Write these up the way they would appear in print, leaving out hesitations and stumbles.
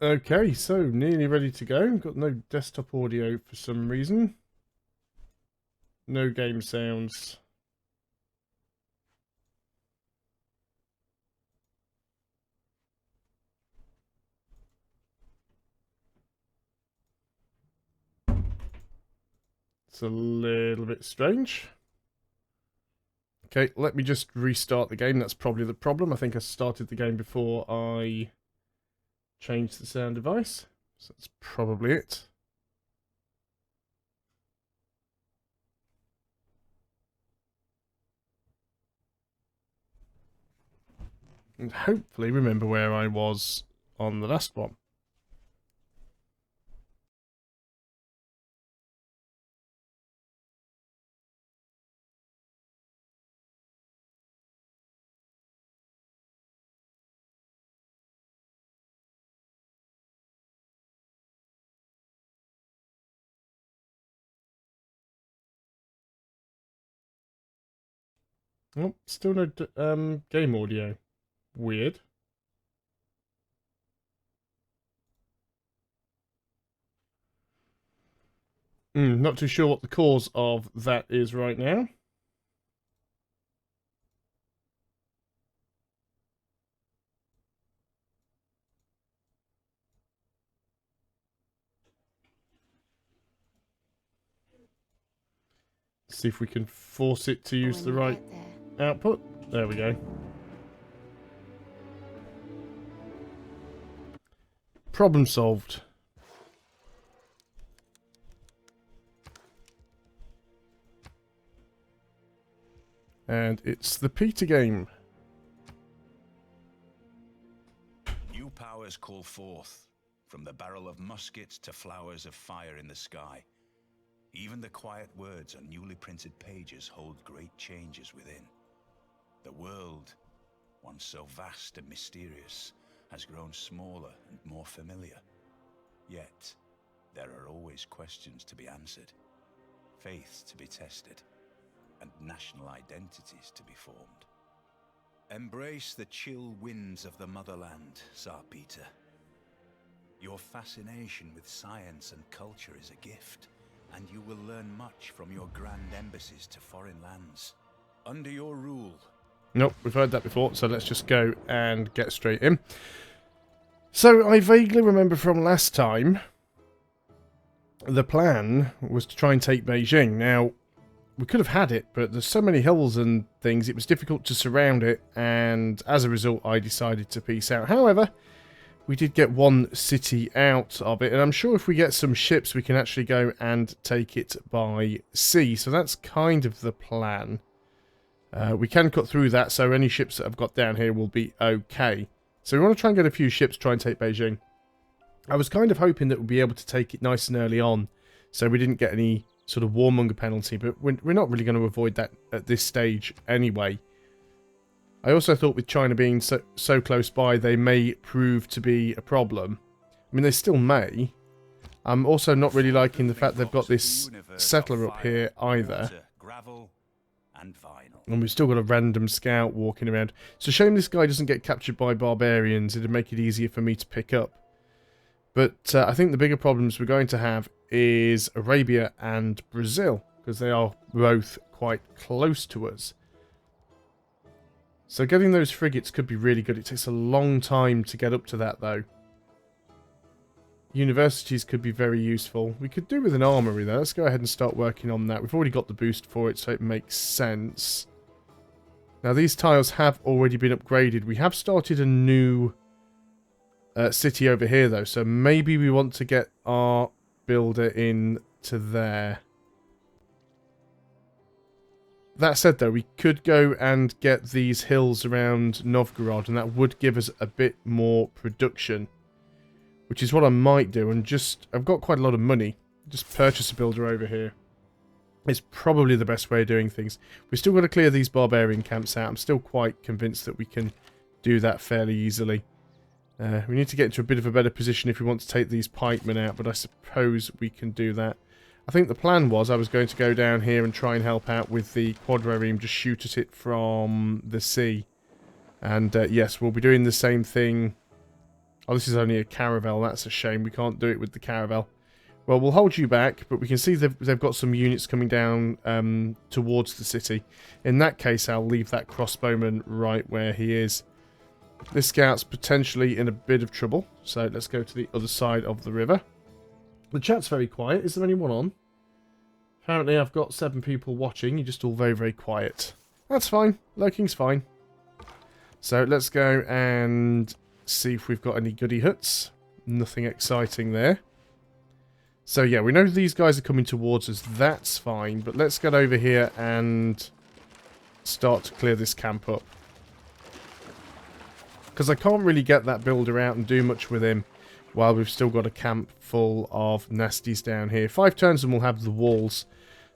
Okay, so nearly ready to go. Got no desktop audio for some reason. No game sounds. It's a little bit strange. Okay, let me just restart the game. That's probably the problem. I think I started the game before I changed the sound device. So that's probably it. And hopefully remember where I was on the last one. Oh, still no game audio. Weird. Not too sure what the cause of that is right now. See if we can force it to use the right output. There we go. Problem solved. And it's the Peter game. New powers call forth, from the barrel of muskets to flowers of fire in the sky. Even the quiet words on newly printed pages hold great changes within. The world, once so vast and mysterious, has grown smaller and more familiar. Yet, there are always questions to be answered, faiths to be tested, and national identities to be formed. Embrace the chill winds of the motherland, Tsar Peter. Your fascination with science and culture is a gift, and you will learn much from your grand embassies to foreign lands. Under your rule... Nope, we've heard that before, so let's just go and get straight in. So, I vaguely remember from last time, the plan was to try and take Beijing. Now, we could have had it, but there's so many hills and things, it was difficult to surround it, and as a result, I decided to peace out. However, we did get one city out of it, and I'm sure if we get some ships, we can actually go and take it by sea. So that's kind of the plan. We can cut through that, so any ships that I've got down here will be okay. So we want to try and get a few ships, try and take Beijing. I was kind of hoping that we'd be able to take it nice and early on, so we didn't get any sort of warmonger penalty, but we're not really going to avoid that at this stage anyway. I also thought with China being so close by, they may prove to be a problem. I mean, they still may. I'm also not really liking the fact they've got this settler up here either. And we've still got a random scout walking around. It's a shame this guy doesn't get captured by barbarians. It'd make it easier for me to pick up. But I think the bigger problems we're going to have is Arabia and Brazil, because they are both quite close to us. So getting those frigates could be really good. It takes a long time to get up to that, though. Universities could be very useful. We could do with an armory, though. Let's go ahead and start working on that. We've already got the boost for it, so it makes sense. Now, these tiles have already been upgraded. We have started a new city over here, though, so maybe we want to get our builder in to there. That said, though, we could go and get these hills around Novgorod, and that would give us a bit more production. Which is what I might do, and I've got quite a lot of money. Just purchase a builder over here. It's probably the best way of doing things. We've still got to clear these barbarian camps out. I'm still quite convinced that we can do that fairly easily. We need to get into a bit of a better position if we want to take these pikemen out, but I suppose we can do that. I think the plan was I was going to go down here and try and help out with the quadrireme, just shoot at it from the sea. And yes, we'll be doing the same thing Oh, this is only a caravel. That's a shame. We can't do it with the caravel. Well, we'll hold you back, but we can see they've got some units coming down towards the city. In that case, I'll leave that crossbowman right where he is. This scout's potentially in a bit of trouble, so let's go to the other side of the river. The chat's very quiet. Is there anyone on? Apparently I've got 7 people watching. You're just all very, very quiet. That's fine. Lurking's fine. So let's go and see if we've got any goody huts. Nothing exciting there. So yeah, we know these guys are coming towards us. That's fine. But let's get over here and start to clear this camp up. Because I can't really get that builder out and do much with him while we've still got a camp full of nasties down here. 5 turns and we'll have the walls.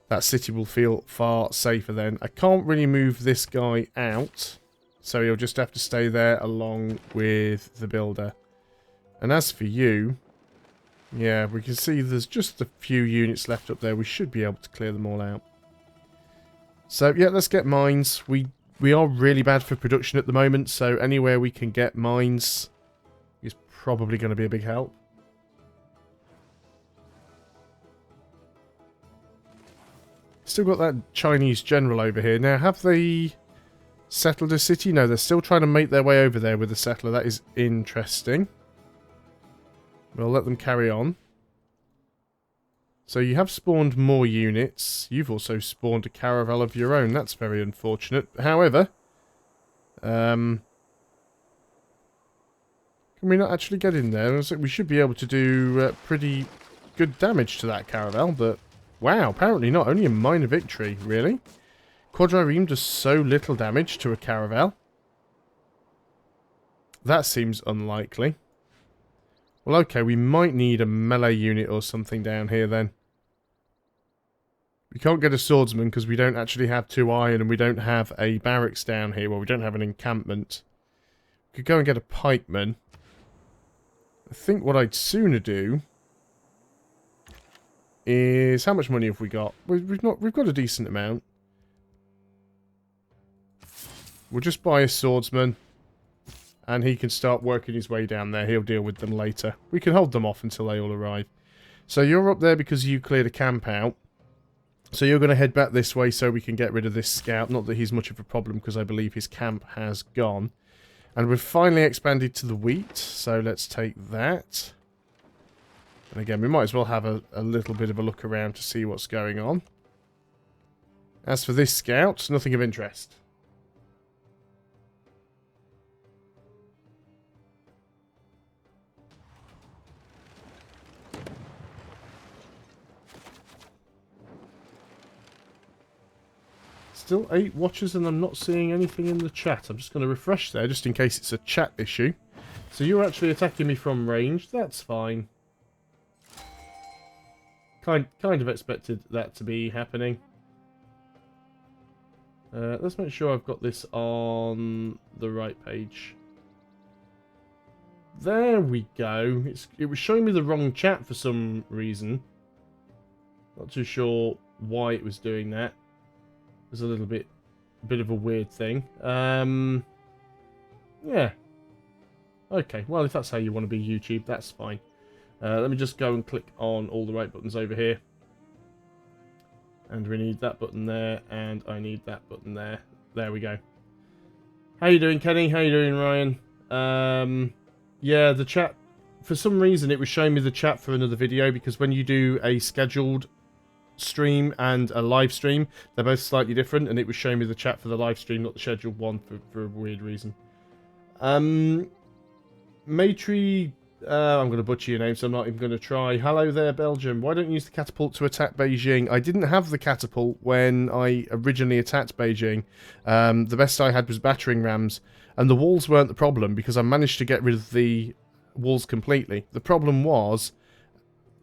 That city will feel far safer then. I can't really move this guy out, so he'll just have to stay there along with the builder. And as for you, yeah, we can see there's just a few units left up there. We should be able to clear them all out. So yeah, let's get mines. We are really bad for production at the moment, so anywhere we can get mines is probably going to be a big help. Still got that Chinese general over here. Now, have they settled a city? No, they're still trying to make their way over there with a settler. That is interesting. We'll let them carry on. So you have spawned more units. You've also spawned a caravel of your own. That's very unfortunate. However, can we not actually get in there? We should be able to do pretty good damage to that caravel, but wow, apparently not. Only a minor victory, really? Quadrireme does so little damage to a caravel. That seems unlikely. Well, okay, we might need a melee unit or something down here then. We can't get a swordsman because we don't actually have 2 iron and we don't have a barracks down here. Well, we don't have an encampment. We could go and get a pikeman. I think what I'd sooner do is... How much money have we got? We've got a decent amount. We'll just buy a swordsman. And he can start working his way down there. He'll deal with them later. We can hold them off until they all arrive. So you're up there because you cleared a camp out. So you're going to head back this way so we can get rid of this scout. Not that he's much of a problem because I believe his camp has gone. And we've finally expanded to the wheat. So let's take that. And again, we might as well have a little bit of a look around to see what's going on. As for this scout, nothing of interest. Still 8 watchers and I'm not seeing anything in the chat. I'm just going to refresh there just in case it's a chat issue. So you're actually attacking me from range. That's fine. Kind of expected that to be happening. Let's make sure I've got this on the right page. There we go. It was showing me the wrong chat for some reason. Not too sure why it was doing that. It's a little bit of a weird thing. Yeah. Okay, well, if that's how you want to be YouTube, that's fine. Let me just go and click on all the right buttons over here. And we need that button there, and I need that button there. There we go. How you doing, Kenny? How you doing, Ryan? Yeah, the chat... For some reason, it was showing me the chat for another video, because when you do a scheduled stream and a live stream, they're both slightly different, and it was showing me the chat for the live stream, not the scheduled one, for a weird reason. Matri... I'm going to butcher your name, so I'm not even going to try. Hello there, Belgium. Why don't you use the catapult to attack Beijing? I didn't have the catapult when I originally attacked Beijing. The best I had was battering rams, and the walls weren't the problem, because I managed to get rid of the walls completely. The problem was,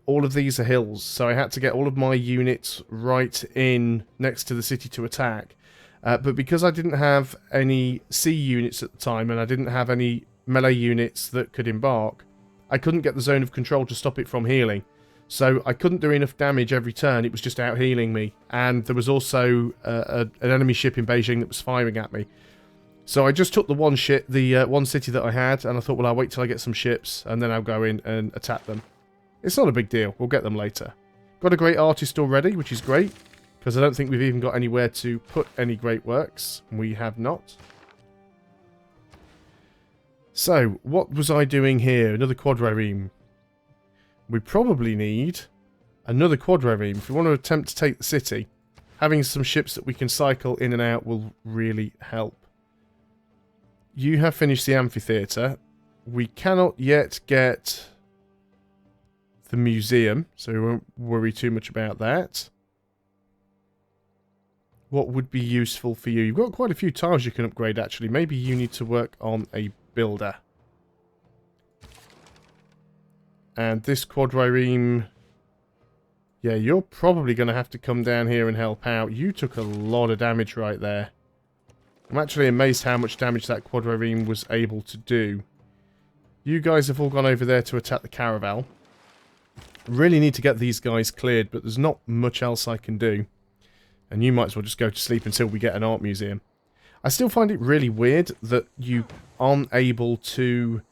all of these are hills, so I had to get all of my units right in next to the city to attack. But because I didn't have any sea units at the time, and I didn't have any melee units that could embark, I couldn't get the zone of control to stop it from healing. So I couldn't do enough damage every turn, it was just out healing me. And there was also an enemy ship in Beijing that was firing at me. So I just took the one city that I had, and I thought, well, I'll wait till I get some ships, and then I'll go in and attack them. It's not a big deal. We'll get them later. Got a great artist already, which is great, because I don't think we've even got anywhere to put any great works. We have not. So, what was I doing here? Another quadrireme. We probably need another quadrireme. If we want to attempt to take the city, having some ships that we can cycle in and out will really help. You have finished the amphitheatre. We cannot yet get the museum, so we won't worry too much about that. What would be useful for you? You've got quite a few tiles you can upgrade, actually. Maybe you need to work on a builder. And this quadrireme... Yeah, you're probably going to have to come down here and help out. You took a lot of damage right there. I'm actually amazed how much damage that quadrireme was able to do. You guys have all gone over there to attack the caravel. Really need to get these guys cleared, but there's not much else I can do. And you might as well just go to sleep until we get an art museum. I still find it really weird that you aren't able to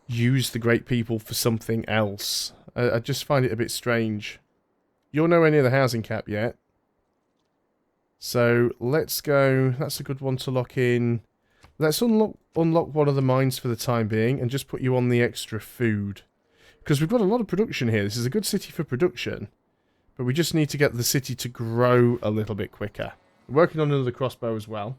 use the great people for something else. I just find it a bit strange. You're nowhere near the housing cap yet. So, let's go... That's a good one to lock in. Let's unlock one of the mines for the time being and just put you on the extra food. Because we've got a lot of production here. This is a good city for production. But we just need to get the city to grow a little bit quicker. We're working on another crossbow as well.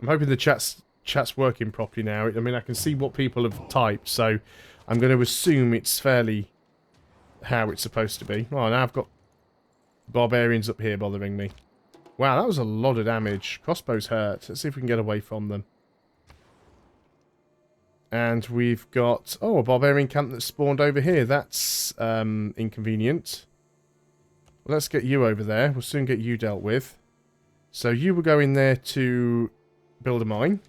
I'm hoping the chat's working properly now. I mean, I can see what people have typed, so I'm going to assume it's fairly how it's supposed to be. Oh, now I've got barbarians up here bothering me. Wow, that was a lot of damage. Crossbows hurt. Let's see if we can get away from them. And we've got... Oh, a barbarian camp that spawned over here. That's inconvenient. Let's get you over there. We'll soon get you dealt with. So you will go in there to build a mine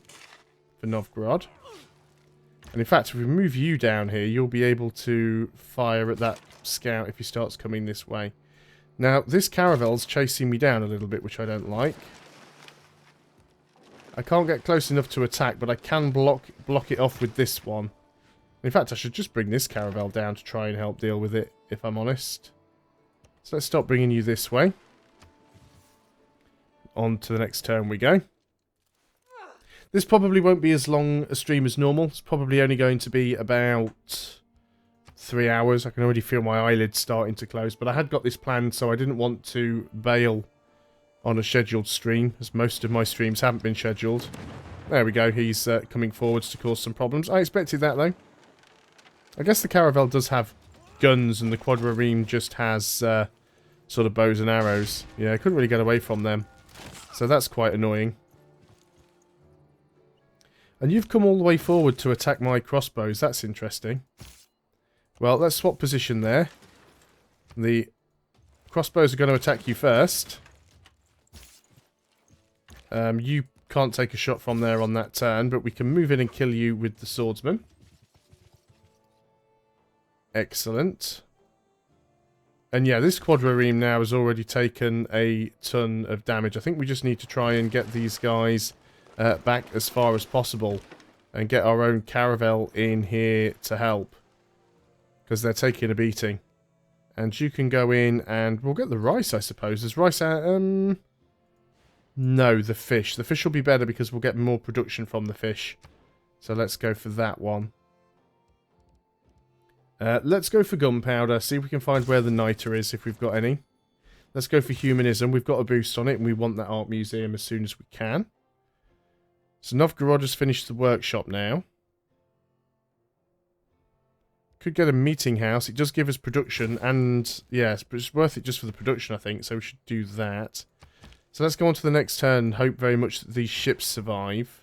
for Novgorod. And in fact, if we move you down here, you'll be able to fire at that scout if he starts coming this way. Now, this caravel's chasing me down a little bit, which I don't like. I can't get close enough to attack, but I can block it off with this one. In fact, I should just bring this caravel down to try and help deal with it, if I'm honest. So let's stop bringing you this way. On to the next turn we go. This probably won't be as long a stream as normal. It's probably only going to be about 3 hours. I can already feel my eyelids starting to close. But I had got this planned, so I didn't want to bail on a scheduled stream, as most of my streams haven't been scheduled. There we go. He's coming forwards to cause some problems. I expected that, though. I guess the caravel does have guns, and the quadrireme just has sort of bows and arrows. Yeah, I couldn't really get away from them. So that's quite annoying. And you've come all the way forward to attack my crossbows. That's interesting. Well, let's swap position there. The crossbows are going to attack you first. You can't take a shot from there on that turn, but we can move in and kill you with the swordsman. Excellent. And yeah, this quadrireme now has already taken a ton of damage. I think we just need to try and get these guys back as far as possible and get our own caravel in here to help, because they're taking a beating. And you can go in and we'll get the rice, I suppose. There's rice out... No, the fish. The fish will be better because we'll get more production from the fish. So let's go for that one. Let's go for gunpowder. See if we can find where the niter is, if we've got any. Let's go for humanism. We've got a boost on it, and we want that art museum as soon as we can. So Novgorod has finished the workshop now. Could get a meeting house. It does give us production, and yes, but it's worth it just for the production, I think. So we should do that. So let's go on to the next turn and hope very much that these ships survive.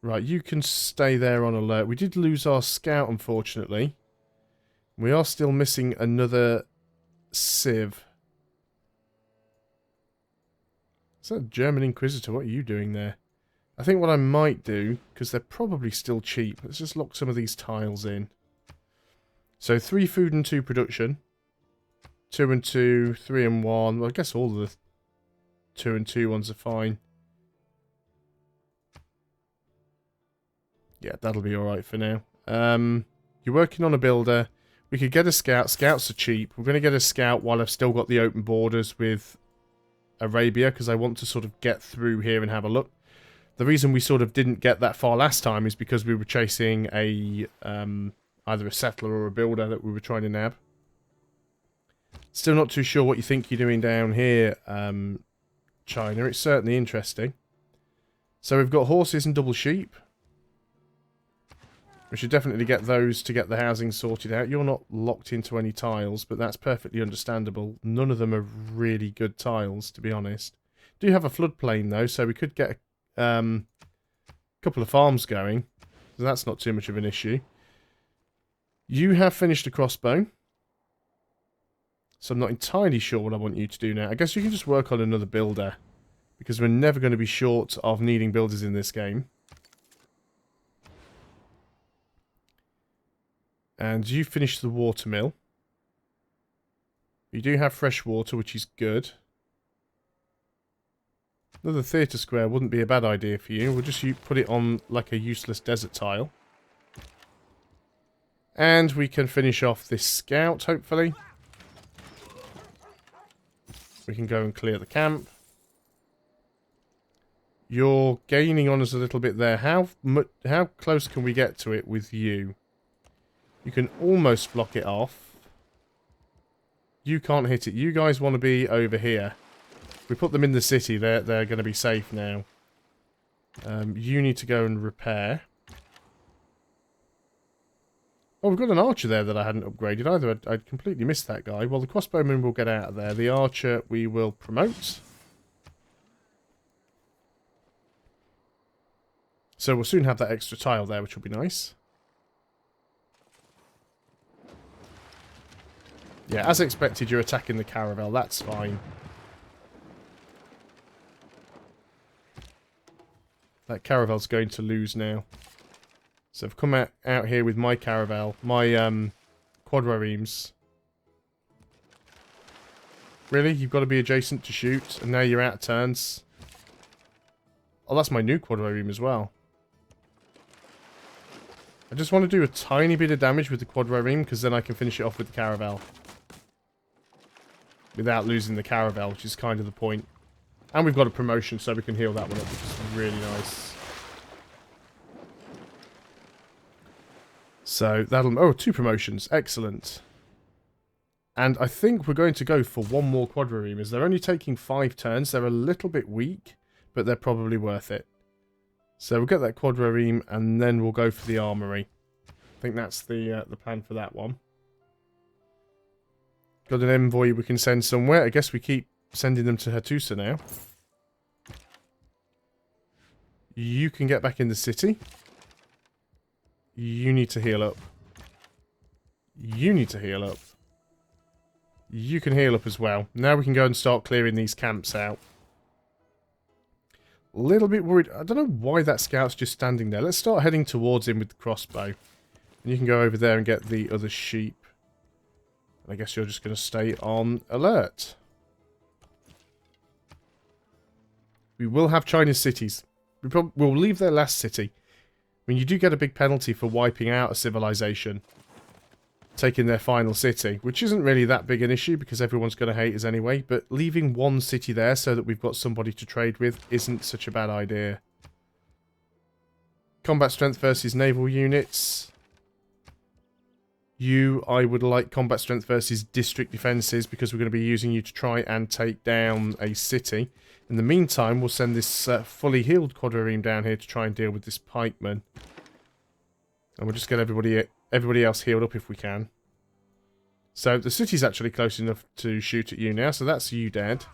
Right, you can stay there on alert. We did lose our scout, unfortunately. We are still missing another civ. Is that a German Inquisitor? What are you doing there? I think what I might do, because they're probably still cheap, let's just lock some of these tiles in. So 3 food and 2 production. 2 and 2, 3 and 1. Well, I guess all the 2 and 2 ones are fine. Yeah, that'll be alright for now. You're working on a builder. We could get a scout. Scouts are cheap. We're going to get a scout while I've still got the open borders with Arabia, because I want to sort of get through here and have a look. The reason we sort of didn't get that far last time is because we were chasing a either a settler or a builder that we were trying to nab. Still not too sure what you think you're doing down here, China. It's certainly interesting. So we've got horses and double sheep. We should definitely get those to get the housing sorted out. You're not locked into any tiles, but that's perfectly understandable. None of them are really good tiles, to be honest. Do have a floodplain, though, so we could get a couple of farms going. So that's not too much of an issue. You have finished a crossbow. So I'm not entirely sure what I want you to do now. I guess you can just work on another builder, because we're never going to be short of needing builders in this game. And you finished the watermill. You do have fresh water, which is good. Another theatre square wouldn't be a bad idea for you. We'll just put it on like a useless desert tile. And we can finish off this scout, hopefully. We can go and clear the camp. You're gaining on us a little bit there. How close can we get to it with you? You can almost block it off. You can't hit it. You guys want to be over here. We put them in the city. They're going to be safe now. You need to go and repair. Oh, we've got an archer there that I hadn't upgraded either. I'd completely missed that guy. Well, the crossbowman will get out of there. The archer we will promote. So we'll soon have that extra tile there, which will be nice. Yeah, as expected, you're attacking the caravel. That's fine. That caravel's going to lose now. So I've come out here with my caravel, my quadriremes. Really? You've got to be adjacent to shoot, and now you're out of turns. Oh, that's my new quadrireme as well. I just want to do a tiny bit of damage with the quadrireme, because then I can finish it off with the caravel. Without losing the caravel, which is kind of the point. And we've got a promotion, so we can heal that one up, which is really nice. So that'll... Oh, 2 promotions. Excellent. And I think we're going to go for 1 more quadrireme, as they're only taking 5 turns. They're a little bit weak, but they're probably worth it. So we'll get that quadrireme, and then we'll go for the armory. I think that's the plan for that one. Got an envoy we can send somewhere. I guess we keep sending them to Hattusa now. You can get back in the city. You need to heal up. You need to heal up. You can heal up as well. Now we can go and start clearing these camps out. A little bit worried. I don't know why that scout's just standing there. Let's start heading towards him with the crossbow. And you can go over there and get the other sheep. I guess you're just going to stay on alert. We will have China's cities. We'll leave their last city. I mean, you do get a big penalty for wiping out a civilization. Taking their final city. Which isn't really that big an issue because everyone's going to hate us anyway. But leaving 1 city there so that we've got somebody to trade with isn't such a bad idea. Combat strength versus naval units. I would like combat strength versus district defences because we're going to be using you to try and take down a city. In the meantime, we'll send this fully healed quadrireme down here to try and deal with this pikeman. And we'll just get everybody else healed up if we can. So the city's actually close enough to shoot at you now, so that's you dead.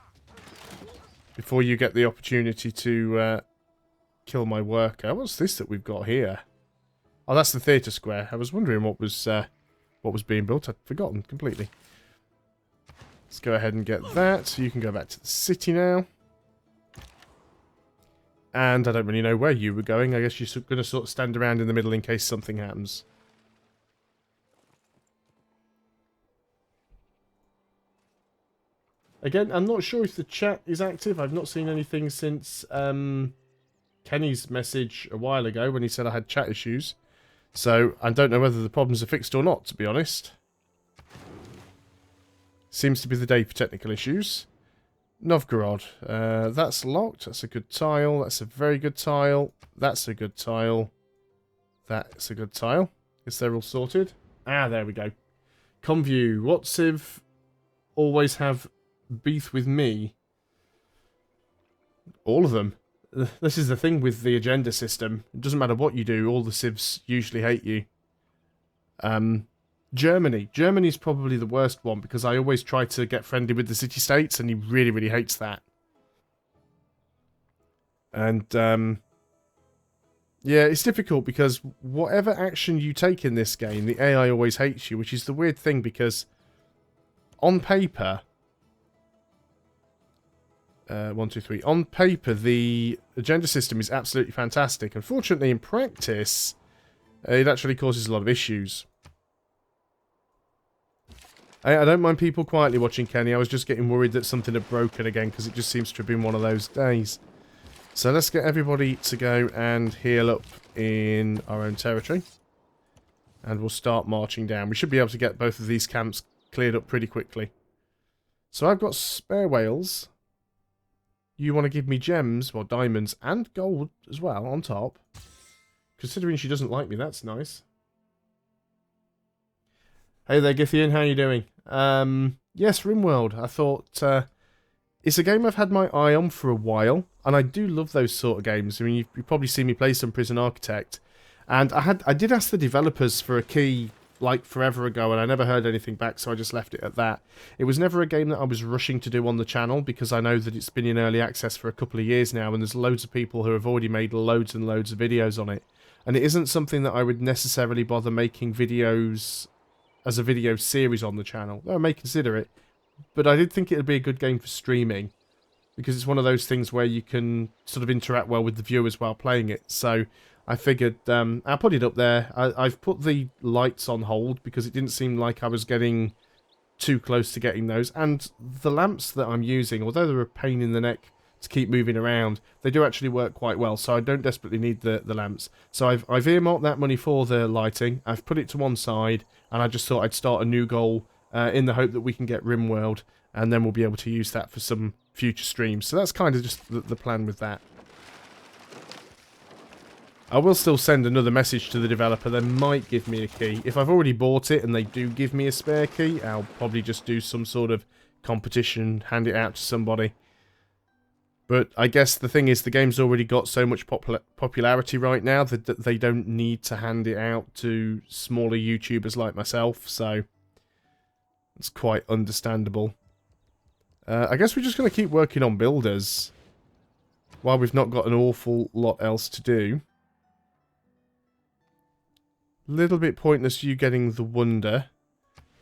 Before you get the opportunity to kill my worker. What's this that we've got here? Oh, that's the theatre square. I was wondering what was being built. I'd forgotten completely. Let's go ahead and get that. So you can go back to the city now. And I don't really know where you were going. I guess you're going to sort of stand around in the middle in case something happens. Again, I'm not sure if the chat is active. I've not seen anything since Kenny's message a while ago when he said I had chat issues. So I don't know whether the problems are fixed or not, to be honest. Seems to be the day for technical issues. Novgorod. That's locked. That's a good tile. That's a very good tile. That's a good tile. That's a good tile. Guess they're all sorted. Ah, there we go. Conview. What Civ always have beef with me? All of them. This is the thing with the agenda system. It doesn't matter what you do, all the civs usually hate you. Germany. Germany's probably the worst one because I always try to get friendly with the city-states and he really, really hates that. And, yeah, it's difficult because whatever action you take in this game, the AI always hates you, which is the weird thing because on paper... 1, 2, 3. On paper, the agenda system is absolutely fantastic. Unfortunately, in practice, it actually causes a lot of issues. I don't mind people quietly watching Kenny. I was just getting worried that something had broken again because it just seems to have been one of those days. So let's get everybody to go and heal up in our own territory. And we'll start marching down. We should be able to get both of these camps cleared up pretty quickly. So I've got spare whales. You want to give me gems, well, diamonds, and gold as well, on top. Considering she doesn't like me, that's nice. Hey there, Githian, how you doing? Yes, RimWorld. I thought, it's a game I've had my eye on for a while, and I do love those sort of games. I mean, you've probably seen me play some Prison Architect, and I did ask the developers for a key, like, forever ago, and I never heard anything back, so I just left it at that. It was never a game that I was rushing to do on the channel, because I know that it's been in early access for a couple of years now, and there's loads of people who have already made loads and loads of videos on it. And it isn't something that I would necessarily bother making videos as a video series on the channel. Though I may consider it, but I did think it would be a good game for streaming, because it's one of those things where you can sort of interact well with the viewers while playing it, so... I figured I'll put it up there. I've put the lights on hold because it didn't seem like I was getting too close to getting those. And the lamps that I'm using, although they're a pain in the neck to keep moving around, they do actually work quite well. So I don't desperately need the lamps. So I've earmarked that money for the lighting. I've put it to one side and I just thought I'd start a new goal in the hope that we can get RimWorld. And then we'll be able to use that for some future streams. So that's kind of just the plan with that. I will still send another message to the developer. They might give me a key. If I've already bought it and they do give me a spare key, I'll probably just do some sort of competition, hand it out to somebody. But I guess the thing is, the game's already got so much popularity right now that they don't need to hand it out to smaller YouTubers like myself, so it's quite understandable. I guess we're just going to keep working on builders while we've not got an awful lot else to do. Little bit pointless you getting the wonder.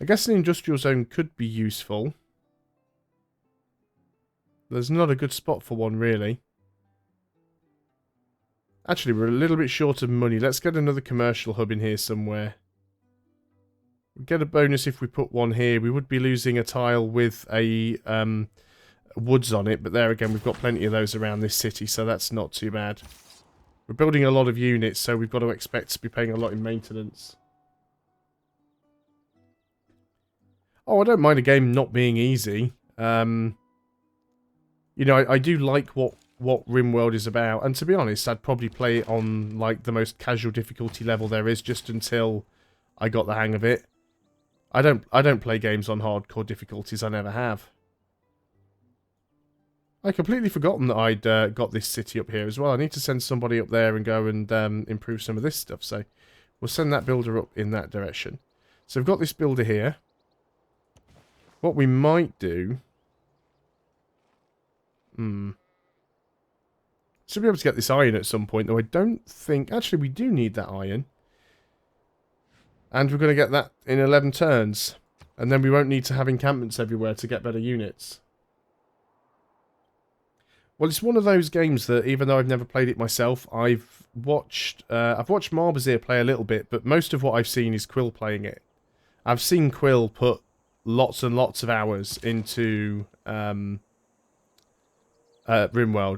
I guess an industrial zone could be useful. There's not a good spot for one, really. Actually, we're a little bit short of money. Let's get another commercial hub in here somewhere. We'll get a bonus if we put one here. We would be losing a tile with a woods on it, but there again, we've got plenty of those around this city, so that's not too bad. We're building a lot of units, so we've got to expect to be paying a lot in maintenance. Oh, I don't mind a game not being easy. You know, I do like what RimWorld is about, and to be honest, I'd probably play it on, like, the most casual difficulty level there is, just until I got the hang of it. I don't play games on hardcore difficulties, I never have. I completely forgotten that I'd got this city up here as well. I need to send somebody up there and go and improve some of this stuff. So we'll send that builder up in that direction. So we've got this builder here. What we might do... Should be able to get this iron at some point, though I don't think... Actually, we do need that iron. And we're going to get that in 11 turns. And then we won't need to have encampments everywhere to get better units. Well, it's one of those games that, even though I've never played it myself, I've watched Marbazir play a little bit, but most of what I've seen is Quill playing it. I've seen Quill put lots and lots of hours into RimWorld.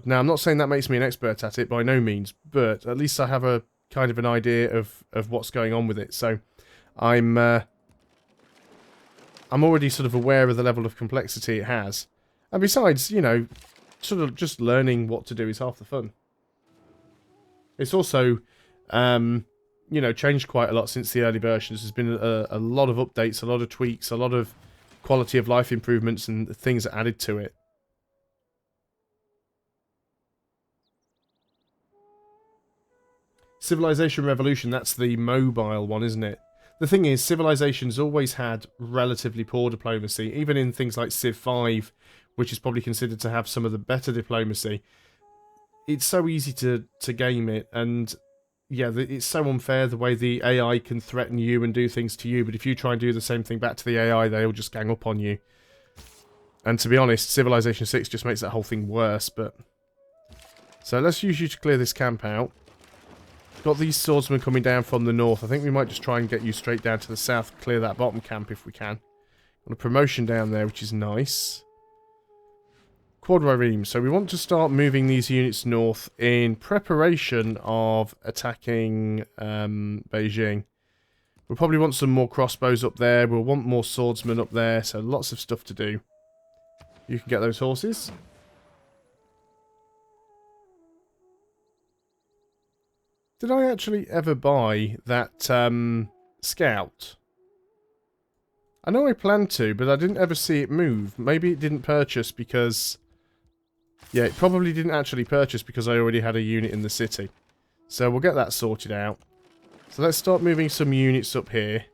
Now, I'm not saying that makes me an expert at it, by no means, but at least I have a kind of an idea of what's going on with it. So I'm already sort of aware of the level of complexity it has. And besides, you know, sort of just learning what to do is half the fun. It's also, you know, changed quite a lot since the early versions. There's been a lot of updates, a lot of tweaks, a lot of quality of life improvements and things added to it. Civilization Revolution, that's the mobile one, isn't it? The thing is, Civilization's always had relatively poor diplomacy, even in things like Civ 5, which is probably considered to have some of the better diplomacy. It's so easy to game it, and yeah, it's so unfair the way the AI can threaten you and do things to you, but if you try and do the same thing back to the AI, they'll just gang up on you. And to be honest, Civilization 6 just makes that whole thing worse, but... So let's use you to clear this camp out. Got these swordsmen coming down from the north. I think we might just try and get you straight down to the south, clear that bottom camp if we can. Got a promotion down there, which is nice. Quad Riing. So we want to start moving these units north in preparation of attacking Beijing. We'll probably want some more crossbows up there. We'll want more swordsmen up there. So lots of stuff to do. You can get those horses. Did I actually ever buy that scout? I know I planned to, but I didn't ever see it move. Maybe it didn't purchase because... Yeah, it probably didn't actually purchase because I already had a unit in the city. So we'll get that sorted out. So let's start moving some units up here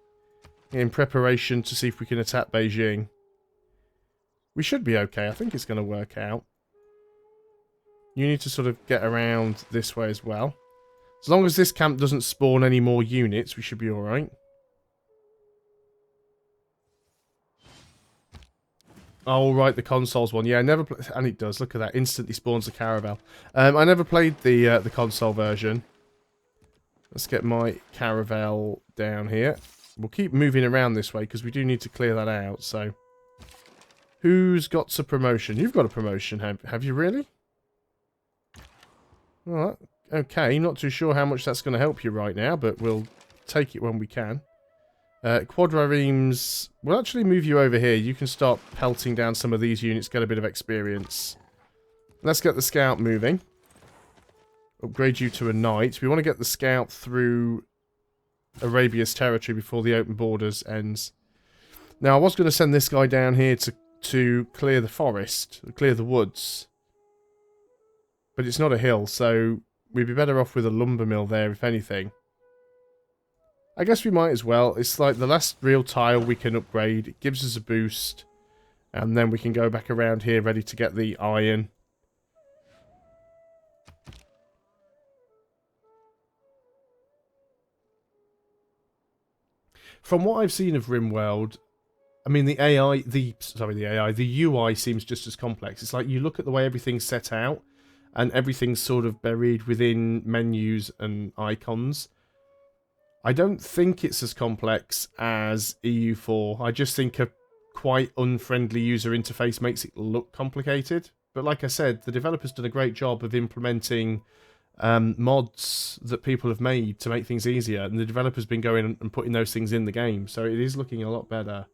in preparation to see if we can attack Beijing. We should be okay. I think it's going to work out. You need to sort of get around this way as well. As long as this camp doesn't spawn any more units, we should be alright. Oh, right, the consoles one. Yeah, I never played... And it does, look at that. Instantly spawns a caravel. I never played the console version. Let's get my caravel down here. We'll keep moving around this way, because we do need to clear that out, so... Who's got a promotion? You've got a promotion, have you really? Alright. Okay, not too sure how much that's going to help you right now, but we'll take it when we can. Quadraremes, we'll actually move you over here. You can start pelting down some of these units, get a bit of experience. Let's get the scout moving. Upgrade you to a knight. We want to get the scout through Arabia's territory before the open borders ends. Now, I was going to send this guy down here to clear the forest, clear the woods. But it's not a hill, so... We'd be better off with a lumber mill there, if anything. I guess we might as well. It's like the last real tile we can upgrade. It gives us a boost. And then we can go back around here ready to get the iron. From what I've seen of RimWorld, I mean, the UI seems just as complex. It's like you look at the way everything's set out. And everything's sort of buried within menus and icons. I don't think it's as complex as EU4. I just think a quite unfriendly user interface makes it look complicated. But like I said, the developers done a great job of implementing mods that people have made to make things easier. And the developers been going and putting those things in the game. So it is looking a lot better.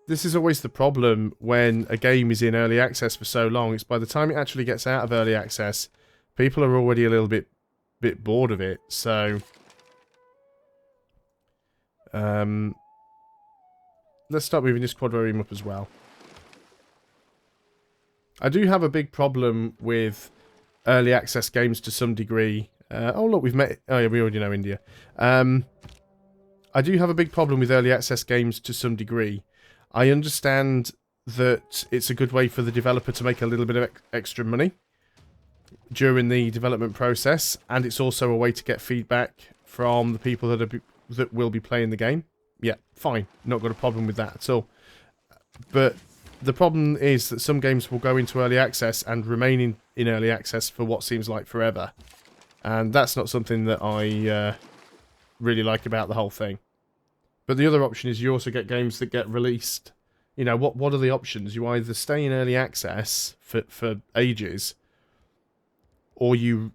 This is always the problem when a game is in early access for so long. It's by the time it actually gets out of early access, people are already a little bit bored of it. So, let's start moving this quadrireme up as well. I do have a big problem with early access games to some degree. Oh look, we've met... Oh yeah, we already know India. I do have a big problem with early access games to some degree. I understand that it's a good way for the developer to make a little bit of extra money during the development process, and it's also a way to get feedback from the people that will be playing the game. Yeah, fine. Not got a problem with that at all. But the problem is that some games will go into early access and remain in early access for what seems like forever. And that's not something that I really like about the whole thing. But the other option is you also get games that get released. You know, what are the options? You either stay in early access for ages, or you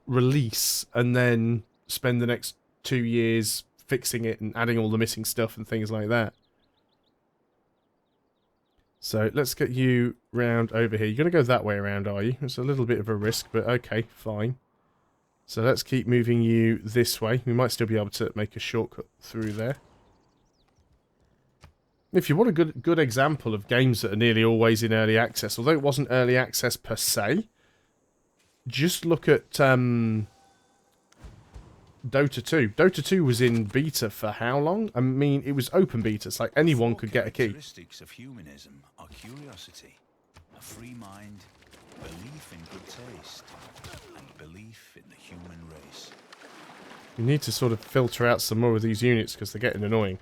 release and then spend the next 2 years fixing it and adding all the missing stuff and things like that. So let's get you round over here. You're going to go that way around, are you? It's a little bit of a risk, but okay, fine. So let's keep moving you this way. We might still be able to make a shortcut through there. If you want a good example of games that are nearly always in early access, although it wasn't early access per se, just look at Dota 2. Dota 2 was in beta for how long? I mean, it was open beta. It's like anyone could get a key. Characteristics of humanism are curiosity, a free mind, belief in good taste, and belief in the human race. You need to sort of filter out some more of these units because they're getting annoying.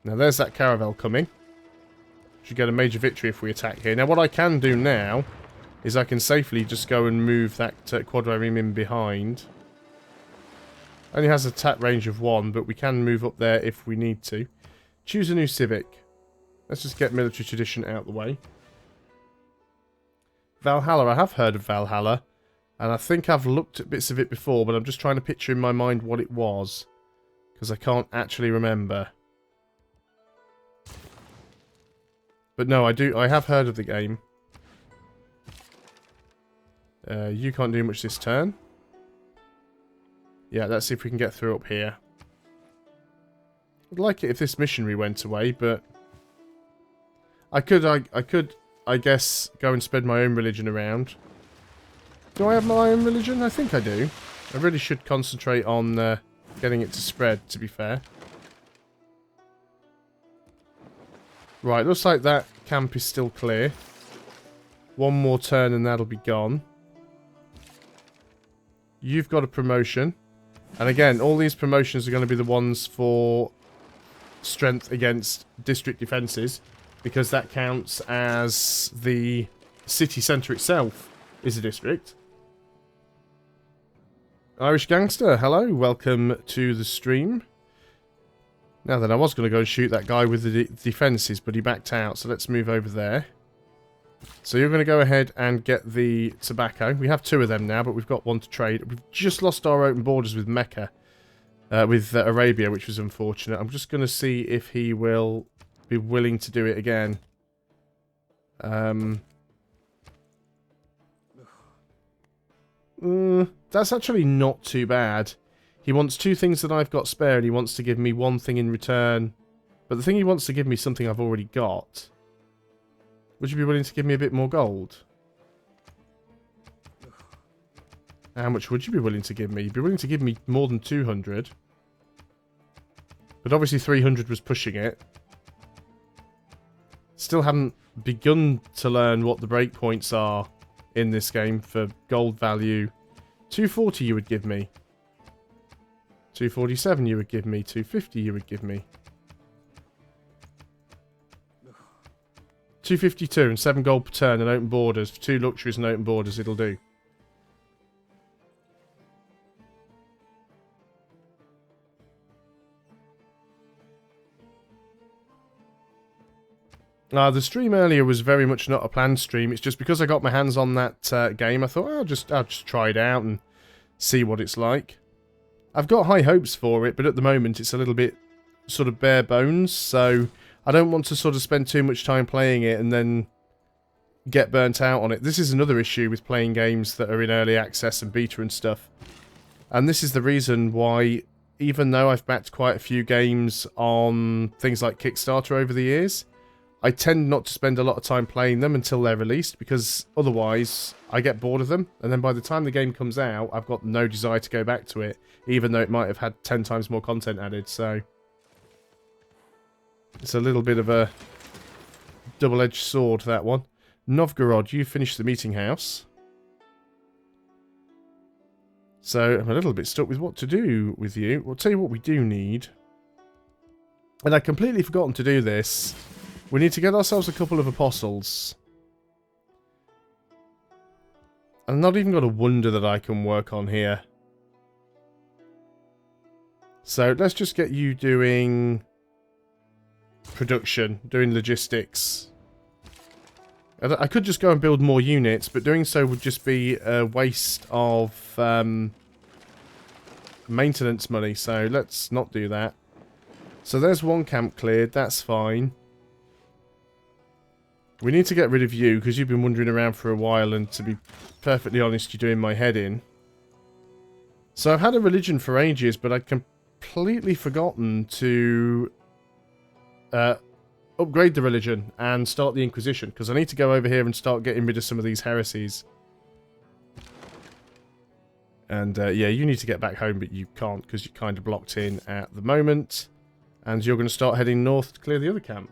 Now there's that caravel coming. Should get a major victory if we attack here. Now what I can do now is I can safely just go and move that quadrireme in behind. Only has a attack range of 1, but we can move up there if we need to. Choose a new civic. Let's just get military tradition out of the way. Valhalla. I have heard of Valhalla, and I think I've looked at bits of it before, but I'm just trying to picture in my mind what it was, because I can't actually remember. But no, I have heard of the game. You can't do much this turn. Yeah, let's see if we can get through up here. I'd like it if this missionary went away, but I could, I guess, go and spread my own religion around. Do I have my own religion? I think I do. I really should concentrate on getting it to spread, to be fair. Right, looks like that camp is still clear. One more turn and that'll be gone. You've got a promotion. And again, all these promotions are going to be the ones for strength against district defences, because that counts as the city centre itself is a district. Irish Gangster, hello, welcome to the stream. Now then, I was going to go and shoot that guy with the defences, but he backed out, so let's move over there. So you're going to go ahead and get the tobacco. We have 2 of them now, but we've got 1 to trade. We've just lost our open borders with Mecca, with Arabia, which was unfortunate. I'm just going to see if he will be willing to do it again. That's actually not too bad. He wants 2 things that I've got spare, and he wants to give me 1 thing in return. But the thing he wants to give me is something I've already got. Would you be willing to give me a bit more gold? How much would you be willing to give me? You'd be willing to give me more than 200. But obviously 300 was pushing it. Still haven't begun to learn what the breakpoints are in this game for gold value. 240 you would give me. 247 you would give me. 250 you would give me. 252 and 7 gold per turn and open borders. For 2 luxuries and open borders, it'll do. The stream earlier was very much not a planned stream. It's just because I got my hands on that game, I thought, I'll just try it out and see what it's like. I've got high hopes for it, but at the moment it's a little bit sort of bare bones, so I don't want to sort of spend too much time playing it and then get burnt out on it. This is another issue with playing games that are in early access and beta and stuff. And this is the reason why, even though I've backed quite a few games on things like Kickstarter over the years, I tend not to spend a lot of time playing them until they're released, because otherwise I get bored of them, and then by the time the game comes out, I've got no desire to go back to it, even though it might have had 10 times more content added, so it's a little bit of a double-edged sword, that one. Novgorod, you finished the meeting house. So I'm a little bit stuck with what to do with you. I'll tell you what we do need. And I'd completely forgotten to do this. We need to get ourselves a couple of apostles. I'm not even got a wonder that I can work on here. So let's just get you doing production, doing logistics. I could just go and build more units, but doing so would just be a waste of maintenance money, so let's not do that. So there's one camp cleared, that's fine. We need to get rid of you, because you've been wandering around for a while, and to be perfectly honest, you're doing my head in. So I've had a religion for ages, but I'd completely forgotten to upgrade the religion and start the Inquisition, because I need to go over here and start getting rid of some of these heresies. And yeah, you need to get back home, but you can't because you're kind of blocked in at the moment. And you're going to start heading north to clear the other camp.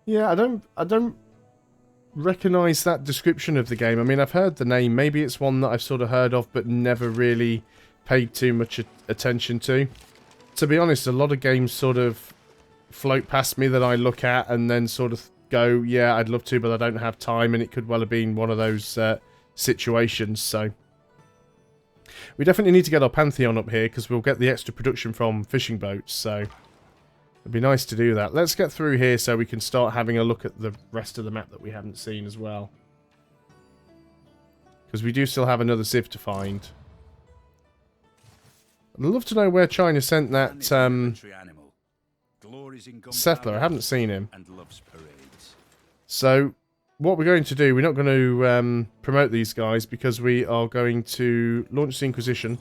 Yeah, I don't recognize that description of the game. I mean, I've heard the name. Maybe it's one that I've sort of heard of, but never really paid too much attention to. To be honest, a lot of games sort of float past me that I look at and then sort of go, yeah, I'd love to, but I don't have time, and it could well have been one of those situations. So we definitely need to get our Pantheon up here, because we'll get the extra production from fishing boats, so it'd be nice to do that. Let's get through here so we can start having a look at the rest of the map that we haven't seen as well. Because we do still have another Civ to find. I'd love to know where China sent that settler. I haven't seen him. So what we're going to do, we're not going to promote these guys, because we are going to launch the Inquisition.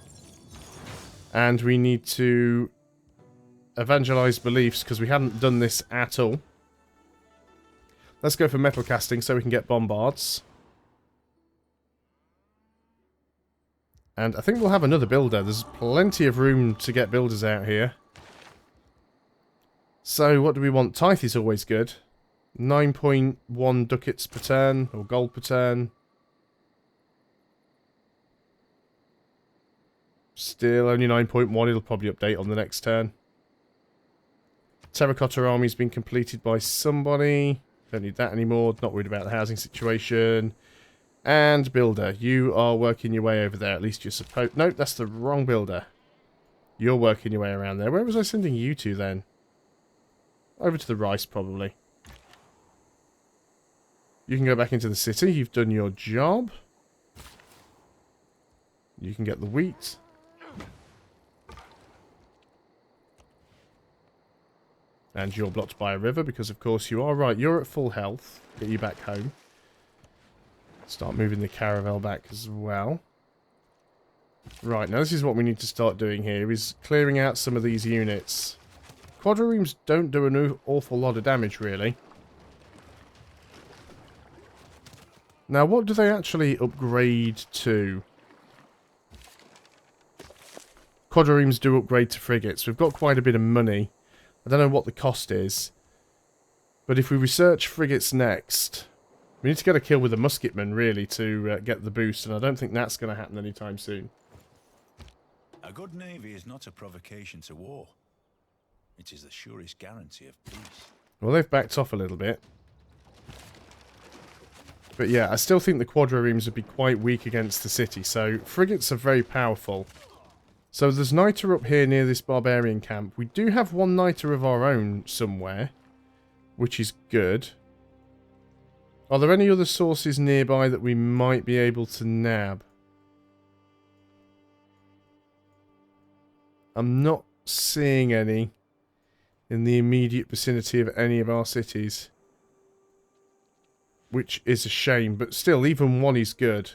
And we need to evangelize beliefs, because we hadn't done this at all. Let's go for metal casting so we can get bombards. And I think we'll have another builder. There's plenty of room to get builders out here. So what do we want? Tithe is always good. 9.1 ducats per turn, or gold per turn. Still only 9.1. It'll probably update on the next turn. Terracotta army's been completed by somebody. Don't need that anymore. Not worried about the housing situation. And builder, you are working your way over there. At least you're supposed... No, that's the wrong builder. You're working your way around there. Where was I sending you to then? Over to the rice, probably. You can go back into the city. You've done your job. You can get the wheat. And you're blocked by a river, because of course you are. Right, you're at full health. Get you back home. Start moving the caravel back as well. Right, now this is what we need to start doing here, is clearing out some of these units. Quadriremes don't do an awful lot of damage, really. Now, what do they actually upgrade to? Quadriremes do upgrade to frigates. We've got quite a bit of money. I don't know what the cost is. But if we research frigates next, we need to get a kill with a musketman, really, to get the boost. And I don't think that's going to happen anytime soon. A good navy is not a provocation to war. It is the surest guarantee of peace. Well, they've backed off a little bit. But yeah, I still think the quadriremes would be quite weak against the city. So frigates are very powerful. So there's Niter up here near this barbarian camp. We do have one Niter of our own somewhere, which is good. Are there any other sources nearby that we might be able to nab? I'm not seeing any in the immediate vicinity of any of our cities. Which is a shame, but still, even one is good.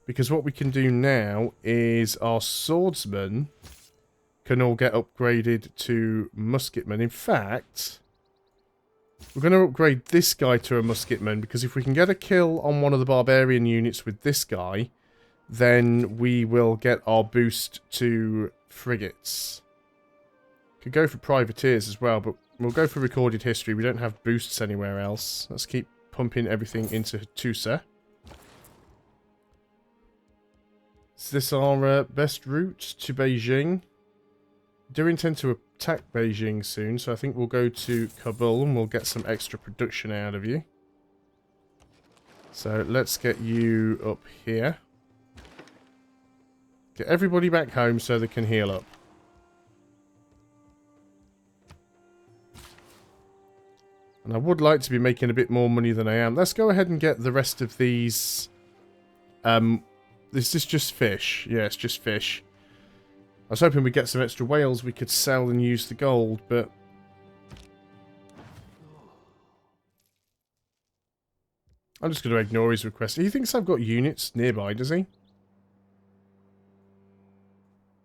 Because what we can do now is our swordsmen can all get upgraded to musketmen. In fact, we're going to upgrade this guy to a musketman, because if we can get a kill on one of the barbarian units with this guy, then we will get our boost to frigates. Could go for privateers as well, but we'll go for recorded history. We don't have boosts anywhere else. Let's keep pumping everything into Hattusa. Is this our best route to Beijing? do intend to attack Beijing soon, so I think we'll go to Kabul and we'll get some extra production out of you. So let's get you up here. Get everybody back home so they can heal up. And I would like to be making a bit more money than I am. Let's go ahead and get the rest of these. This is just fish. Yeah, it's just fish. I was hoping we'd get some extra whales we could sell and use the gold, but... I'm just going to ignore his request. He thinks I've got units nearby, does he?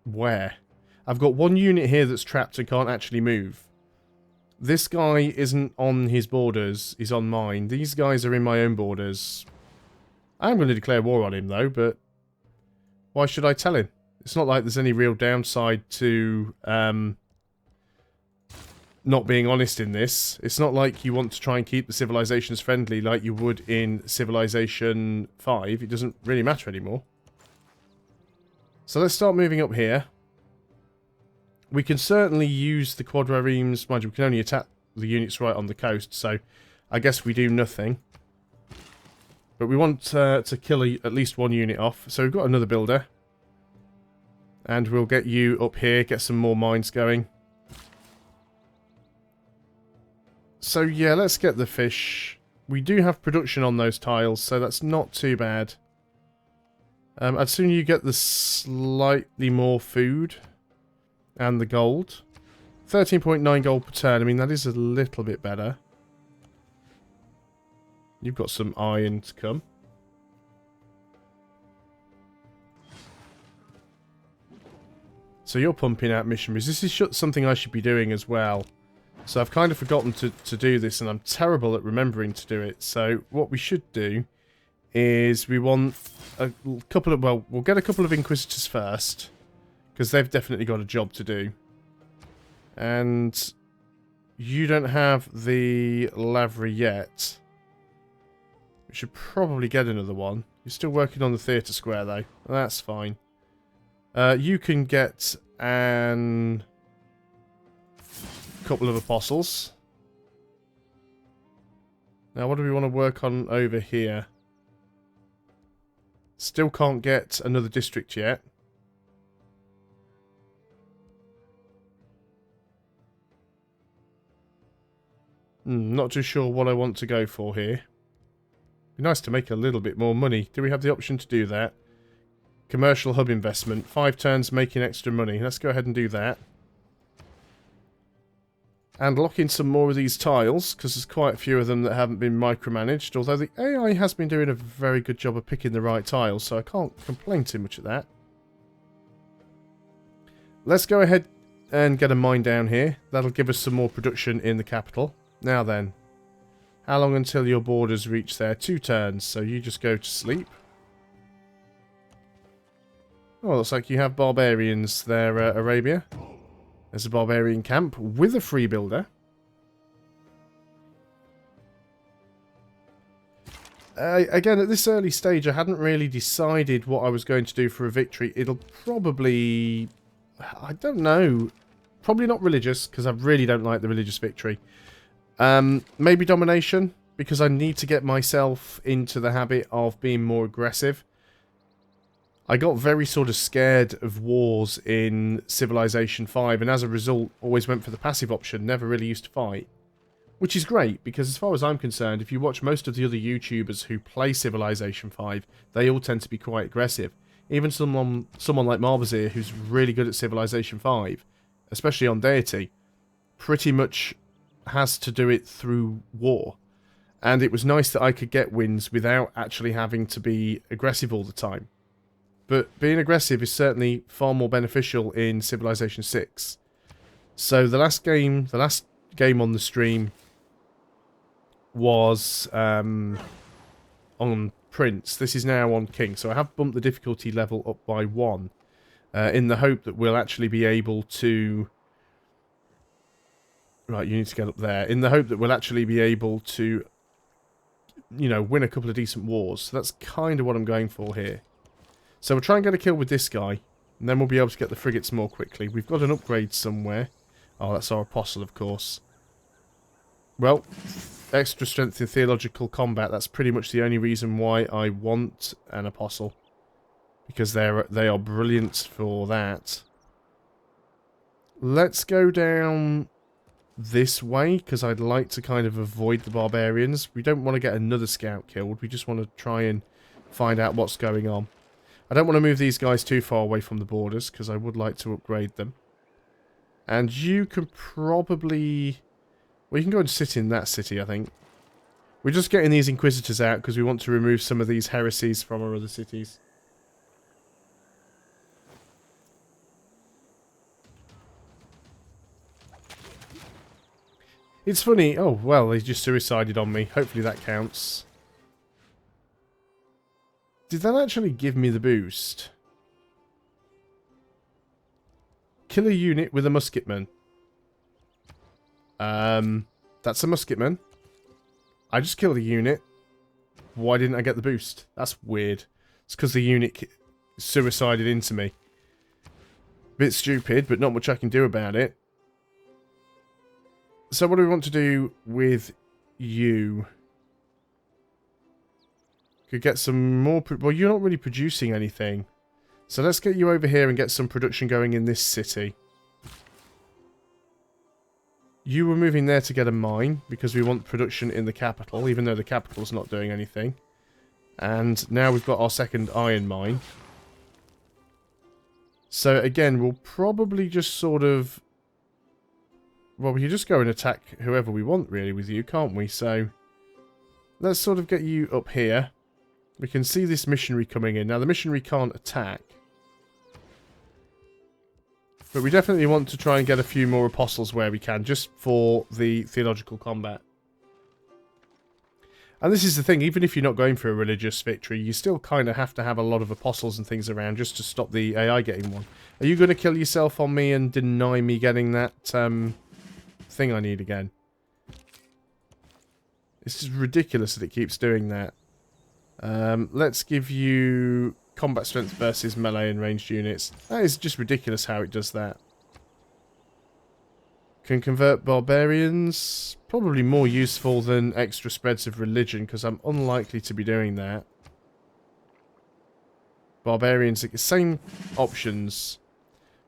Where? I've got one unit here that's trapped and can't actually move. This guy isn't on his borders, he's on mine. These guys are in my own borders. I'm going to declare war on him, though, but... why should I tell him? It's not like there's any real downside to not being honest in this. It's not like you want to try and keep the civilizations friendly like you would in Civilization 5. It doesn't really matter anymore. So let's start moving up here. We can certainly use the quadraremes. Mind you, we can only attack the units right on the coast, so I guess we do nothing. But we want to kill at least one unit off. So we've got another builder. And we'll get you up here, get some more mines going. So yeah, let's get the fish. We do have production on those tiles, so that's not too bad. I'd sooner you get the slightly more food and the gold. 13.9 gold per turn. I mean, that is a little bit better. You've got some iron to come. So you're pumping out missionaries. This is something I should be doing as well. So I've kind of forgotten to do this, and I'm terrible at remembering to do it. So what we should do is we want a couple of... well, we'll get a couple of Inquisitors first, because they've definitely got a job to do. And you don't have the Lavery yet. We should probably get another one. You're still working on the theatre square, though. That's fine. You can get a couple of apostles. Now, what do we want to work on over here? Still can't get another district yet. Not too sure what I want to go for here. Be nice to make a little bit more money. Do we have the option to do that? Commercial hub investment. 5 turns making extra money. Let's go ahead and do that. And lock in some more of these tiles, because there's quite a few of them that haven't been micromanaged. Although the AI has been doing a very good job of picking the right tiles, so I can't complain too much of that. Let's go ahead and get a mine down here. That'll give us some more production in the capital. Now then, how long until your borders reach there? 2 turns, so you just go to sleep. Oh, looks like you have barbarians there, Arabia. There's a barbarian camp with a free builder. Again, at this early stage, I hadn't really decided what I was going to do for a victory. It'll probably... I don't know. Probably not religious, because I really don't like the religious victory. Maybe domination, because I need to get myself into the habit of being more aggressive. I got very sort of scared of wars in Civilization 5, and as a result, always went for the passive option, never really used to fight. Which is great, because as far as I'm concerned, if you watch most of the other YouTubers who play Civilization 5, they all tend to be quite aggressive. Even someone like Marbazir, who's really good at Civilization 5, especially on Deity, pretty much has to do it through war. And it was nice that I could get wins without actually having to be aggressive all the time. But being aggressive is certainly far more beneficial in Civilization 6. So the last game on the stream was on Prince. This is now on King. So I have bumped the difficulty level up by 1 in the hope that we'll actually be able to... Right, you need to get up there. In the hope that we'll actually be able to, you know, win a couple of decent wars. So that's kind of what I'm going for here. So we'll try and get a kill with this guy. And then we'll be able to get the frigates more quickly. We've got an upgrade somewhere. Oh, that's our apostle, of course. Well, extra strength in theological combat. That's pretty much the only reason why I want an apostle. Because they are brilliant for that. Let's go down this way, because I'd like to kind of avoid the barbarians. We don't want to get another scout killed. We just want to try and find out what's going on. I don't want to move these guys too far away from the borders, because I would like to upgrade them. And you can probably... Well, you can go and sit in that city, I think. We're just getting these Inquisitors out, because we want to remove some of these heresies from our other cities. It's funny. Oh, well, they just suicided on me. Hopefully that counts. Did that actually give me the boost? Kill a unit with a musketman. That's a musketman. I just killed a unit. Why didn't I get the boost? That's weird. It's because the unit suicided into me. Bit stupid, but not much I can do about it. So what do we want to do with you? Could get some more... Well, you're not really producing anything. So let's get you over here and get some production going in this city. You were moving there to get a mine, because we want production in the capital, even though the capital's not doing anything. And now we've got our second iron mine. So again, we'll probably just sort of... Well, we can just go and attack whoever we want, really, with you, can't we? So, let's sort of get you up here. We can see this missionary coming in. Now, the missionary can't attack. But we definitely want to try and get a few more apostles where we can, just for the theological combat. And this is the thing, even if you're not going for a religious victory, you still kind of have to have a lot of apostles and things around just to stop the AI getting one. Are you going to kill yourself on me and deny me getting that, thing I need again? It's just ridiculous that it keeps doing that. Let's give you combat strength versus melee and ranged units. That is just ridiculous how it does that. Can convert barbarians. Probably more useful than extra spreads of religion, because I'm unlikely to be doing that. Barbarians, same options.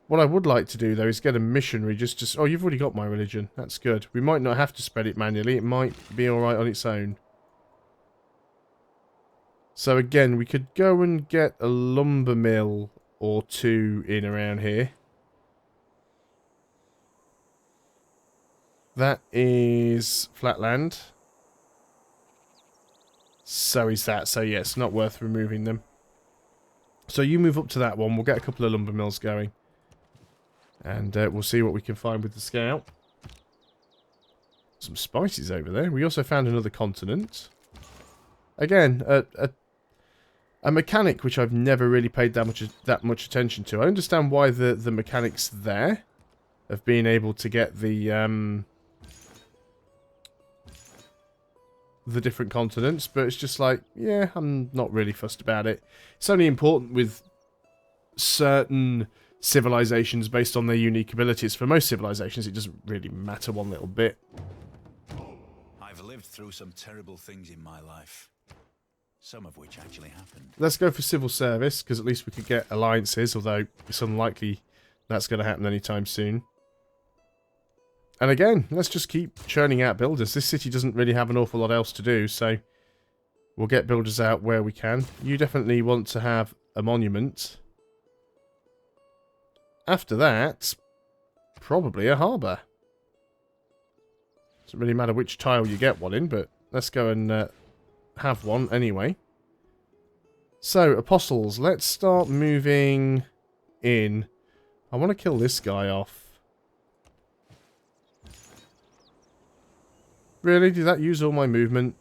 What I would like to do, though, is get a missionary just to... Oh, you've already got my religion. That's good. We might not have to spread it manually. It might be alright on its own. So, again, we could go and get a lumber mill or two in around here. That is flatland. So is that. So, yeah, it's not worth removing them. So, you move up to that one. We'll get a couple of lumber mills going. And we'll see what we can find with the scout. Some spices over there. We also found another continent. Again, a mechanic which I've never really paid that much attention to. I understand why the mechanics there of being able to get the different continents, but it's just like, yeah, I'm not really fussed about it. It's only important with certain civilizations based on their unique abilities. For most civilizations, it doesn't really matter one little bit. I've lived through some terrible things in my life. Some of which actually happened. Let's go for civil service, because at least we could get alliances, although it's unlikely that's going to happen anytime soon. And again, let's just keep churning out builders. This city doesn't really have an awful lot else to do, so we'll get builders out where we can. You definitely want to have a monument. After that, probably a harbour. Doesn't really matter which tile you get one in, but let's go and have one anyway. So, apostles, let's start moving in. I want to kill this guy off. Really? Did that use all my movement?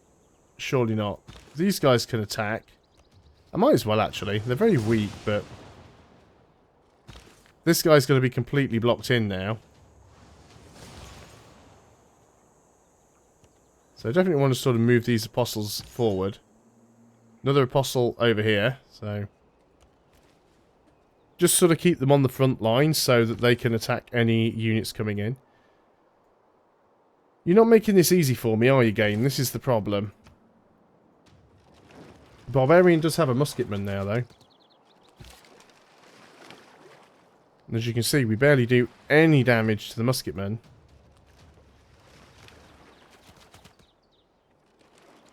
Surely not. These guys can attack. I might as well, actually. They're very weak, but... This guy's going to be completely blocked in now. So I definitely want to sort of move these apostles forward. Another apostle over here, so... Just sort of keep them on the front line so that they can attack any units coming in. You're not making this easy for me, are you, game? This is the problem. Barbarian does have a musketman now, though. And as you can see, we barely do any damage to the musketman.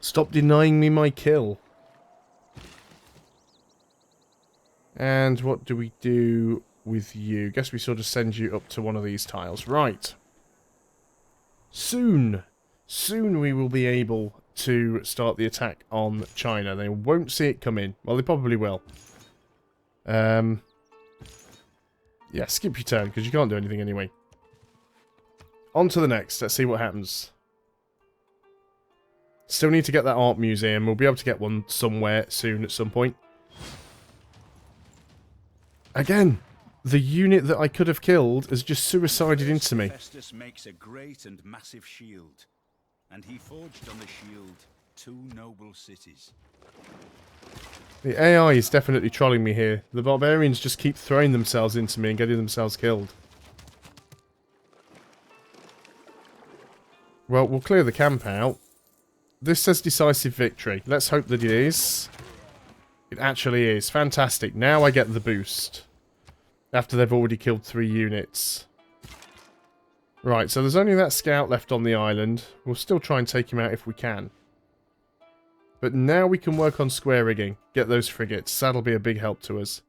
Stop denying me my kill. And what do we do with you? Guess we sort of send you up to one of these tiles. Right. Soon we will be able to start the attack on China. They won't see it coming. Well, they probably will. Yeah, skip your turn, because you can't do anything anyway. On to the next. Let's see what happens. Still need to get that art museum. We'll be able to get one somewhere soon at some point. Again, the unit that I could have killed has just suicided into me. Festus makes a great and massive shield, and he forged on the shield 2 noble cities. The AI is definitely trolling me here. The barbarians just keep throwing themselves into me and getting themselves killed. Well, we'll clear the camp out. This says decisive victory. Let's hope that it is. It actually is. Fantastic. Now I get the boost. After they've already killed 3 units. Right, so there's only that scout left on the island. We'll still try and take him out if we can. But now we can work on square rigging. Get those frigates. That'll be a big help to us.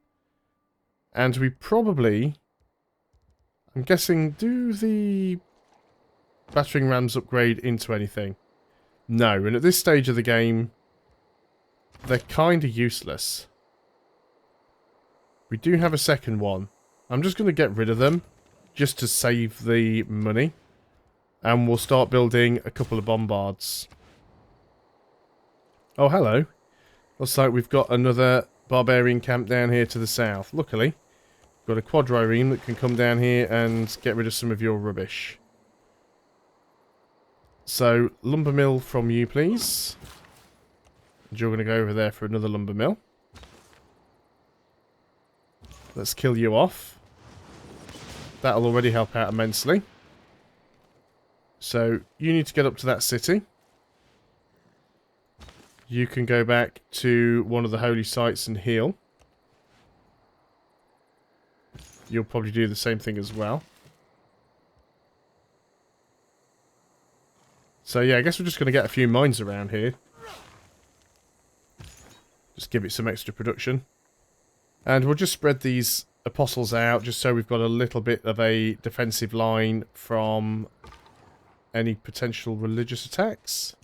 And we probably... I'm guessing, do the battering rams upgrade into anything? No, and at this stage of the game, they're kind of useless. We do have a second one. I'm just going to get rid of them, just to save the money. And we'll start building a couple of bombards. Oh, hello. Looks like we've got another barbarian camp down here to the south. Luckily, we've got a quadrireme that can come down here and get rid of some of your rubbish. So, lumber mill from you, please. And you're going to go over there for another lumber mill. Let's kill you off. That'll already help out immensely. So, you need to get up to that city. You can go back to one of the holy sites and heal. You'll probably do the same thing as well. So yeah, I guess we're just going to get a few mines around here. Just give it some extra production. And we'll just spread these apostles out just so we've got a little bit of a defensive line from any potential religious attacks.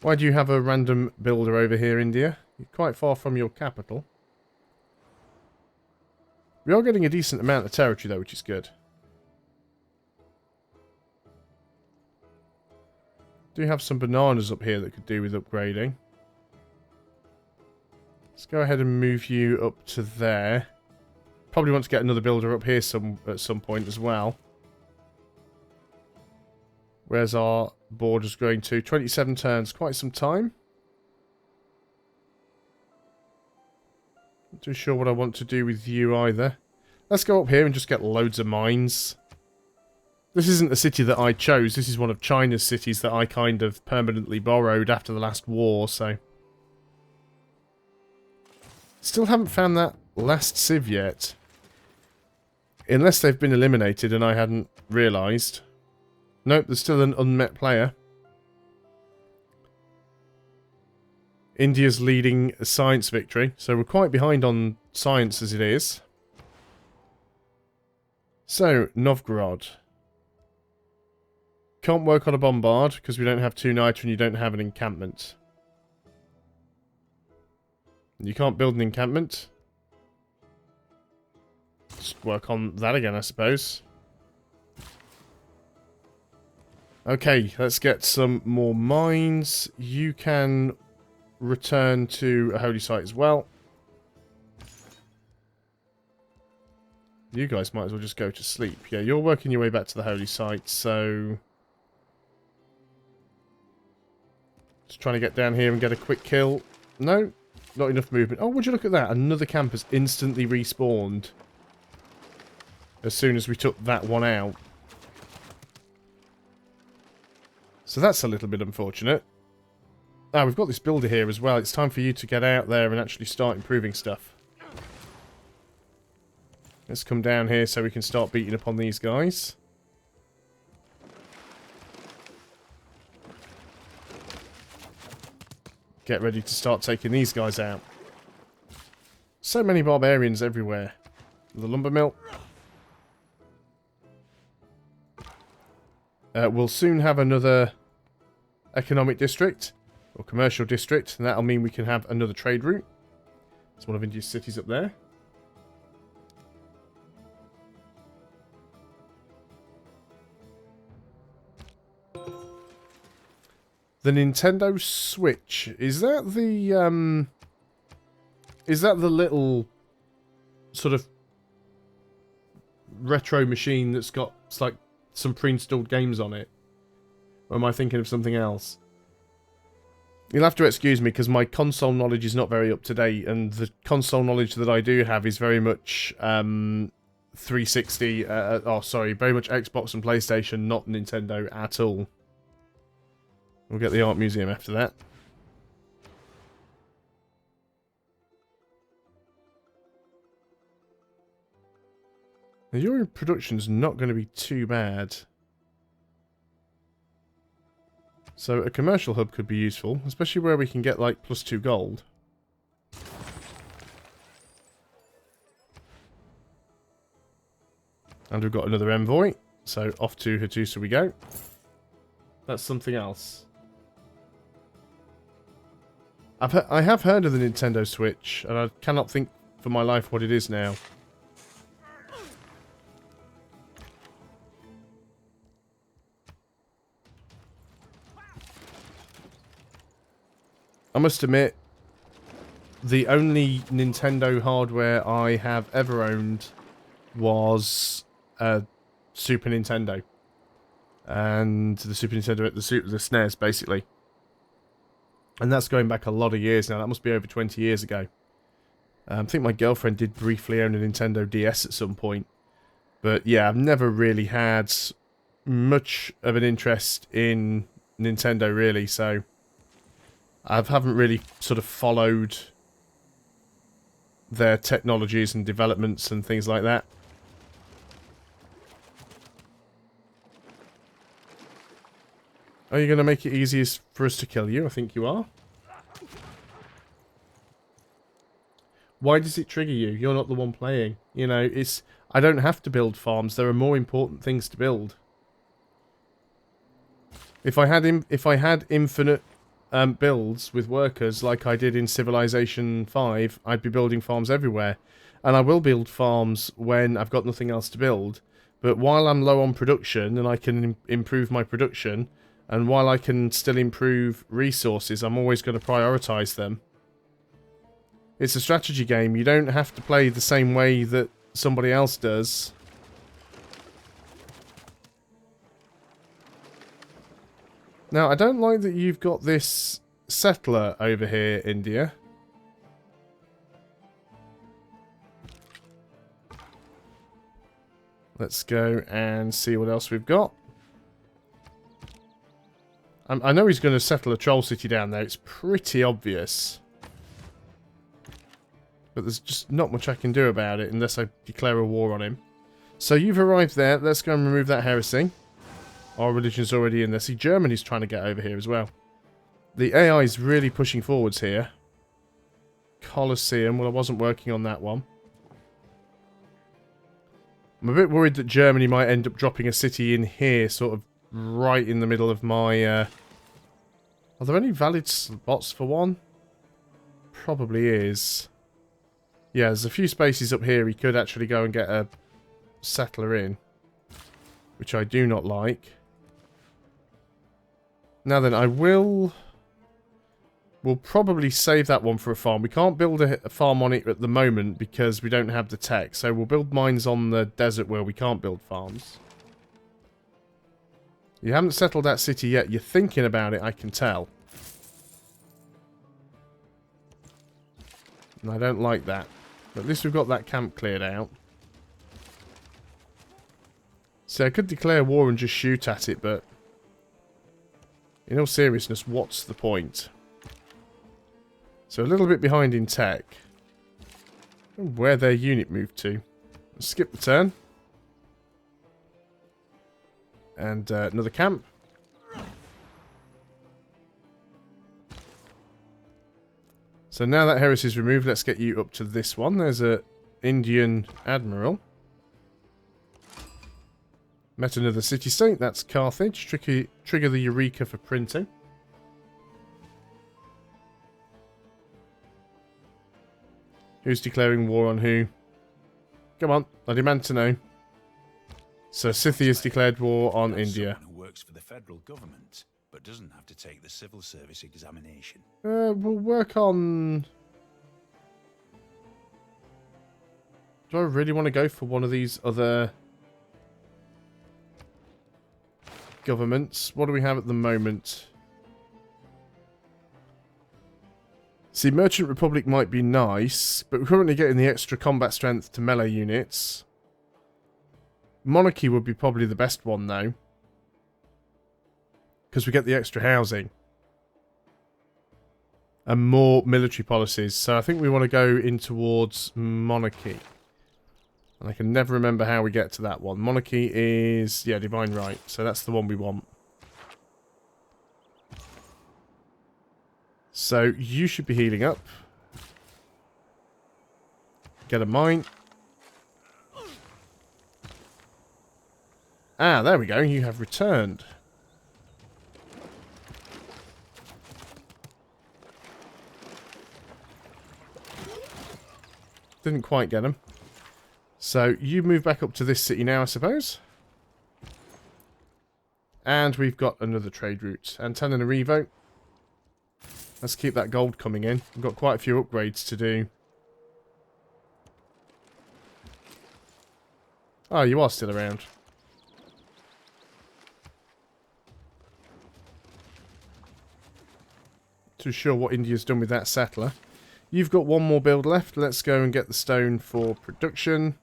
Why do you have a random builder over here, India? You're quite far from your capital. We are getting a decent amount of territory though, which is good. Do have some bananas up here that could do with upgrading. Let's go ahead and move you up to there. Probably want to get another builder up here at some point as well. Where's our borders going to? 27 turns, quite some time. Not too sure what I want to do with you either. Let's go up here and just get loads of mines. This isn't the city that I chose. This is one of China's cities that I kind of permanently borrowed after the last war, so... Still haven't found that last civ yet. Unless they've been eliminated and I hadn't realised. Nope, there's still an unmet player. India's leading a science victory, so we're quite behind on science as it is. So, Novgorod. Can't work on a bombard because we don't have 2 niter and you don't have an encampment. You can't build an encampment. Just work on that again, I suppose. Okay, let's get some more mines. You can return to a holy site as well. You guys might as well just go to sleep. Yeah, you're working your way back to the holy site, so... Just trying to get down here and get a quick kill. No. Not enough movement. Oh, would you look at that? Another camp has instantly respawned as soon as we took that one out. So that's a little bit unfortunate. Ah, we've got this builder here as well. It's time for you to get out there and actually start improving stuff. Let's come down here so we can start beating up on these guys. Get ready to start taking these guys out. So many barbarians everywhere. The lumber mill. We'll soon have another economic district, or commercial district, and that'll mean we can have another trade route. It's one of India's cities up there. The Nintendo Switch, is that the little sort of retro machine that's got like some pre-installed games on it? Or am I thinking of something else? You'll have to excuse me because my console knowledge is not very up to date, and the console knowledge that I do have is very much 360, very much Xbox and PlayStation, not Nintendo at all. We'll get the art museum after that. Now, your production's not going to be too bad. So a commercial hub could be useful, especially where we can get like +2 gold. And we've got another envoy, so off to Hattusa we go. That's something else. I have heard of the Nintendo Switch, and I cannot think for my life what it is now. I must admit, the only Nintendo hardware I have ever owned was Super Nintendo. And the Super Nintendo, the SNES, basically. And that's going back a lot of years now. That must be over 20 years ago. I think my girlfriend did briefly own a Nintendo DS at some point. But yeah, I've never really had much of an interest in Nintendo, really. So I haven't really sort of followed their technologies and developments and things like that. Are you going to make it easiest for us to kill you? I think you are. Why does it trigger you? You're not the one playing. You know, it's... I don't have to build farms. There are more important things to build. If I had infinite builds with workers like I did in Civilization 5, I'd be building farms everywhere. And I will build farms when I've got nothing else to build. But while I'm low on production and I can improve my production... And while I can still improve resources, I'm always going to prioritize them. It's a strategy game. You don't have to play the same way that somebody else does. Now, I don't like that you've got this settler over here, India. Let's go and see what else we've got. I know he's going to settle a troll city down there. It's pretty obvious. But there's just not much I can do about it unless I declare a war on him. So you've arrived there. Let's go and remove that heresy. Our religion's already in there. See, Germany's trying to get over here as well. The AI is really pushing forwards here. Colosseum. Well, I wasn't working on that one. I'm a bit worried that Germany might end up dropping a city in here, sort of right in the middle of my... Are there any valid spots for one? Probably is. Yeah, there's a few spaces up here he could actually go and get a settler in. Which I do not like. Now then, we'll probably save that one for a farm. We can't build a farm on it at the moment because we don't have the tech. So we'll build mines on the desert where we can't build farms. You haven't settled that city yet. You're thinking about it, I can tell. And I don't like that. But at least we've got that camp cleared out. So I could declare war and just shoot at it, but in all seriousness, what's the point? So a little bit behind in tech. Where their unit moved to. Skip the turn. And another camp. So now that heresy is removed, let's get you up to this one. There's a Indian admiral. Met another city-state, that's Carthage. Trigger the Eureka for printing. Who's declaring war on who? Come on, I demand to know. So Scythia's declared war on India. Who works for the federal government, but doesn't have to take the civil service examination. We'll work on... Do I really want to go for one of these other governments? What do we have at the moment? See, Merchant Republic might be nice, but we're currently getting the extra combat strength to melee units. Monarchy would be probably the best one, though. Because we get the extra housing. And more military policies. So I think we want to go in towards monarchy. And I can never remember how we get to that one. Monarchy is, yeah, divine right. So that's the one we want. So you should be healing up. Get a mine. Ah, there we go. You have returned. Didn't quite get him. So you move back up to this city now, I suppose. And we've got another trade route. Antananarivo. Let's keep that gold coming in. We've got quite a few upgrades to do. Oh, you are still around. Too sure what India's done with that settler. You've got one more build left. Let's go and get the stone for production.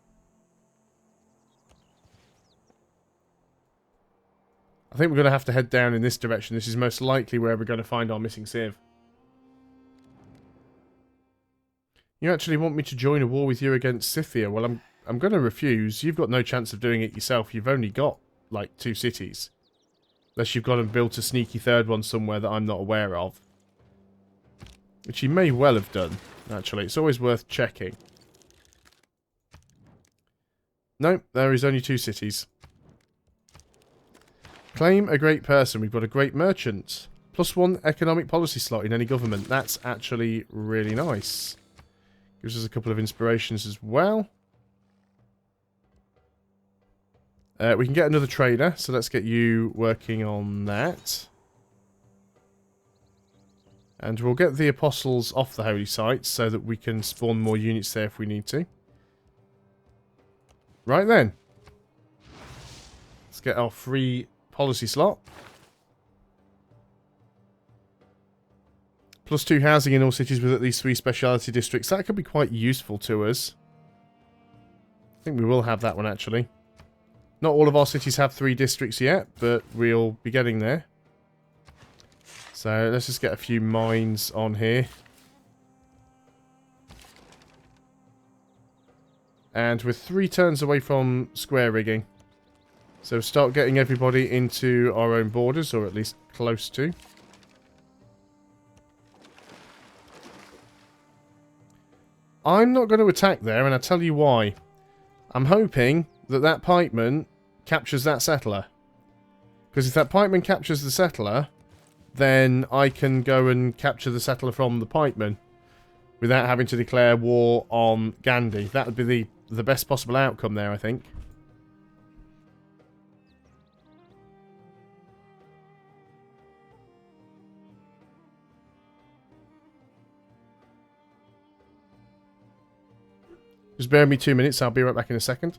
I think we're going to have to head down in this direction. This is most likely where we're going to find our missing civ. You actually want me to join a war with you against Scythia? Well, I'm going to refuse. You've got no chance of doing it yourself. You've only got, like, 2 cities. Unless you've got and built a sneaky third one somewhere that I'm not aware of. Which he may well have done, actually. It's always worth checking. Nope, there is only 2 cities. Claim a great person. We've got a great merchant. +1 economic policy slot in any government. That's actually really nice. Gives us a couple of inspirations as well. We can get another trader, so let's get you working on that. And we'll get the apostles off the holy sites so that we can spawn more units there if we need to. Right then. Let's get our free policy slot. +2 housing in all cities with at least 3 speciality districts. That could be quite useful to us. I think we will have that one, actually. Not all of our cities have 3 districts yet, but we'll be getting there. So let's just get a few mines on here. And we're 3 turns away from square rigging. So start getting everybody into our own borders, or at least close to. I'm not going to attack there, and I'll tell you why. I'm hoping that that pikeman captures that settler. Because if that pikeman captures the settler, then I can go and capture the settler from the pikeman without having to declare war on Gandhi. That would be the best possible outcome there, I think. Just bear with me 2 minutes, I'll be right back in a second.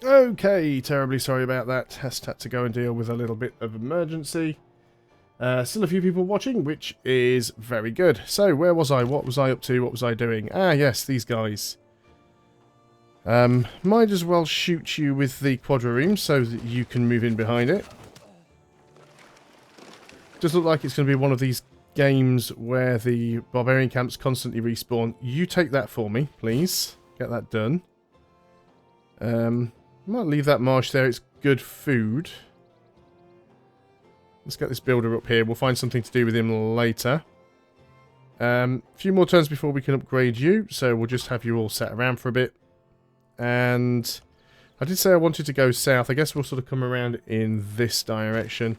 Okay, terribly sorry about that. Just had to go and deal with a little bit of emergency. Still a few people watching, which is very good. So, where was I? What was I up to? What was I doing? Ah, yes, these guys. Might as well shoot you with the quadrireme so that you can move in behind it. Does look like it's going to be one of these games where the barbarian camps constantly respawn. You take that for me, please. Get that done. Might leave that marsh there. It's good food. Let's get this builder up here. We'll find something to do with him later. A few more turns before we can upgrade you, so we'll just have you all sat around for a bit. And I did say I wanted to go south. I guess we'll sort of come around in this direction.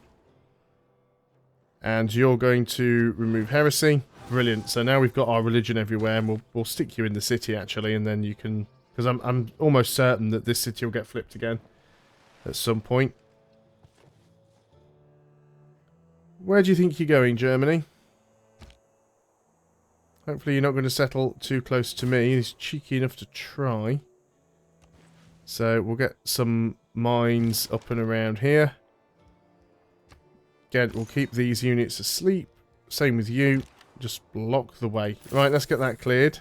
And you're going to remove heresy. Brilliant. So now we've got our religion everywhere, and we'll stick you in the city actually, and then you can, because I'm almost certain that this city will get flipped again at some point. Where do you think you're going, Germany? Hopefully you're not going to settle too close to me. He's cheeky enough to try. So we'll get some mines up and around here. Again, we'll keep these units asleep. Same with you. Just block the way. Right, let's get that cleared.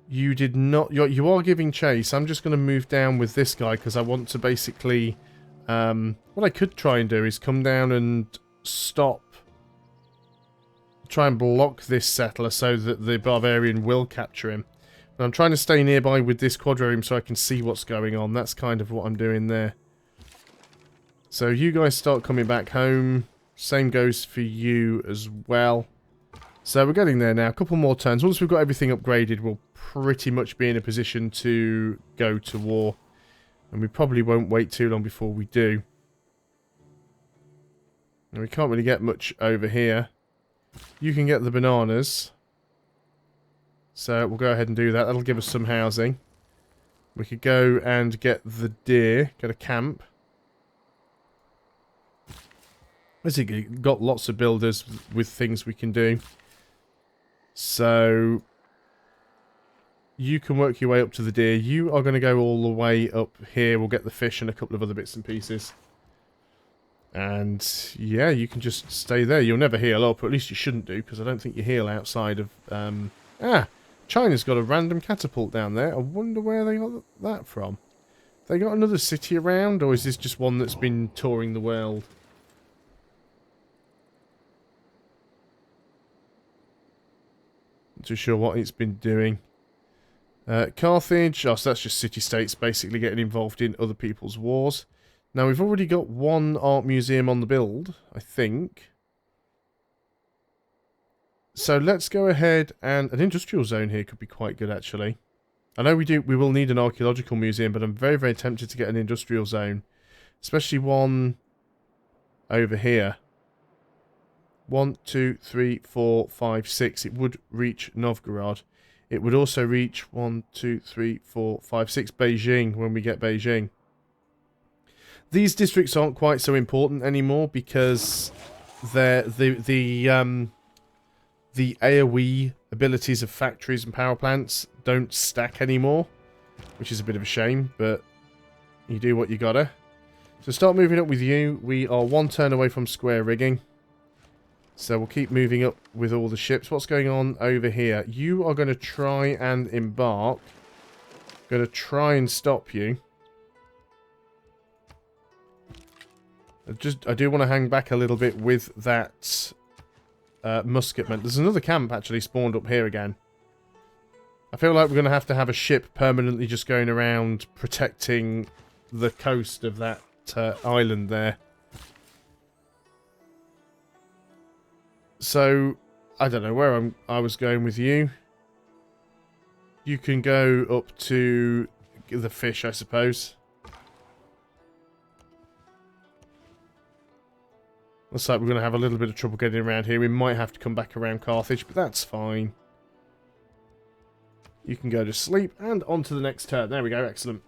You did not... You are giving chase. I'm just going to move down with this guy because I want to basically... what I could try and do is come down and stop... Try and block this settler so that the barbarian will capture him. But I'm trying to stay nearby with this quadrireme so I can see what's going on. That's kind of what I'm doing there. So you guys start coming back home. Same goes for you as well. So we're getting there now. A couple more turns. Once we've got everything upgraded, we'll pretty much be in a position to go to war. And we probably won't wait too long before we do. And we can't really get much over here. You can get the bananas. So we'll go ahead and do that. That'll give us some housing. We could go and get the deer. Get a camp. Basically, got lots of builders with things we can do. So you can work your way up to the deer. You are going to go all the way up here. We'll get the fish and a couple of other bits and pieces. And yeah, you can just stay there. You'll never heal up, or at least you shouldn't do, because I don't think you heal outside of... China's got a random catapult down there. I wonder where they got that from. They got another city around, or is this just one that's been touring the world? Not too sure what it's been doing. Carthage, oh, so that's just city-states basically getting involved in other people's wars. Now, we've already got one art museum on the build, I think. So let's go ahead, and an industrial zone here could be quite good, actually. I know we will need an archaeological museum, but I'm very, very tempted to get an industrial zone. Especially one over here. 1, 2, 3, 4, 5, 6. It would reach Novgorod. It would also reach 1, 2, 3, 4, 5, 6 Beijing when we get Beijing. These districts aren't quite so important anymore because the AoE abilities of factories and power plants don't stack anymore, which is a bit of a shame, but you do what you gotta. So start moving up with you. We are one turn away from square rigging. So we'll keep moving up with all the ships. What's going on over here? You are going to try and embark. Going to try and stop you. I do want to hang back a little bit with that musketman. There's another camp actually spawned up here again. I feel like we're going to have a ship permanently just going around protecting the coast of that island there. So, I don't know where I was going with you. You can go up to the fish, I suppose. Looks like we're going to have a little bit of trouble getting around here. We might have to come back around Carthage, but that's fine. You can go to sleep, and on to the next turn. There we go, excellent.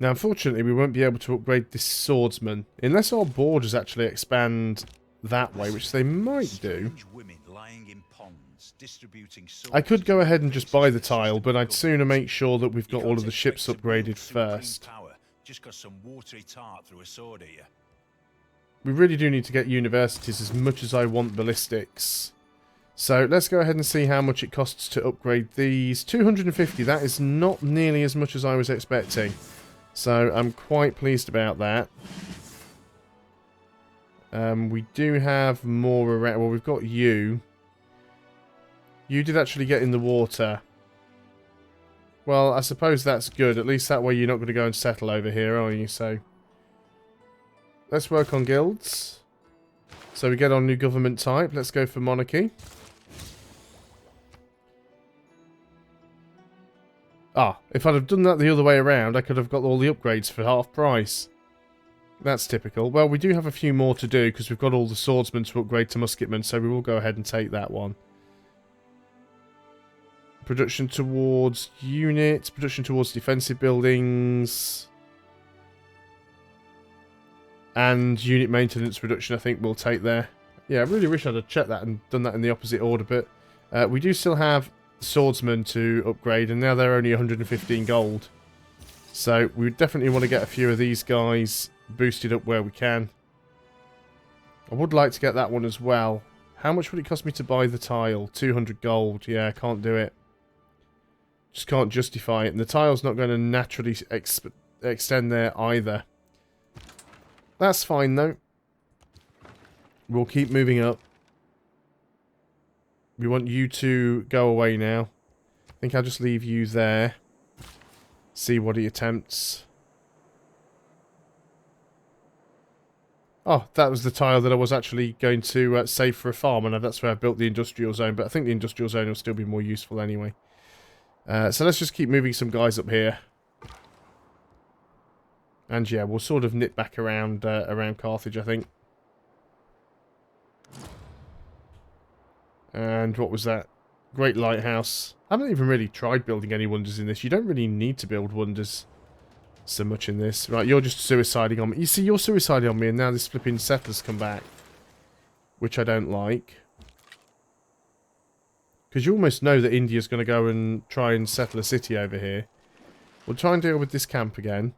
Now, unfortunately, we won't be able to upgrade this swordsman, unless our borders actually expand that way, which they might do. Women lying in ponds. swords, distributing swords. I could go ahead and just buy the tile, but I'd sooner make sure that we've got all of the ships upgraded first. Power, just got some watery tart through a sword at you. We really do need to get universities as much as I want ballistics. So let's go ahead and see how much it costs to upgrade these. 250, that is not nearly as much as I was expecting. So I'm quite pleased about that. We do have more around. Well, we've got you. You did actually get in the water. Well, I suppose that's good. At least that way you're not going to go and settle over here, are you? So let's work on guilds. So we get on new government type. Let's go for monarchy. Ah, if I'd have done that the other way around, I could have got all the upgrades for half price. That's typical. Well, we do have a few more to do because we've got all the swordsmen to upgrade to musketmen, so we will go ahead and take that one. Production towards units, production towards defensive buildings, and unit maintenance production I think we'll take there. Yeah, I really wish I'd have checked that and done that in the opposite order, but we do still have swordsmen to upgrade, and now they're only 115 gold. So we definitely want to get a few of these guys boosted up where we can. I would like to get that one as well. How much would it cost me to buy the tile? 200 gold. Yeah, I can't do it. Just can't justify it. And the tile's not going to naturally extend there either. That's fine though. We'll keep moving up. We want you to go away now. I think I'll just leave you there. See what he attempts. Oh, that was the tile that I was actually going to save for a farm, and that's where I built the industrial zone, but I think the industrial zone will still be more useful anyway. So let's just keep moving some guys up here. And yeah, we'll sort of nip back around around Carthage, I think. And what was that? Great lighthouse. I haven't even really tried building any wonders in this. You don't really need to build wonders so much in this. Right, you're just suiciding on me. You see, you're suiciding on me, and now this flipping settler's come back. Which I don't like. Because you almost know that India's going to go and try and settle a city over here. We'll try and deal with this camp again.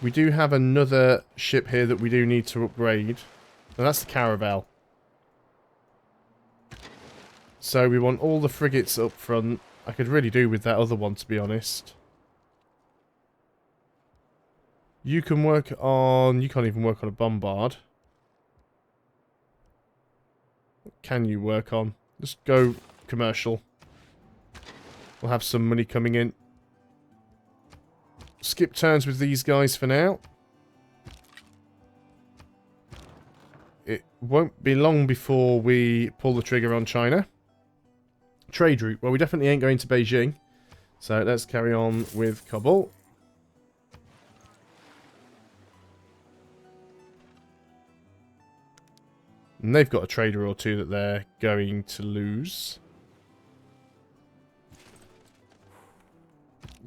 We do have another ship here that we do need to upgrade. And that's the Caravel. So we want all the frigates up front. I could really do with that other one, to be honest. You can work on... You can't even work on a bombard. What can you work on? Just go commercial. We'll have some money coming in. Skip turns with these guys for now. It won't be long before we pull the trigger on China. Trade route. Well, we definitely ain't going to Beijing. So let's carry on with Kabul. And they've got a trader or two that they're going to lose.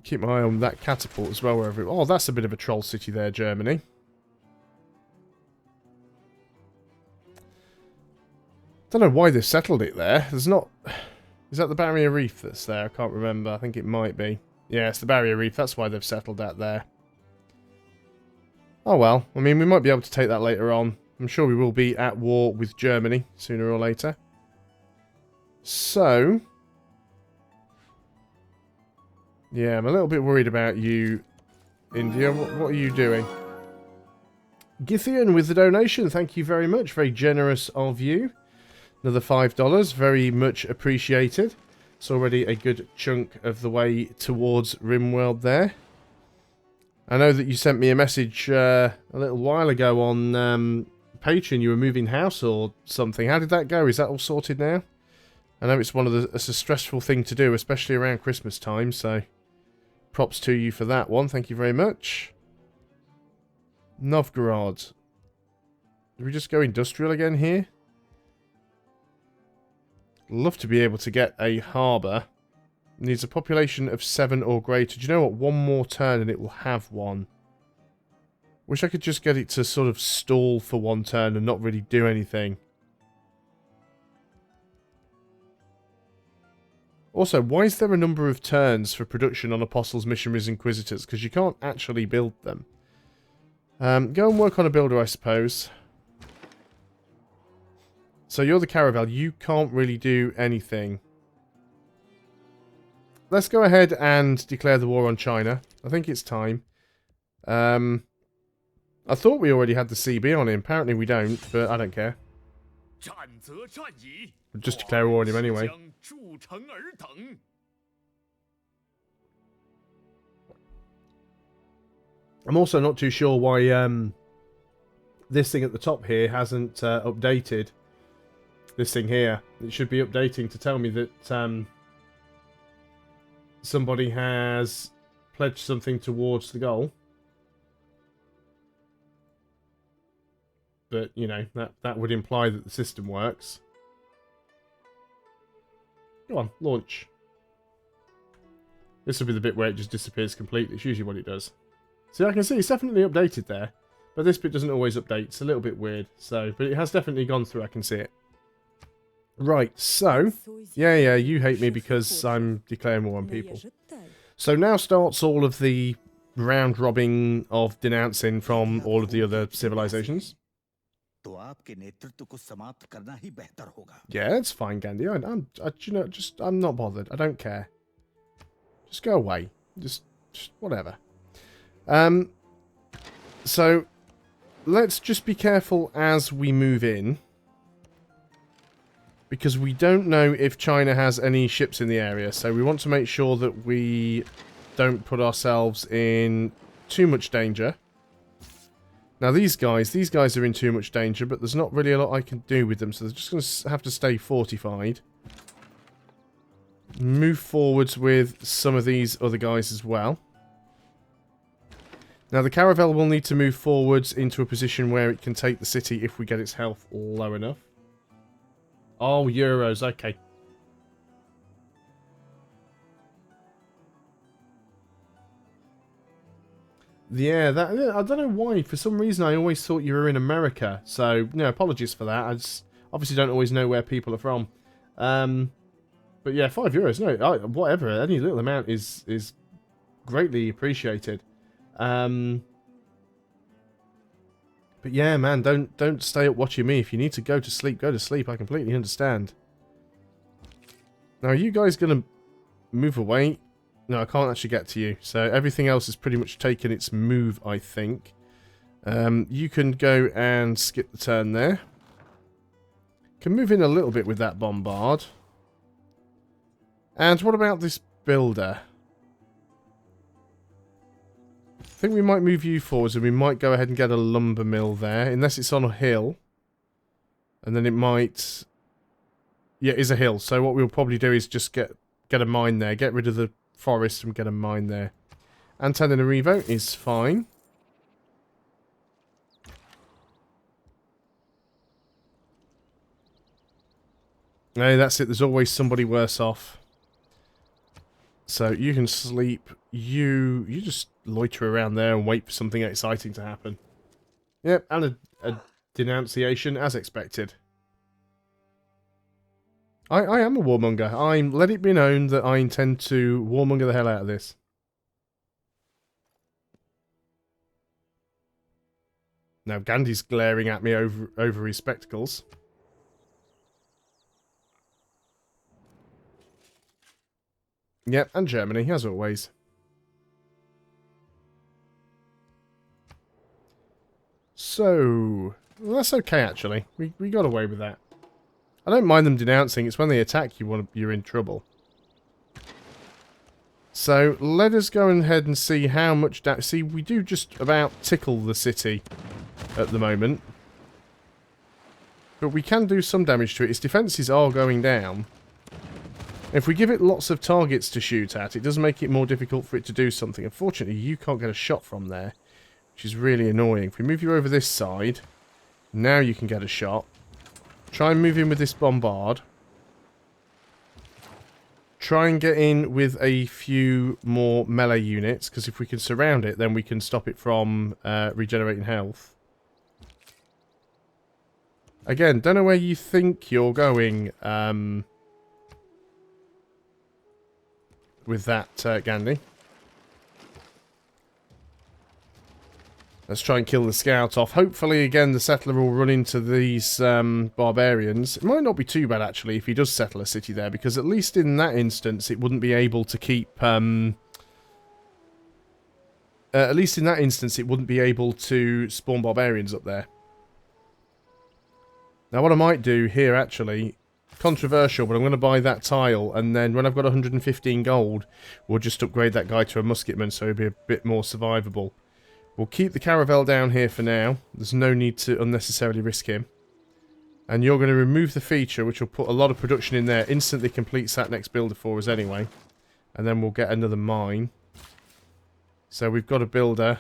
Keep my eye on that catapult as well. Wherever oh, that's a bit of a troll city there, Germany. Don't know why they've settled it there. There's not... Is that the barrier reef that's there? I can't remember. I think it might be. Yeah, it's the barrier reef. That's why they've settled that there. Oh well. I mean, we might be able to take that later on. I'm sure we will be at war with Germany sooner or later. So... Yeah, I'm a little bit worried about you, India. What are you doing? Githian with the donation. Thank you very much. Very generous of you. Another $5. Very much appreciated. It's already a good chunk of the way towards RimWorld there. I know that you sent me a message a little while ago on Patreon. You were moving house or something. How did that go? Is that all sorted now? I know it's it's a stressful thing to do, especially around Christmas time, so props to you for that one. Thank you very much. Novgorod. Do we just go industrial again here? Love to be able to get a harbour. Needs a population of 7 or greater. Do you know what? One more turn and it will have one. Wish I could just get it to sort of stall for one turn and not really do anything. Also, why is there a number of turns for production on Apostles, Missionaries, Inquisitors? Because you can't actually build them. Go and work on a builder, I suppose. So you're the Caravel. You can't really do anything. Let's go ahead and declare the war on China. I think it's time. I thought we already had the CB on him. Apparently we don't, but I don't care. We'll just declare war on him anyway. I'm also not too sure why this thing at the top here hasn't updated. This thing here. It should be updating to tell me that somebody has pledged something towards the goal. But, you know, that would imply that the system works. Go on, launch. This will be the bit where it just disappears completely. It's usually what it does. See, I can see it's definitely updated there. But this bit doesn't always update. It's a little bit weird. So, but it has definitely gone through. I can see it. Right, so... Yeah, you hate me because I'm declaring war on people. So now starts all of the round robbing of denouncing from all of the other civilizations. Yeah, it's fine, Gandhi. I'm not bothered. I don't care. Just go away. Just whatever. So let's just be careful as we move in, because we don't know if China has any ships in the area. So we want to make sure that we don't put ourselves in too much danger. Now these guys are in too much danger, but there's not really a lot I can do with them, so they're just going to have to stay fortified. Move forwards with some of these other guys as well. Now the Caravel will need to move forwards into a position where it can take the city if we get its health low enough. Oh, euros, okay. Yeah, I don't know why. For some reason, I always thought you were in America. So, no, apologies for that. I just obviously don't always know where people are from. But yeah, €5. No, whatever. Any little amount is greatly appreciated. But yeah, man, don't stay up watching me. If you need to go to sleep, go to sleep. I completely understand. Now, are you guys going to move away? No, I can't actually get to you. So everything else has pretty much taken its move, I think. You can go and skip the turn there. Can move in a little bit with that bombard. And what about this builder? I think we might move you forwards and we might go ahead and get a lumber mill there. Unless it's on a hill. And then it might... Yeah, it is a hill. So what we'll probably do is just get a mine there. Get rid of the forest and get a mine there. Antananarivo is fine. No, that's it. There's always somebody worse off. So you can sleep. You just loiter around there and wait for something exciting to happen. Yep, and a denunciation as expected. I am a warmonger. Let it be known that I intend to warmonger the hell out of this. Now Gandhi's glaring at me over his spectacles. Yep, and Germany, as always. So, well, that's okay actually. We got away with that. I don't mind them denouncing. It's when they attack you're in trouble. So let us go ahead and see how much damage. See, we do just about tickle the city at the moment, but we can do some damage to it. Its defences are going down. If we give it lots of targets to shoot at, it does make it more difficult for it to do something. Unfortunately, you can't get a shot from there, which is really annoying. If we move you over this side, now you can get a shot. Try and move in with this bombard. Try and get in with a few more melee units, because if we can surround it, then we can stop it from regenerating health. Again, don't know where you think you're going. with that, Gandhi. Let's try and kill the scout off. Hopefully, again, the settler will run into these barbarians. It might not be too bad, actually, if he does settle a city there, because at least in that instance, it wouldn't be able to keep... at least in that instance, it wouldn't be able to spawn barbarians up there. Now, what I might do here, actually, controversial, but I'm going to buy that tile, and then when I've got 115 gold, we'll just upgrade that guy to a musketman, so he'll be a bit more survivable. We'll keep the caravel down here for now. There's no need to unnecessarily risk him. And you're going to remove the feature, which will put a lot of production in there. Instantly completes that next builder for us anyway. And then we'll get another mine. So we've got a builder.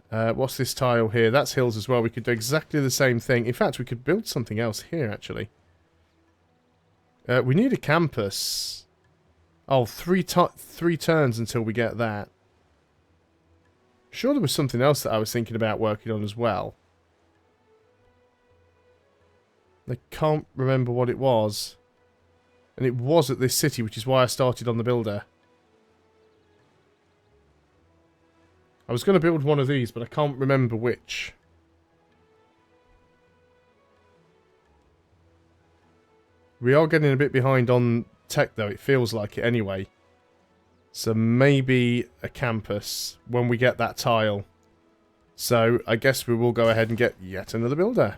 What's this tile here? That's hills as well. We could do exactly the same thing. In fact, we could build something else here, actually. We need a campus. Oh, three turns until we get that. Sure, there was something else that I was thinking about working on as well. I can't remember what it was. And it was at this city, which is why I started on the builder. I was going to build one of these, but I can't remember which. We are getting a bit behind on tech, though. It feels like it anyway. So maybe a campus when we get that tile. So I guess we will go ahead and get yet another builder.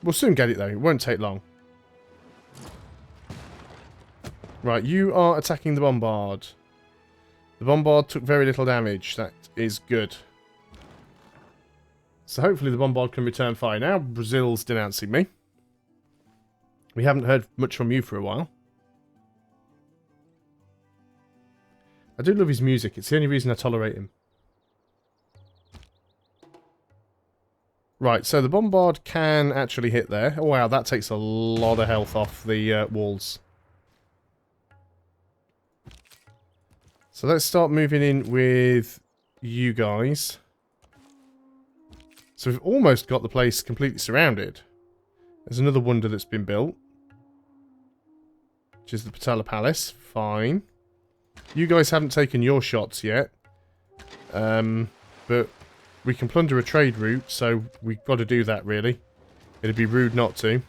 We'll soon get it though. It won't take long. Right, you are attacking the bombard. The bombard took very little damage. That is good. So hopefully the bombard can return fire. Now Brazil's denouncing me. We haven't heard much from you for a while. I do love his music. It's the only reason I tolerate him. Right, so the bombard can actually hit there. Oh wow, that takes a lot of health off the walls. So let's start moving in with you guys. So we've almost got the place completely surrounded. There's another wonder that's been built. Which is the Patala Palace. Fine. You guys haven't taken your shots yet. But we can plunder a trade route, so we've got to do that, really. It'd be rude not to.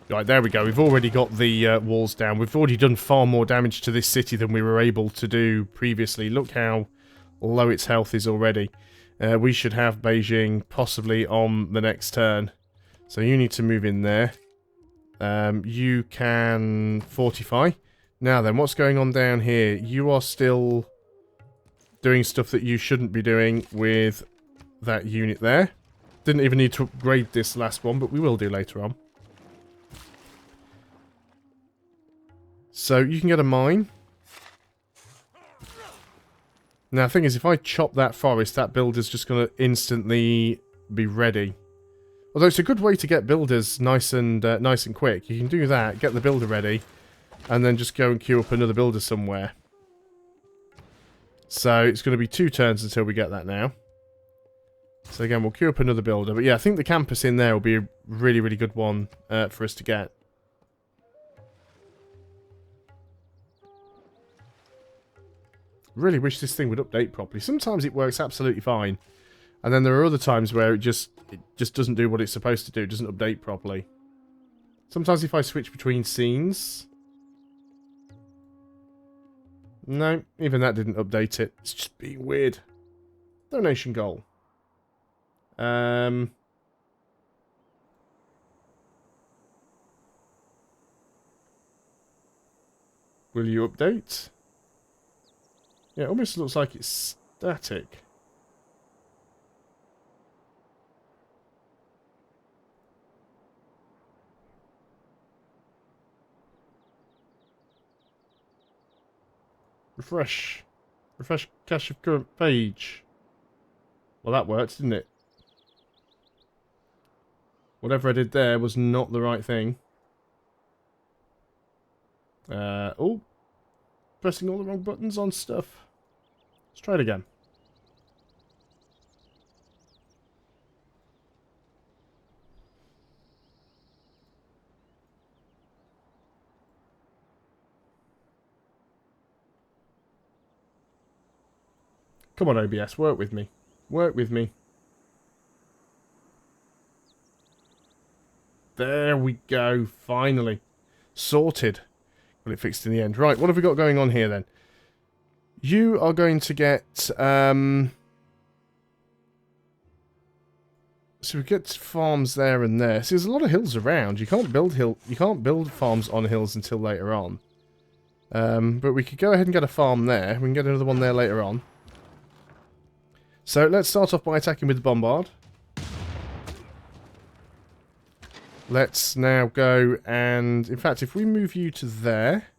Right, there we go. We've already got the walls down. We've already done far more damage to this city than we were able to do previously. Look how low its health is already. We should have Beijing possibly on the next turn. So you need to move in there. You can fortify. Now then, what's going on down here? You are still doing stuff that you shouldn't be doing with that unit there. Didn't even need to upgrade this last one, but we will do later on. So you can get a mine. Now the thing is, if I chop that forest, that builder's just going to instantly be ready. Although it's a good way to get builders nice and quick. You can do that, get the builder ready, and then just go and queue up another builder somewhere. So it's going to be 2 turns until we get that now. So again, we'll queue up another builder. But yeah, I think the campus in there will be a really, really good one for us to get. Really wish this thing would update properly. Sometimes it works absolutely fine. And then there are other times where it just doesn't do what it's supposed to do. It doesn't update properly. Sometimes if I switch between scenes... No, even that didn't update it. It's just being weird. Donation goal. Will you update? Yeah, it almost looks like it's static. Refresh. Refresh cache of current page. Well, that worked, didn't it? Whatever I did there was not the right thing. Oh. Pressing all the wrong buttons on stuff. Let's try it again. Come on, OBS, work with me. Work with me. There we go, finally. Sorted. Got it fixed in the end. Right, what have we got going on here then? You are going to get, so we get farms there and there. See, there's a lot of hills around. You can't build farms on hills until later on. But we could go ahead and get a farm there. We can get another one there later on. So let's start off by attacking with the bombard. Let's now go and, in fact, if we move you to there.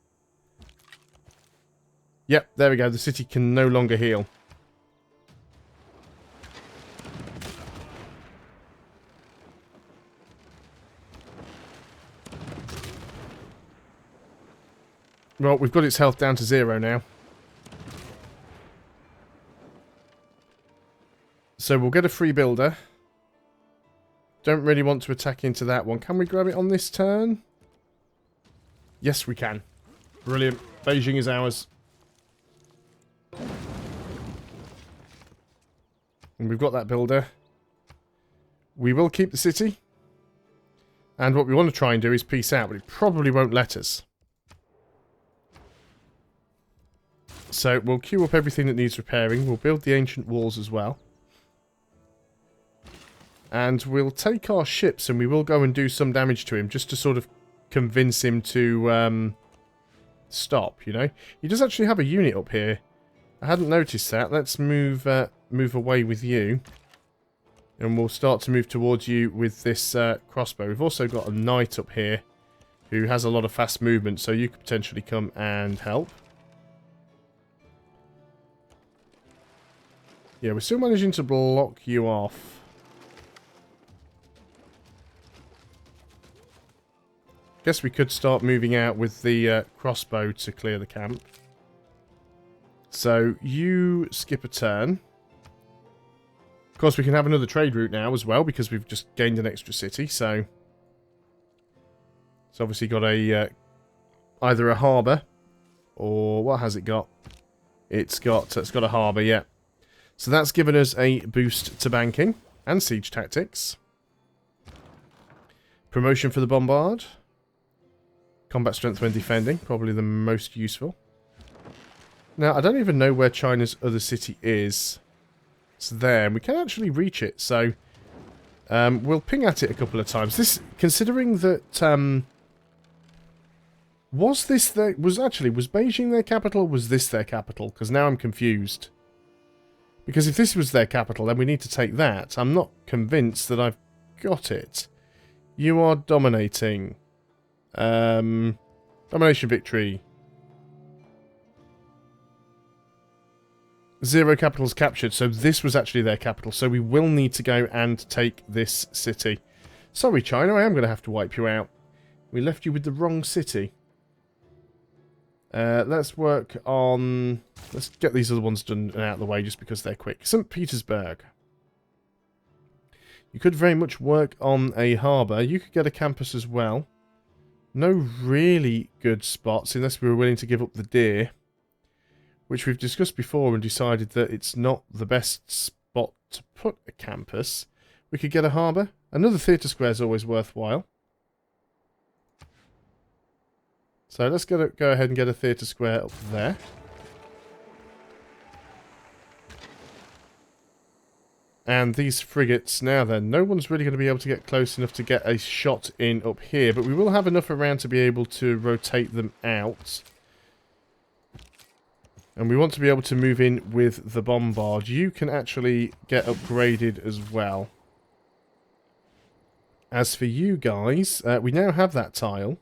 Yep, there we go. The city can no longer heal. Well, we've got its health down to 0 now. So we'll get a free builder. Don't really want to attack into that one. Can we grab it on this turn? Yes, we can. Brilliant. Beijing is ours. And we've got that builder. We will keep the city. And what we want to try and do is peace out, but it probably won't let us. So we'll queue up everything that needs repairing. We'll build the ancient walls as well. And we'll take our ships and we will go and do some damage to him just to sort of convince him to stop, you know. He does actually have a unit up here. I hadn't noticed that. Let's move away with you. And we'll start to move towards you with this crossbow. We've also got a knight up here who has a lot of fast movement, so you could potentially come and help. Yeah, we're still managing to block you off. Guess we could start moving out with the crossbow to clear the camp. So, you skip a turn. Of course, we can have another trade route now as well, because we've just gained an extra city, so... It's obviously got a... either a harbour, or what has it got? It's got a harbour, yeah. So that's given us a boost to banking, and siege tactics. Promotion for the bombard. Combat strength when defending, probably the most useful. Now, I don't even know where China's other city is. It's there, and we can actually reach it, so... we'll ping at it a couple of times. This, considering that... was Beijing their capital, or was this their capital? Because now I'm confused. Because if this was their capital, then we need to take that. I'm not convinced that I've got it. You are dominating... domination victory. 0 capitals captured, so this was actually their capital, so we will need to go and take this city. Sorry, China, I am going to have to wipe you out. We left you with the wrong city. Let's work on... Let's get these other ones done and out of the way just because they're quick. St. Petersburg. You could very much work on a harbour. You could get a campus as well. No really good spots unless we were willing to give up the deer, which we've discussed before and decided that it's not the best spot to put a campus. We could get a harbour. Another theatre square is always worthwhile. So let's go ahead and get a theatre square up there. And these frigates, now then, no one's really going to be able to get close enough to get a shot in up here, but we will have enough around to be able to rotate them out. And we want to be able to move in with the bombard. You can actually get upgraded as well. As for you guys, we now have that tile.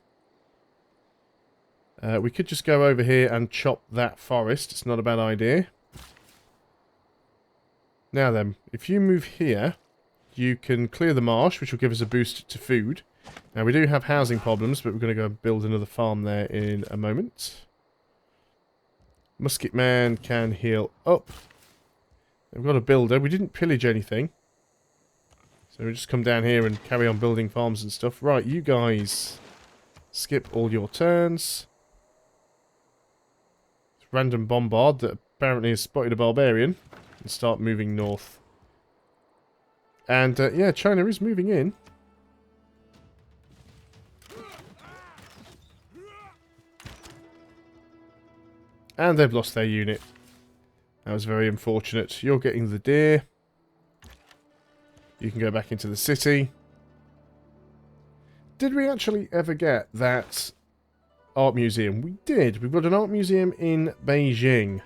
We could just go over here and chop that forest. It's not a bad idea. Now then, if you move here, you can clear the marsh, which will give us a boost to food. Now, we do have housing problems, but we're going to go build another farm there in a moment. Musket Man can heal up. We've got a builder. We didn't pillage anything. So we'll just come down here and carry on building farms and stuff. Right, you guys, skip all your turns. Random bombard that apparently has spotted a barbarian. and start moving north. And yeah, China is moving in. And they've lost their unit. That was very unfortunate. You're getting the deer. You can go back into the city. Did we actually ever get that art museum? We did. We've got an art museum in Beijing.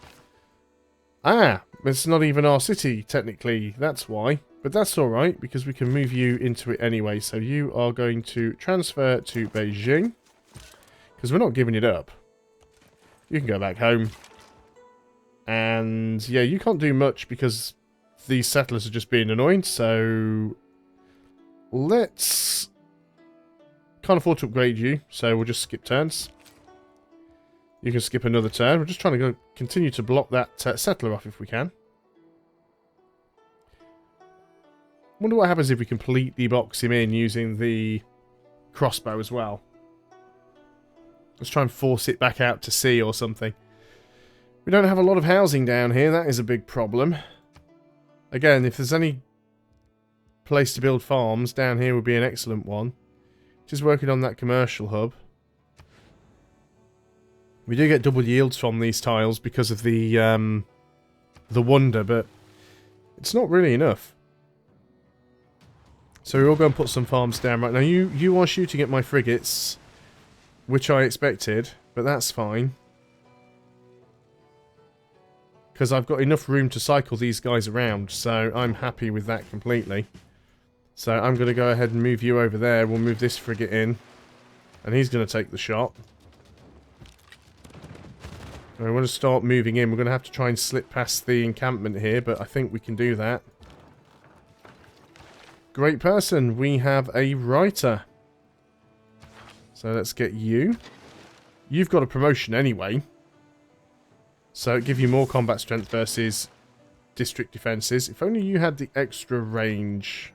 Ah, it's not even our city, technically. That's why. But that's alright, because we can move you into it anyway. So you are going to transfer to Beijing. Because we're not giving it up. You can go back home. And yeah, you can't do much because these settlers are just being annoying. So let's... Can't afford to upgrade you, so we'll just skip turns. You can skip another turn. We're just trying to continue to block that settler off if we can. Wonder what happens if we completely box him in using the crossbow as well. Let's try and force it back out to sea or something. We don't have a lot of housing down here. That is a big problem. Again, if there's any place to build farms, down here would be an excellent one. Just working on that commercial hub. We do get double yields from these tiles because of the wonder, but it's not really enough. So we're all going to put some farms down right now. You are shooting at my frigates, which I expected, but that's fine. Because I've got enough room to cycle these guys around, so I'm happy with that completely. So I'm going to go ahead and move you over there. We'll move this frigate in. And he's going to take the shot. I want to start moving in. We're going to have to try and slip past the encampment here, but I think we can do that. Great person. We have a writer. So let's get you. You've got a promotion anyway. So give you more combat strength versus district defenses. If only you had the extra range.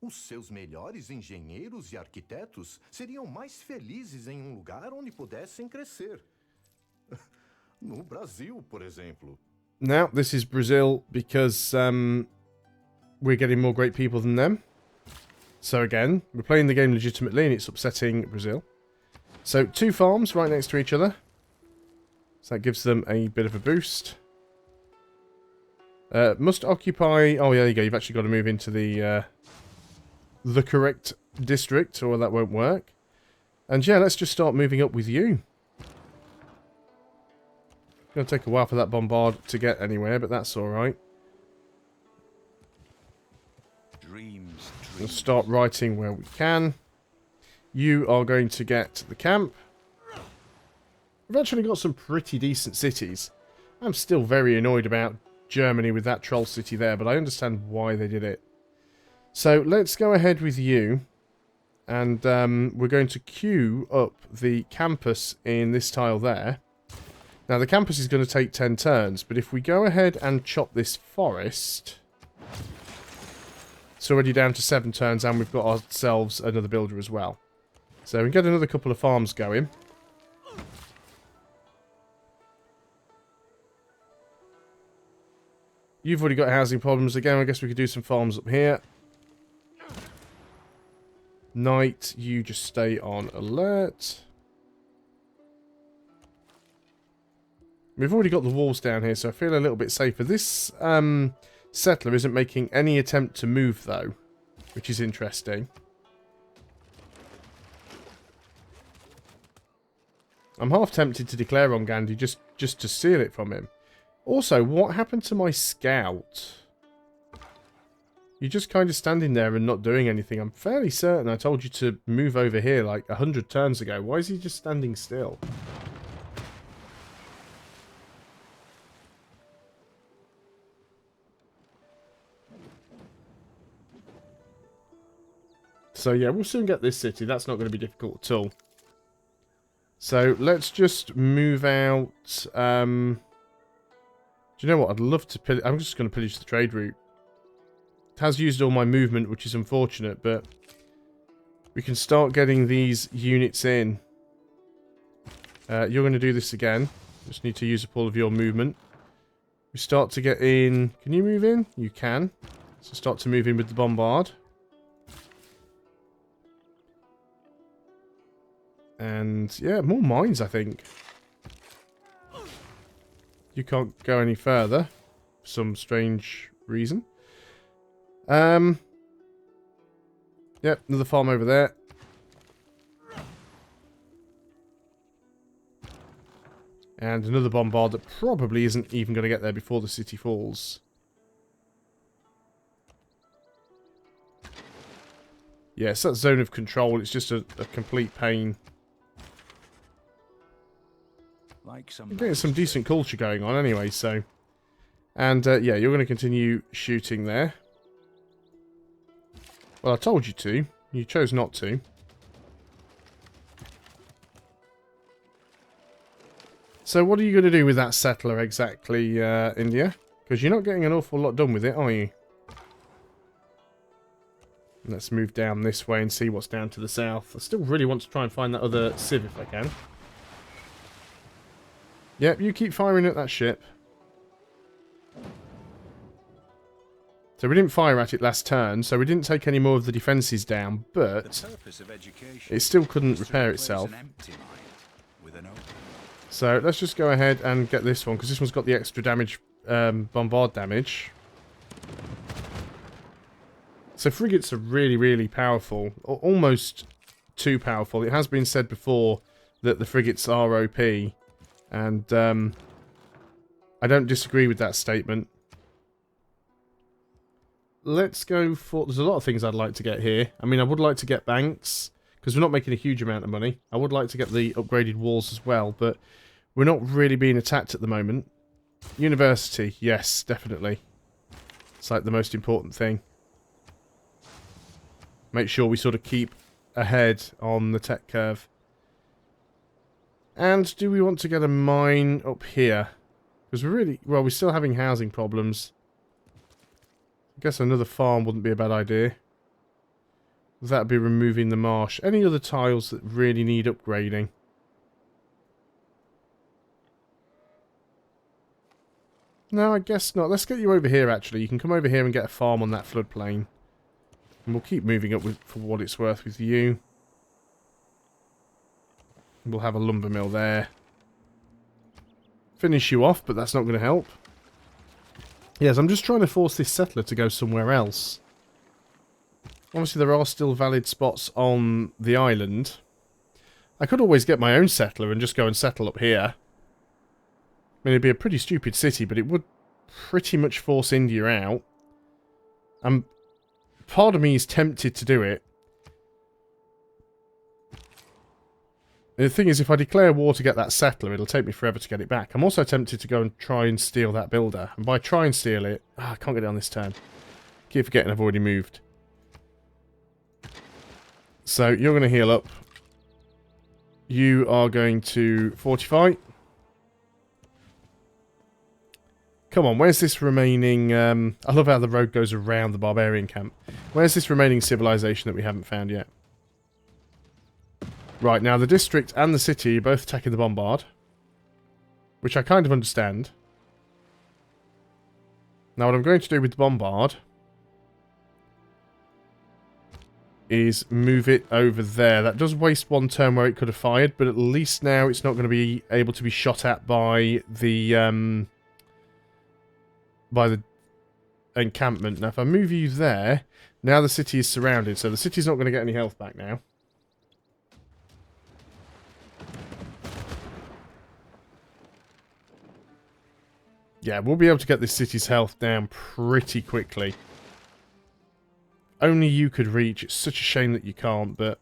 Os seus melhores engenheiros e arquitetos seriam mais felizes em lugar onde pudessem crescer. No Brasil, por exemplo. Now, this is Brazil because we're getting more great people than them. So again, we're playing the game legitimately and it's upsetting Brazil. So 2 farms right next to each other. So that gives them a bit of a boost. Must occupy... Oh, yeah, there you go. You've actually got to move into the correct district, or that won't work. And yeah, let's just start moving up with you. It's going to take a while for that bombard to get anywhere, but that's alright. We'll start writing where we can. You are going to get the camp. We've actually got some pretty decent cities. I'm still very annoyed about Germany with that troll city there, but I understand why they did it. So let's go ahead with you. And we're going to queue up the campus in this tile there. Now the campus is going to take 10 turns, but if we go ahead and chop this forest... It's already down to 7 turns and we've got ourselves another builder as well. So we can get another couple of farms going. You've already got housing problems again. I guess we could do some farms up here. Knight, you just stay on alert. We've already got the walls down here, so I feel a little bit safer. This settler isn't making any attempt to move, though, which is interesting. I'm half tempted to declare on Gandhi just to steal it from him. Also, what happened to my scout? You're just kind of standing there and not doing anything. I'm fairly certain I told you to move over here like 100 turns ago. Why is he just standing still? So yeah, we'll soon get this city. That's not going to be difficult at all. So let's just move out. Do you know what? I'd love to pillage. I'm just going to pillage the trade route. It has used all my movement, which is unfortunate, but we can start getting these units in. You're going to do this again. Just need to use up all of your movement. We start to get in... Can you move in? You can. So start to move in with the bombard. And, yeah, more mines, I think. You can't go any further. For some strange reason. Yep, another farm over there. And another bombard that probably isn't even going to get there before the city falls. Yeah, it's that zone of control. It's just a complete pain. Like You're getting some decent culture going on anyway, so... And, yeah, you're going to continue shooting there. Well, I told you to. You chose not to. So what are you going to do with that settler exactly, India? Because you're not getting an awful lot done with it, are you? Let's move down this way and see what's down to the south. I still really want to try and find that other civ if I can. Yep, you keep firing at that ship. So we didn't fire at it last turn, so we didn't take any more of the defences down, but it still couldn't repair itself. So let's just go ahead and get this one, because this one's got the extra damage, bombard damage. So frigates are really, really powerful, almost too powerful. It has been said before that the frigates are OP, and I don't disagree with that statement. Let's go for... There's a lot of things I'd like to get here. I mean, I would like to get banks, because we're not making a huge amount of money. I would like to get the upgraded walls as well, but we're not really being attacked at the moment. University, yes, definitely. It's like the most important thing. Make sure we sort of keep ahead on the tech curve. And do we want to get a mine up here? Because we're really... Well, we're still having housing problems. I guess another farm wouldn't be a bad idea. That'd be removing the marsh. Any other tiles that really need upgrading? No, I guess not. Let's get you over here, actually. You can come over here and get a farm on that floodplain. And we'll keep moving up with, for what it's worth with you. We'll have a lumber mill there. Finish you off, but that's not going to help. Yes, I'm just trying to force this settler to go somewhere else. Obviously, there are still valid spots on the island. I could always get my own settler and just go and settle up here. I mean, it'd be a pretty stupid city, but it would pretty much force India out. Part of me is tempted to do it. The thing is, if I declare war to get that settler, it'll take me forever to get it back. I'm also tempted to go and try and steal that builder. And by try and steal it... I can't get it on this turn. Keep forgetting I've already moved. So, you're going to heal up. You are going to fortify. Come on, where's this remaining... I love how the road goes around the barbarian camp. Where's this remaining civilization that we haven't found yet? Right, now the district and the city are both attacking the bombard. Which I kind of understand. Now what I'm going to do with the bombard is move it over there. That does waste one turn where it could have fired, but at least now it's not going to be able to be shot at by the encampment. Now if I move you there, now the city is surrounded, so the city's not going to get any health back now. Yeah, we'll be able to get this city's health down pretty quickly. Only you could reach. It's such a shame that you can't, but...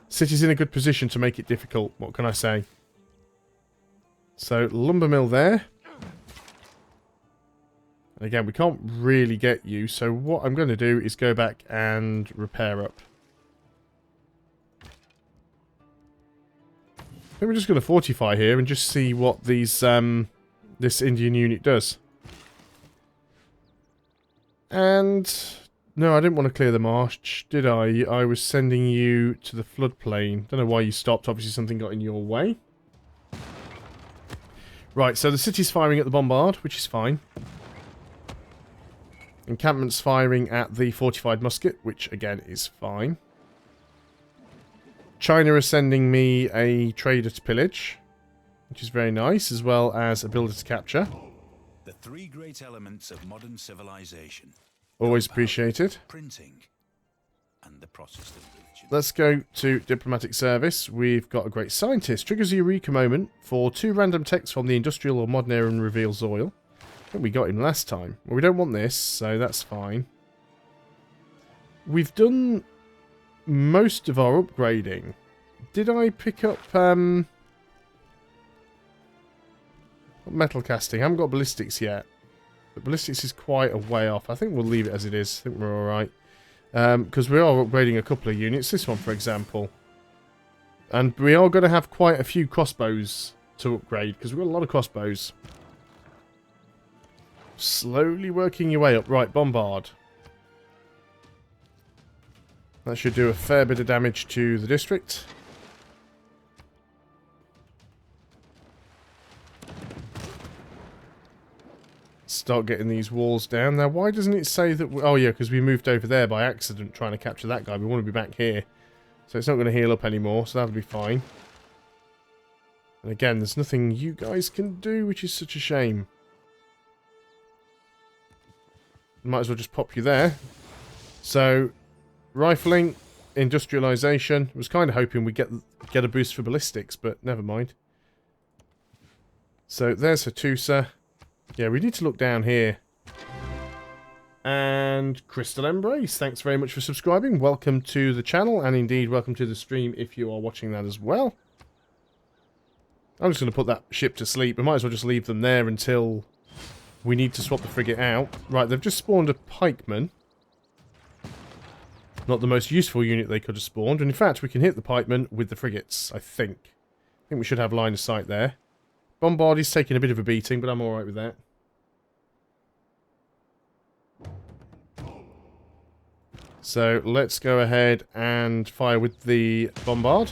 City's in a good position to make it difficult. What can I say? So, lumber mill there. And again, we can't really get you, so what I'm going to do is go back and repair up. I think we're just going to fortify here and just see what these... this Indian unit does. And... No, I didn't want to clear the marsh, did I? I was sending you to the floodplain. Don't know why you stopped. Obviously something got in your way. Right, so the city's firing at the bombard, which is fine. Encampment's firing at the fortified musket, which again is fine. China is sending me a trader to pillage, which is very nice, as well as a builder to capture. The three great elements of modern civilization. Always appreciated. Printing and the process of religion. Let's go to diplomatic service. We've got a great scientist. Triggers a eureka moment for 2 random texts from the industrial or modern era and reveals oil. I think we got him last time. Well, we don't want this, so that's fine. We've done most of our upgrading. Did I pick up metal casting? I haven't got ballistics yet. But ballistics is quite a way off. I think we'll leave it as it is. I think we're alright. Because we are upgrading a couple of units. This one, for example. And we are going to have quite a few crossbows to upgrade, because we've got a lot of crossbows. Slowly working your way up. Right, bombard. That should do a fair bit of damage to the district. Start getting these walls down. Now, why doesn't it say that... Oh, yeah, because we moved over there by accident trying to capture that guy. We want to be back here. So it's not going to heal up anymore, so that'll be fine. And again, there's nothing you guys can do, which is such a shame. Might as well just pop you there. So, rifling, industrialization. Was kind of hoping we'd get a boost for ballistics, but never mind. So, there's Hattusa. Yeah, we need to look down here. And Crystal Embrace, thanks very much for subscribing. Welcome to the channel, and indeed, welcome to the stream if you are watching that as well. I'm just going to put that ship to sleep. We might as well just leave them there until we need to swap the frigate out. Right, they've just spawned a pikeman. Not the most useful unit they could have spawned. And in fact, we can hit the pikeman with the frigates, I think. I think we should have line of sight there. Bombard is taking a bit of a beating, but I'm alright with that. So, let's go ahead and fire with the bombard.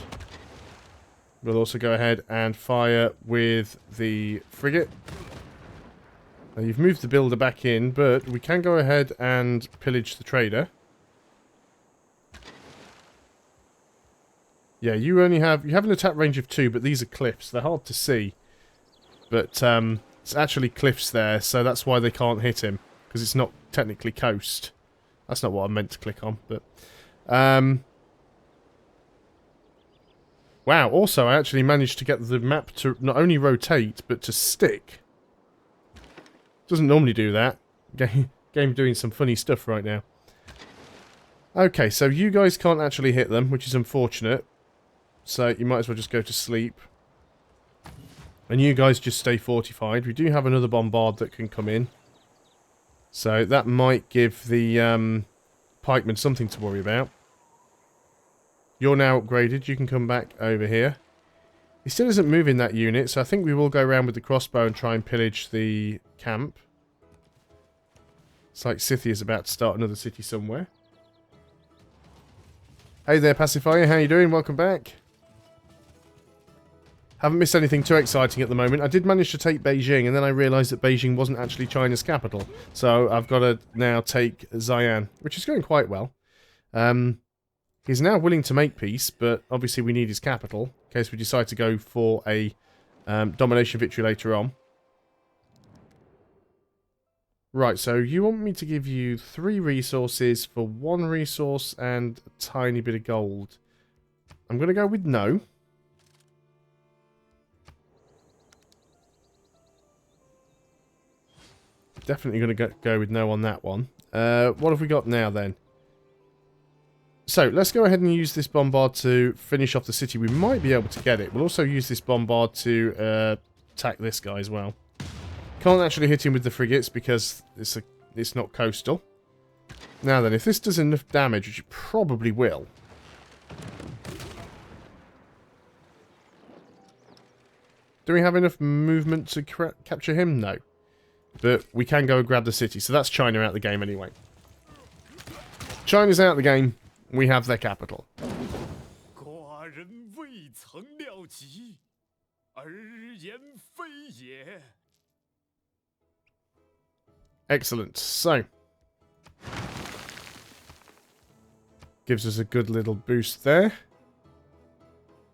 We'll also go ahead and fire with the frigate. Now, you've moved the builder back in, but we can go ahead and pillage the trader. Yeah, you have an attack range of 2, but these are cliffs. They're hard to see. But it's actually cliffs there, so that's why they can't hit him. Because it's not technically coast. That's not what I meant to click on, but... wow, also I actually managed to get the map to not only rotate, but to stick. Doesn't normally do that. Game doing some funny stuff right now. Okay, so you guys can't actually hit them, which is unfortunate. So you might as well just go to sleep. And you guys just stay fortified. We do have another bombard that can come in. So that might give the pikemen something to worry about. You're now upgraded. You can come back over here. He still isn't moving that unit, so I think we will go around with the crossbow and try and pillage the camp. It's like Scythia is about to start another city somewhere. Hey there, Pacifier. How you doing? Welcome back. Haven't missed anything too exciting at the moment. I did manage to take Beijing, and then I realised that Beijing wasn't actually China's capital. So I've got to now take Xi'an, which is going quite well. He's now willing to make peace, but obviously we need his capital, in case we decide to go for a domination victory later on. Right, so you want me to give you 3 resources for 1 resource and a tiny bit of gold. I'm going to go with no. Definitely going to go with no on that one. What have we got now then? So, let's go ahead and use this bombard to finish off the city. We might be able to get it. We'll also use this bombard to attack this guy as well. Can't actually hit him with the frigates because it's not coastal. Now then, if this does enough damage, which it probably will. Do we have enough movement to capture him? No. But we can go and grab the city. So that's China out of the game anyway. China's out of the game. We have their capital. Excellent. So, gives us a good little boost there.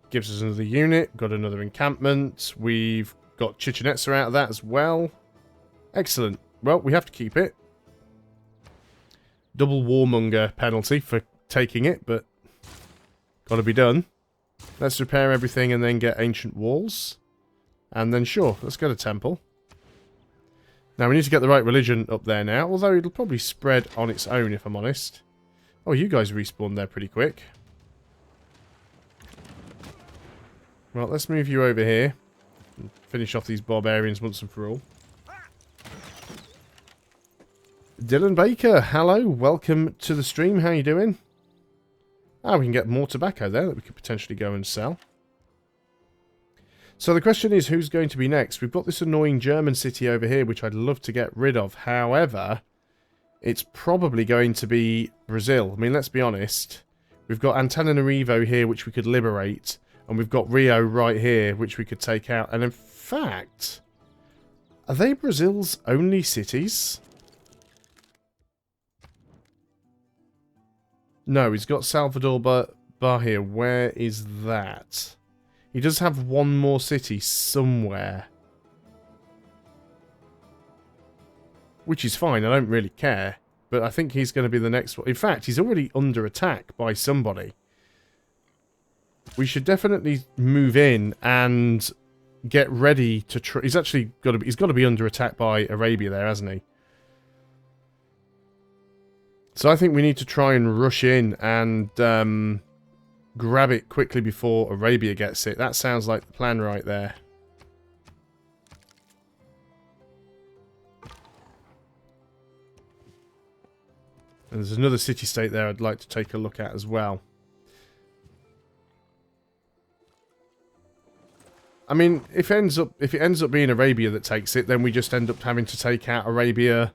Gives us another unit. Got another encampment. We've got Chichenetza out of that as well. Excellent. Well, we have to keep it. Double warmonger penalty for taking it, but got to be done. Let's repair everything and then get ancient walls. And then sure, let's go to temple. Now we need to get the right religion up there now, although it'll probably spread on its own if I'm honest. Oh, you guys respawned there pretty quick. Well, let's move you over here. And finish off these barbarians once and for all. Dylan Baker, hello, welcome to the stream, how you doing? Ah, we can get more tobacco there that we could potentially go and sell. So the question is, who's going to be next? We've got this annoying German city over here, which I'd love to get rid of. However, it's probably going to be Brazil. I mean, let's be honest. We've got Antananarivo here, which we could liberate. And we've got Rio right here, which we could take out. And in fact, are they Brazil's only cities? No, he's got Salvador Bahia. Where is that? He does have one more city somewhere. Which is fine, I don't really care. But I think he's going to be the next one. In fact, he's already under attack by somebody. We should definitely move in and get ready to he's actually got to be under attack by Arabia there, hasn't he? So I think we need to try and rush in and grab it quickly before Arabia gets it. That sounds like the plan right there. And there's another city-state there I'd like to take a look at as well. I mean, if it ends up being Arabia that takes it, then we just end up having to take out Arabia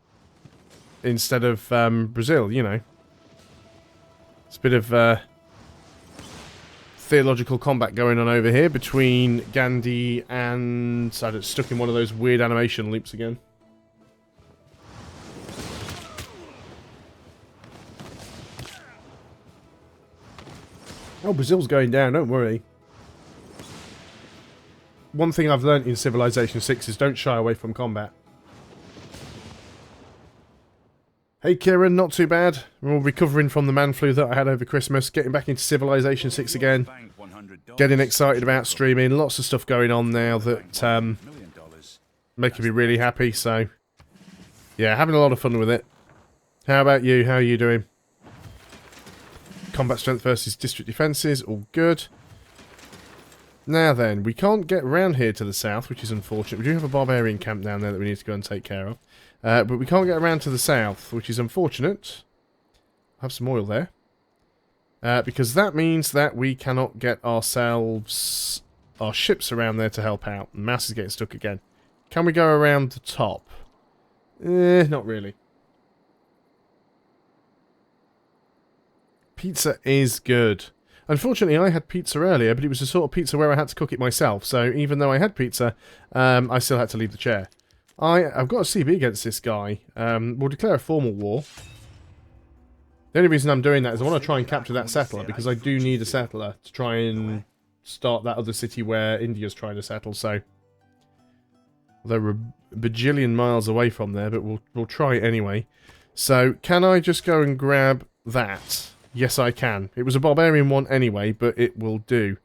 instead of Brazil, you know. It's a bit of theological combat going on over here between Gandhi and... I'm stuck in one of those weird animation loops again. Oh, Brazil's going down, don't worry. One thing I've learnt in Civilization 6 is don't shy away from combat. Hey Kieran, not too bad. We're all recovering from the man flu that I had over Christmas, getting back into Civilization 6 again. Getting excited about streaming, lots of stuff going on now that making me really happy, so yeah, having a lot of fun with it. How about you? How are you doing? Combat strength versus district defences, all good. Now then, we can't get around here to the south, which is unfortunate. We do have a barbarian camp down there that we need to go and take care of. But we can't get around to the south, which is unfortunate. Have some oil there. Because that means that we cannot get ourselves our ships around there to help out. And Mouse is getting stuck again. Can we go around the top? Not really. Pizza is good. Unfortunately, I had pizza earlier, but it was the sort of pizza where I had to cook it myself. So even though I had pizza, I still had to leave the chair. I've got a CB against this guy. We'll declare a formal war. The only reason I'm doing that is I want to try and capture that settler, because I do need a settler to try and start that other city where India's trying to settle. So they're a bajillion miles away from there, but we'll try it anyway. So can I just go and grab that? Yes, I can. It was a barbarian one anyway, but it will do.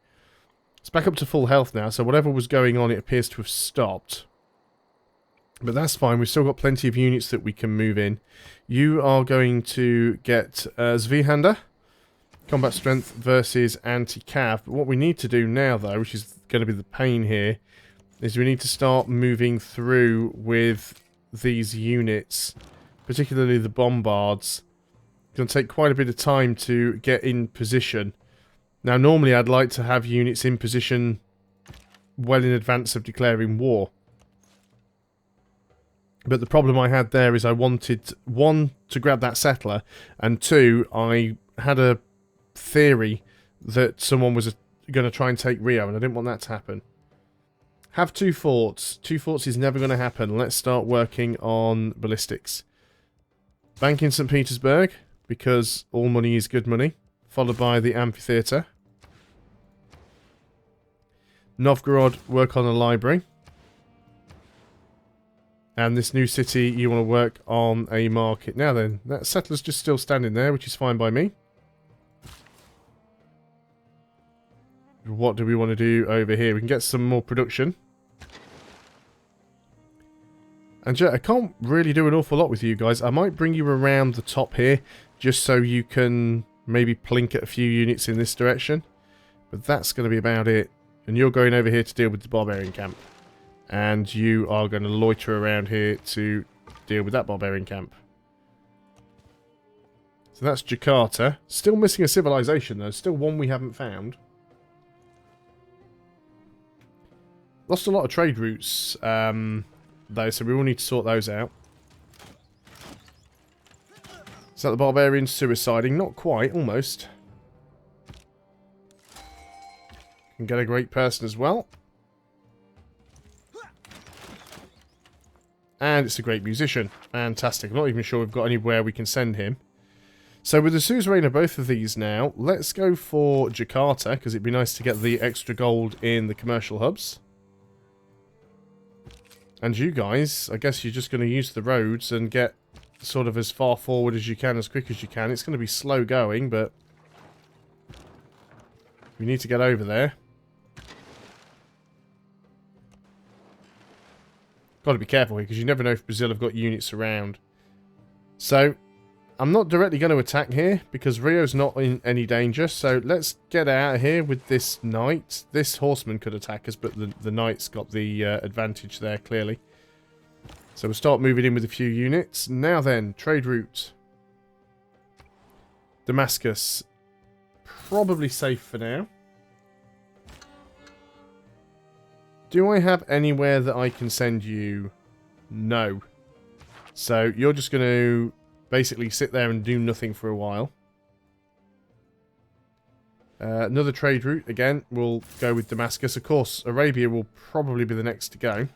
It's back up to full health now, so whatever was going on, it appears to have stopped. But that's fine. We've still got plenty of units that we can move in. You are going to get Zweihander. Combat strength versus anti-cav. But what we need to do now, though, which is going to be the pain here, is we need to start moving through with these units, particularly the bombards. It's going to take quite a bit of time to get in position. Now, normally I'd like to have units in position well in advance of declaring war. But the problem I had there is I wanted, one, to grab that settler, and two, I had a theory that someone was going to try and take Rio, and I didn't want that to happen. Have 2 forts. 2 forts is never going to happen. Let's start working on ballistics. Bank in St. Petersburg, because all money is good money. Followed by the amphitheatre. Novgorod, work on a library. And this new city, you want to work on a market. Now then, that settler's just still standing there, which is fine by me. What do we want to do over here? We can get some more production. And I can't really do an awful lot with you guys. I might bring you around the top here, just so you can maybe plink at a few units in this direction. But that's going to be about it. And you're going over here to deal with the barbarian camp. And you are going to loiter around here to deal with that barbarian camp. So that's Jakarta. Still missing a civilization though. Still one we haven't found. Lost a lot of trade routes though, so we will need to sort those out. Is that the barbarians suiciding? Not quite, almost. Can get a great person as well. And it's a great musician. Fantastic. I'm not even sure we've got anywhere we can send him. So with the suzerain of both of these now, let's go for Jakarta, because it'd be nice to get the extra gold in the commercial hubs. And you guys, I guess you're just going to use the roads and get sort of as far forward as you can, as quick as you can. It's going to be slow going, but we need to get over there. Got to be careful here, because you never know if Brazil have got units around. So, I'm not directly going to attack here, because Rio's not in any danger. So, let's get out of here with this knight. This horseman could attack us, but the knight's got the advantage there, clearly. So, we'll start moving in with a few units. Now then, trade route. Damascus. Probably safe for now. Do I have anywhere that I can send you? No. So, you're just going to basically sit there and do nothing for a while. Another trade route, again, we'll go with Damascus. Of course, Arabia will probably be the next to go.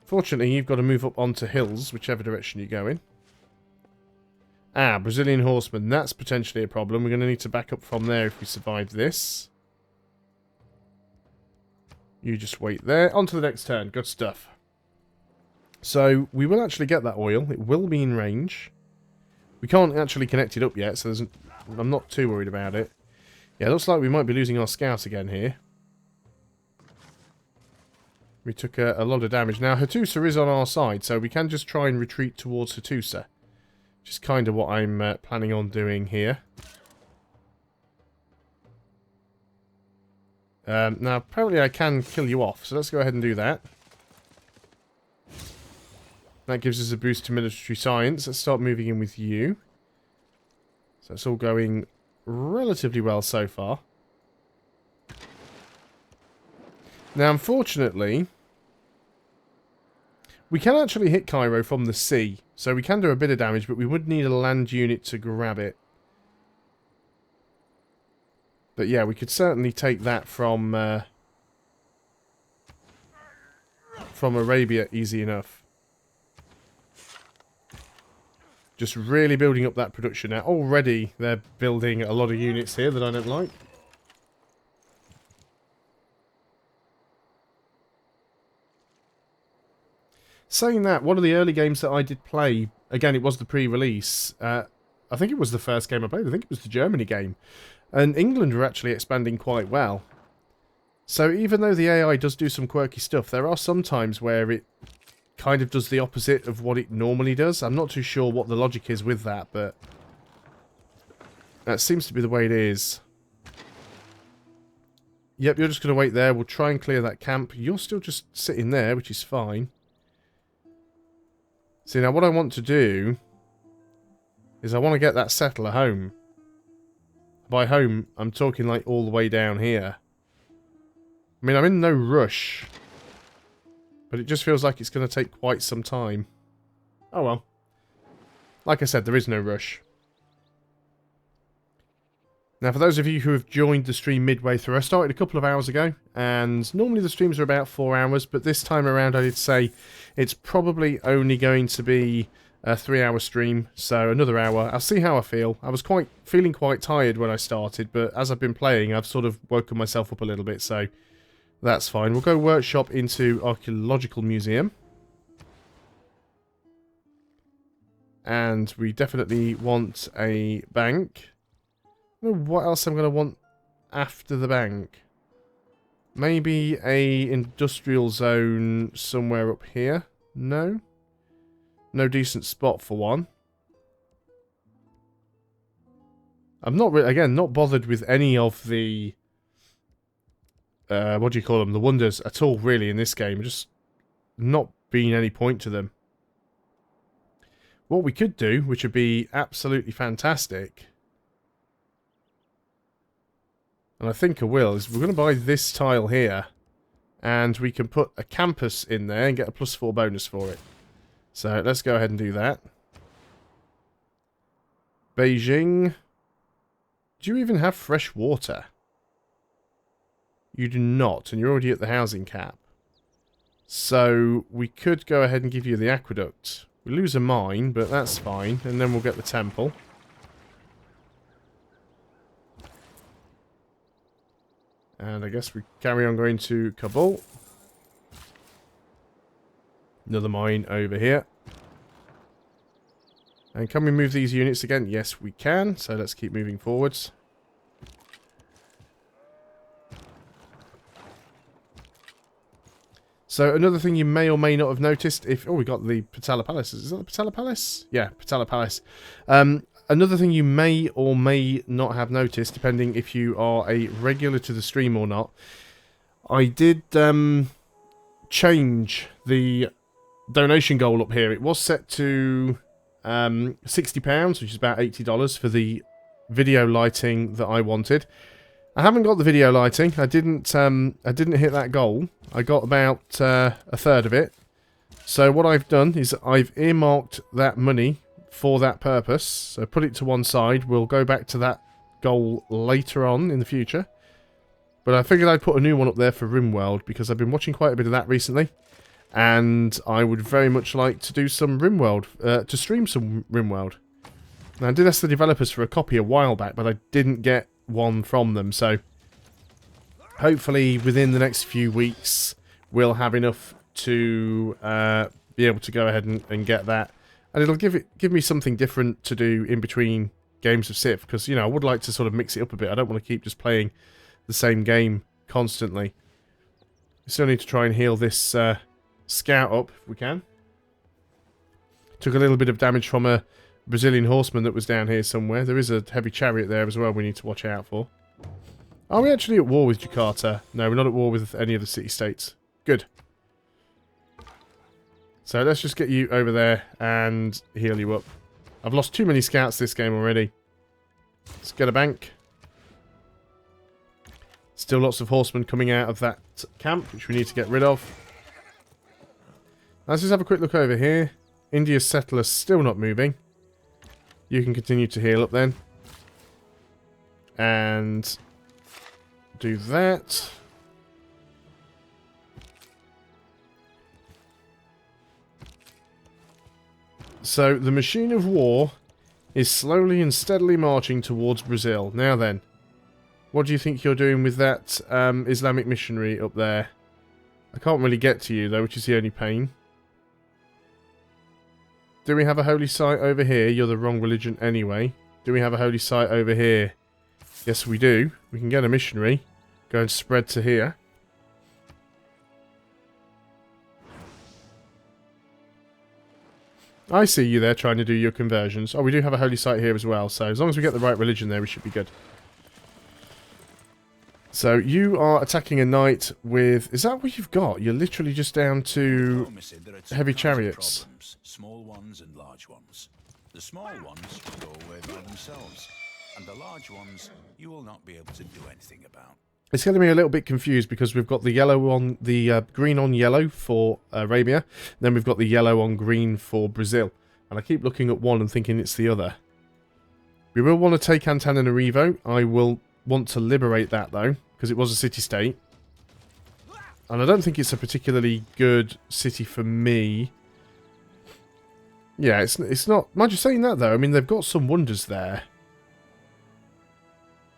Fortunately, you've got to move up onto hills, whichever direction you go in. Ah, Brazilian horsemen. That's potentially a problem. We're going to need to back up from there if we survive this. You just wait there. On to the next turn. Good stuff. So, we will actually get that oil. It will be in range. We can't actually connect it up yet, so I'm not too worried about it. Yeah, it looks like we might be losing our scout again here. We took a lot of damage. Now, Hattusa is on our side, so we can just try and retreat towards Hattusa. Which is kind of what I'm planning on doing here. Now, apparently I can kill you off, so let's go ahead and do that. That gives us a boost to military science. Let's start moving in with you. So it's all going relatively well so far. Now, unfortunately, we can actually hit Cairo from the sea. So we can do a bit of damage, but we would need a land unit to grab it. But yeah, we could certainly take that from Arabia easy enough. Just really building up that production now. Already they're building a lot of units here that I don't like. Saying that, one of the early games that I did play, again, it was the pre-release. I think it was the first game I played. I think it was the Germany game. And England were actually expanding quite well. So even though the AI does do some quirky stuff, there are some times where it kind of does the opposite of what it normally does. I'm not too sure what the logic is with that, but that seems to be the way it is. Yep, you're just going to wait there. We'll try and clear that camp. You're still just sitting there, which is fine. See, now what I want to do is I want to get that settler home. By home, I'm talking like all the way down here. I mean, I'm in no rush. But it just feels like it's going to take quite some time. Oh well. Like I said, there is no rush. Now, for those of you who have joined the stream midway through, I started a couple of hours ago, and normally the streams are about 4 hours, but this time around I did say it's probably only going to be a 3-hour stream, so another hour. I'll see how I feel. I was feeling quite tired when I started, but as I've been playing, I've sort of woken myself up a little bit, so that's fine. We'll go workshop into Archaeological Museum. And we definitely want a bank. I don't know what else I'm going to want after the bank. Maybe a industrial zone somewhere up here. No? No decent spot for one. I'm not, again, not bothered with any of the, what do you call them, the wonders at all, really, in this game. Just not being any point to them. What we could do, which would be absolutely fantastic, and I think I will, is we're going to buy this tile here, and we can put a campus in there and get a +4 bonus for it. So let's go ahead and do that. Beijing. Do you even have fresh water? You do not, and you're already at the housing cap. So we could go ahead and give you the aqueduct. We lose a mine, but that's fine, and then we'll get the temple. And I guess we carry on going to Kabul. Another mine over here. And can we move these units again? Yes, we can. So let's keep moving forwards. So another thing you may or may not have noticed, if... Oh, we got the Patala Palace. Is that the Patala Palace? Yeah, Patala Palace. Another thing you may or may not have noticed, depending if you are a regular to the stream or not, I did change the donation goal up here. It was set to £60, which is about $80 for the video lighting that I wanted. I haven't got the video lighting. I didn't hit that goal. I got about a third of it. So what I've done is I've earmarked that money for that purpose. So put it to one side. We'll go back to that goal later on in the future. But I figured I'd put a new one up there for RimWorld because I've been watching quite a bit of that recently. And I would very much like to do some RimWorld, to stream some RimWorld. Now, I did ask the developers for a copy a while back, but I didn't get one from them. So hopefully within the next few weeks we'll have enough to be able to go ahead and get that. And it'll give me something different to do in between games of Civ, because, you know, I would like to sort of mix it up a bit. I don't want to keep just playing the same game constantly. We still need to try and heal this scout up if we can. Took a little bit of damage from a Brazilian horseman that was down here somewhere. There is a heavy chariot there as well we need to watch out for. Are we actually at war with Jakarta? No, we're not at war with any of the city-states. Good. So let's just get you over there and heal you up. I've lost too many scouts this game already. Let's get a bank. Still lots of horsemen coming out of that camp, which we need to get rid of. Let's just have a quick look over here. India's settlers still not moving. You can continue to heal up then. And do that. So the machine of war is slowly and steadily marching towards Brazil. Now then, what do you think you're doing with that Islamic missionary up there? I can't really get to you though, which is the only pain. Do we have a holy site over here? You're the wrong religion anyway. Do we have a holy site over here? Yes, we do. We can get a missionary. Go and spread to here. I see you there trying to do your conversions. Oh, we do have a holy site here as well. So as long as we get the right religion there, we should be good. So you are attacking a knight with... Is that what you've got? You're literally just down to heavy chariots. Small ones and large ones. The small ones will go away by themselves, and the large ones you will not be able to do anything about. It's getting me a little bit confused because we've got the yellow on the green on yellow for Arabia, then we've got the yellow on green for Brazil, and I keep looking at one and thinking it's the other. We will want to take Antananarivo. I will want to liberate that, though, because it was a city-state. And I don't think it's a particularly good city for me. Yeah, it's not... Mind you saying that, though. I mean, they've got some wonders there.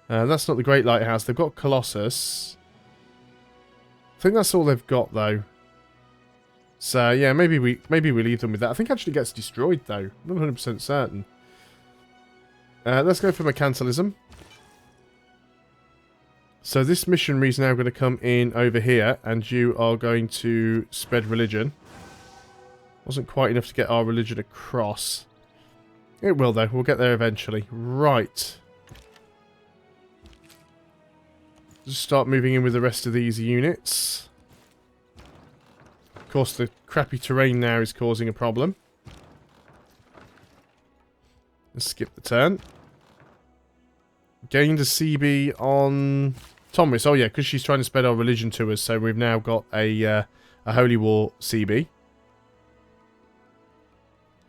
That's not the Great Lighthouse. They've got Colossus. I think that's all they've got, though. So, yeah, maybe we leave them with that. I think it actually gets destroyed, though. I'm not 100% certain. Let's go for Mercantilism. So this missionary is now going to come in over here, and you are going to spread religion. Wasn't quite enough to get our religion across. It will, though. We'll get there eventually. Right. Just start moving in with the rest of these units. Of course, the crappy terrain now is causing a problem. Let's skip the turn. Gained a CB on Thomas. Oh yeah, because she's trying to spread our religion to us, so we've now got a Holy War CB.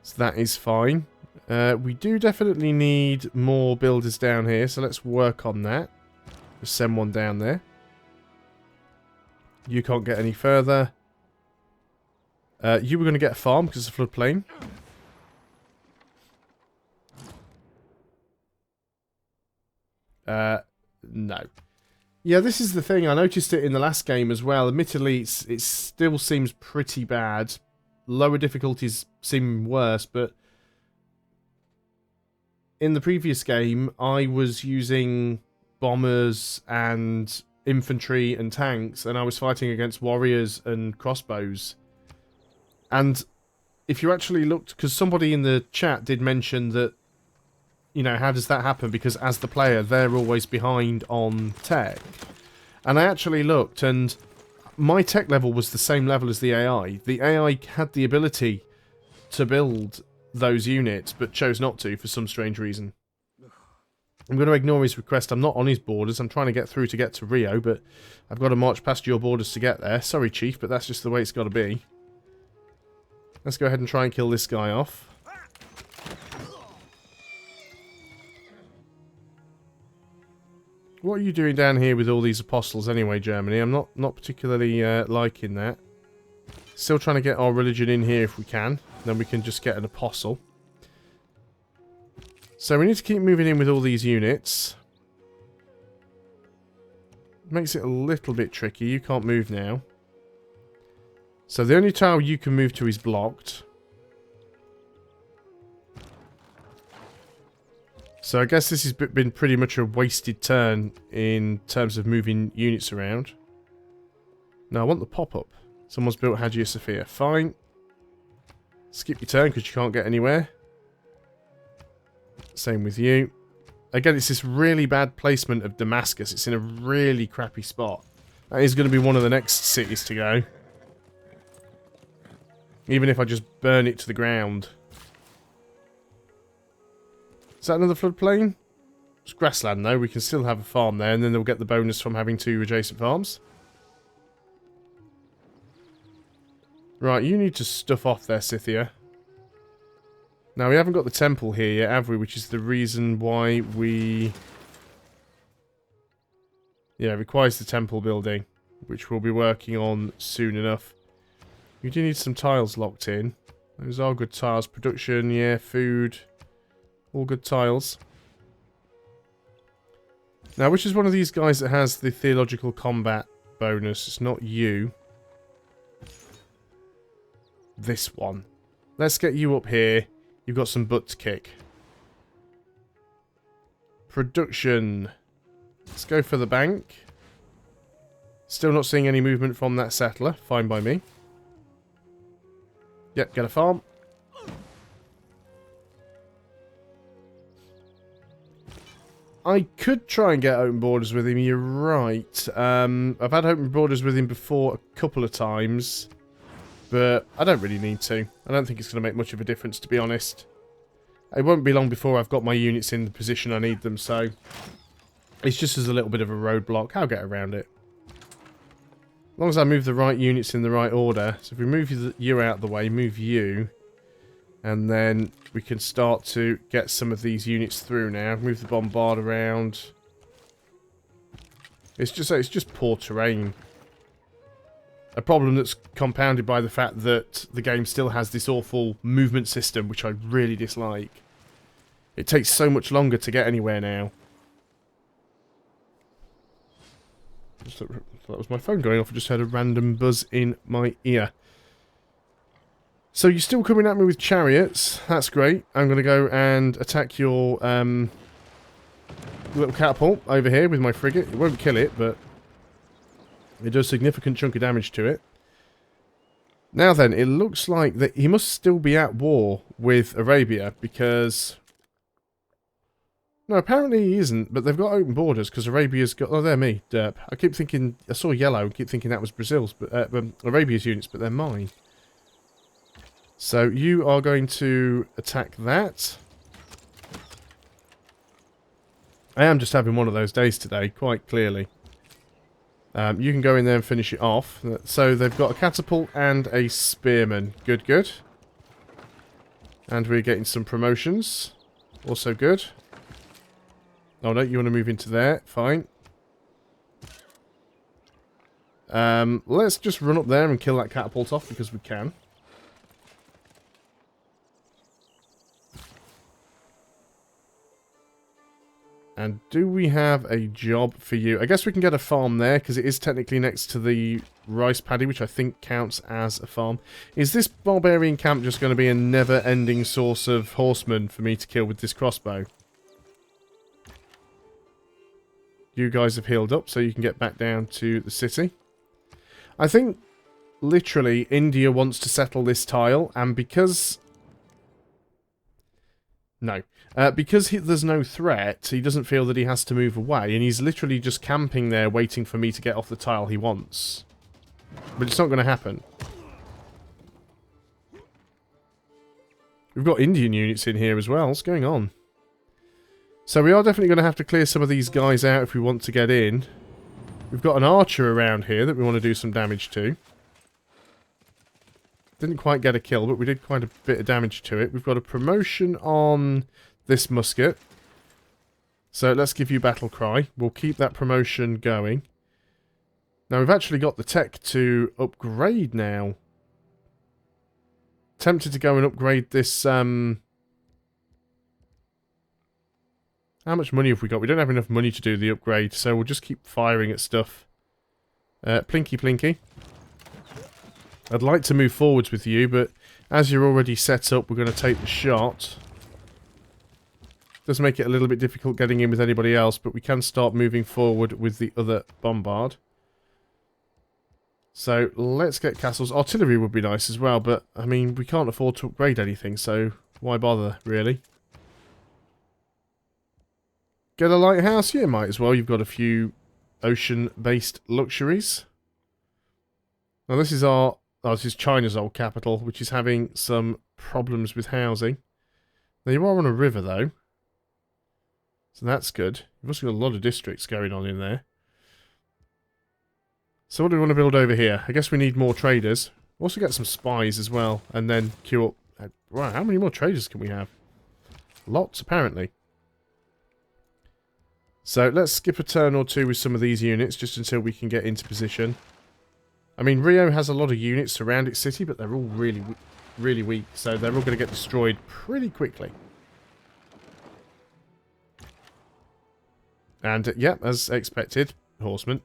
So that is fine. We do definitely need more builders down here, so let's work on that. Just send one down there. You can't get any further. You were going to get a farm because it's a floodplain. No. Yeah, this is the thing. I noticed it in the last game as well. Admittedly, it still seems pretty bad. Lower difficulties seem worse, but in the previous game, I was using bombers and infantry and tanks, and I was fighting against warriors and crossbows. And if you actually looked, because somebody in the chat did mention that, you know, how does that happen? Because as the player, they're always behind on tech. And I actually looked, and my tech level was the same level as the AI. The AI had the ability to build those units, but chose not to for some strange reason. I'm going to ignore his request. I'm not on his borders. I'm trying to get through to get to Rio, but I've got to march past your borders to get there. Sorry, Chief, but that's just the way it's got to be. Let's go ahead and try and kill this guy off. What are you doing down here with all these apostles anyway, Germany? I'm not particularly liking that. Still trying to get our religion in here if we can. Then we can just get an apostle. So we need to keep moving in with all these units. Makes it a little bit tricky. You can't move now. So the only tile you can move to is blocked. So I guess this has been pretty much a wasted turn in terms of moving units around. Now I want the pop-up. Someone's built Hagia Sophia. Fine. Skip your turn because you can't get anywhere. Same with you. Again, it's this really bad placement of Damascus. It's in a really crappy spot. That is going to be one of the next cities to go. Even if I just burn it to the ground. Is that another floodplain? It's grassland though. We can still have a farm there, and then they'll get the bonus from having 2 adjacent farms. Right, you need to stuff off there, Scythia. Now, we haven't got the temple here yet, have we? Which is the reason why we... Yeah, it requires the temple building, which we'll be working on soon enough. We do need some tiles locked in. Those are good tiles. Production, yeah, food. All good tiles. Now, which is one of these guys that has the theological combat bonus? It's not you. This one. Let's get you up here. You've got some butt to kick. Production. Let's go for the bank. Still not seeing any movement from that settler. Fine by me. Yep, get a farm. I could try and get open borders with him, you're right. I've had open borders with him before a couple of times. But I don't really need to. I don't think it's going to make much of a difference, to be honest. It won't be long before I've got my units in the position I need them, so... It's just as a little bit of a roadblock. I'll get around it. As long as I move the right units in the right order. So if we move you out of the way, move you. And then we can start to get some of these units through now. Move the bombard around. It's just poor terrain. A problem that's compounded by the fact that the game still has this awful movement system, which I really dislike. It takes so much longer to get anywhere now. That was my phone going off. I just heard a random buzz in my ear. So you're still coming at me with chariots. That's great. I'm going to go and attack your little catapult over here with my frigate. It won't kill it, but it does a significant chunk of damage to it. Now then, it looks like that he must still be at war with Arabia, because... No, apparently he isn't, but they've got open borders, because Arabia's got... Oh, they're me, derp. I keep thinking... I saw yellow, I keep thinking that was Brazil's, but Arabia's units, but they're mine. So, you are going to attack that. I am just having one of those days today, quite clearly. You can go in there and finish it off. So they've got a catapult and a spearman. Good, good. And we're getting some promotions. Also good. Oh no, you want to move into there. Fine. Let's just run up there and kill that catapult off because we can. And do we have a job for you? I guess we can get a farm there, because it is technically next to the rice paddy, which I think counts as a farm. Is this barbarian camp just going to be a never-ending source of horsemen for me to kill with this crossbow? You guys have healed up, so you can get back down to the city. I think, literally, India wants to settle this tile, and because... No. Because there's no threat, he doesn't feel that he has to move away, and he's literally just camping there waiting for me to get off the tile he wants. But it's not going to happen. We've got Indian units in here as well. What's going on? So we are definitely going to have to clear some of these guys out if we want to get in. We've got an archer around here that we want to do some damage to. Didn't quite get a kill, but we did quite a bit of damage to it. We've got a promotion on this musket. So let's give you battle cry. We'll keep that promotion going. Now we've actually got the tech to upgrade now. Tempted to go and upgrade this... How much money have we got? We don't have enough money to do the upgrade, so we'll just keep firing at stuff. Plinky plinky. I'd like to move forwards with you, but as you're already set up, we're going to take the shot. Does make it a little bit difficult getting in with anybody else, but we can start moving forward with the other bombard. So, let's get castles. Artillery would be nice as well, but, I mean, we can't afford to upgrade anything, so why bother, really? Get a lighthouse? Yeah, might as well. You've got a few ocean-based luxuries. Now, this is our... Oh, this is China's old capital, which is having some problems with housing. Now, you are on a river, though. So that's good. You've also got a lot of districts going on in there. So what do we want to build over here? I guess we need more traders. We'll also get some spies as well, and then queue up... Wow, how many more traders can we have? Lots, apparently. So let's skip a turn or two with some of these units, just until we can get into position. I mean, Rio has a lot of units around its city, but they're all really, really weak, so they're all going to get destroyed pretty quickly. And, yeah, as expected, horsemen.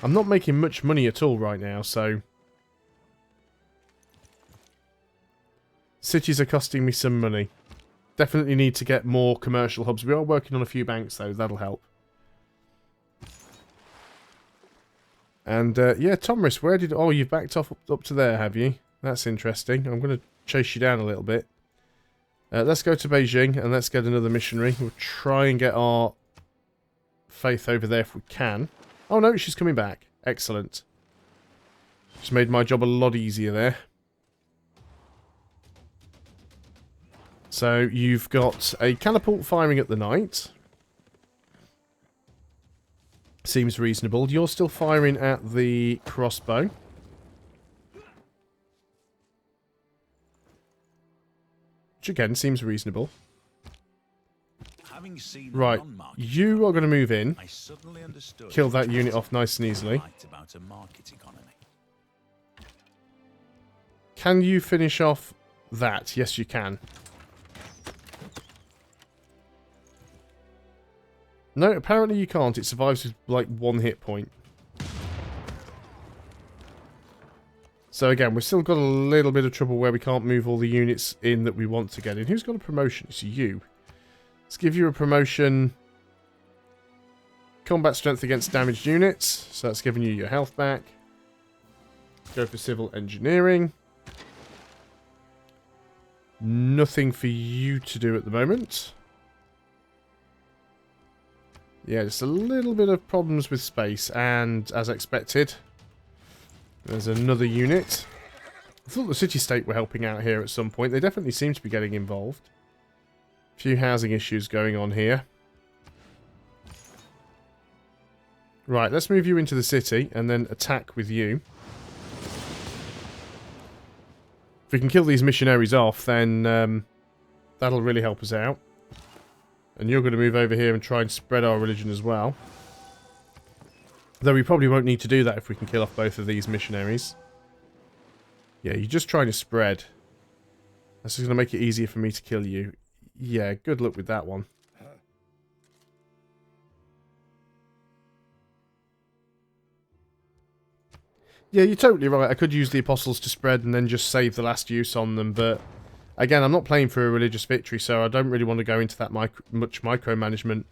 I'm not making much money at all right now, so... Cities are costing me some money. Definitely need to get more commercial hubs. We are working on a few banks, though. That'll help. And, yeah, Tomris, where did... Oh, you've backed off up to there, have you? That's interesting. I'm going to chase you down a little bit. Let's go to Beijing, and let's get another missionary. We'll try and get our faith over there if we can. Oh, no, she's coming back. Excellent. Just made my job a lot easier there. So, you've got a catapult firing at the knight. Seems reasonable. You're still firing at the crossbow. which again seems reasonable. Having seen Right, non-market you are going to move in, I suddenly understood kill that unit off nice and easily. liked about a market economy. Can you finish off that? Yes, you can. No, apparently you can't. It survives with, like, 1 hit point. So again, we've still got a little bit of trouble where we can't move all the units in that we want to get in. Who's got a promotion? It's you. Let's give you a promotion. Combat strength against damaged units. So that's giving you your health back. Go for civil engineering. Nothing for you to do at the moment. Yeah, just a little bit of problems with space. And as expected, there's another unit. I thought the city-state were helping out here at some point. They definitely seem to be getting involved. A few housing issues going on here. Right, let's move you into the city and then attack with you. If we can kill these missionaries off, then that'll really help us out. And you're going to move over here and try and spread our religion as well. Though we probably won't need to do that if we can kill off both of these missionaries. Yeah, you're just trying to spread. That's just going to make it easier for me to kill you. Yeah, good luck with that one. Yeah, you're totally right. I could use the apostles to spread and then just save the last use on them, but again, I'm not playing for a religious victory, so I don't really want to go into that much micromanagement.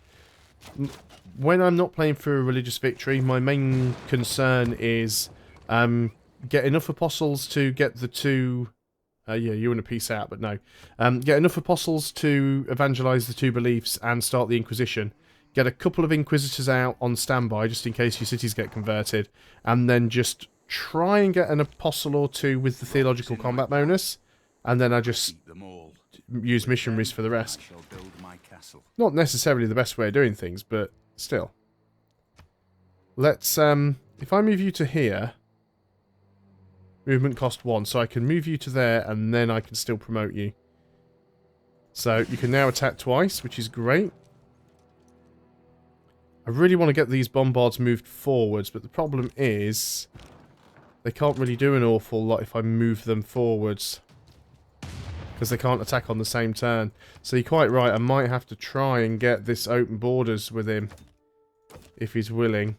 When I'm not playing for a religious victory, my main concern is get enough apostles to get the two... yeah, you want to peace out, but no. Get enough apostles to evangelize the two beliefs and start the Inquisition. Get a couple of Inquisitors out on standby, just in case your cities get converted. And then just try and get an apostle or two with the theological combat bonus. And then I just use missionaries for the rest. Not necessarily the best way of doing things, but still. Let's, if I move you to here, movement cost 1, so I can move you to there, and then I can still promote you. So, you can now attack twice, which is great. I really want to get these bombards moved forwards, but the problem is they can't really do an awful lot if I move them forwards. Because they can't attack on the same turn. So you're quite right, I might have to try and get this open borders with him. If he's willing.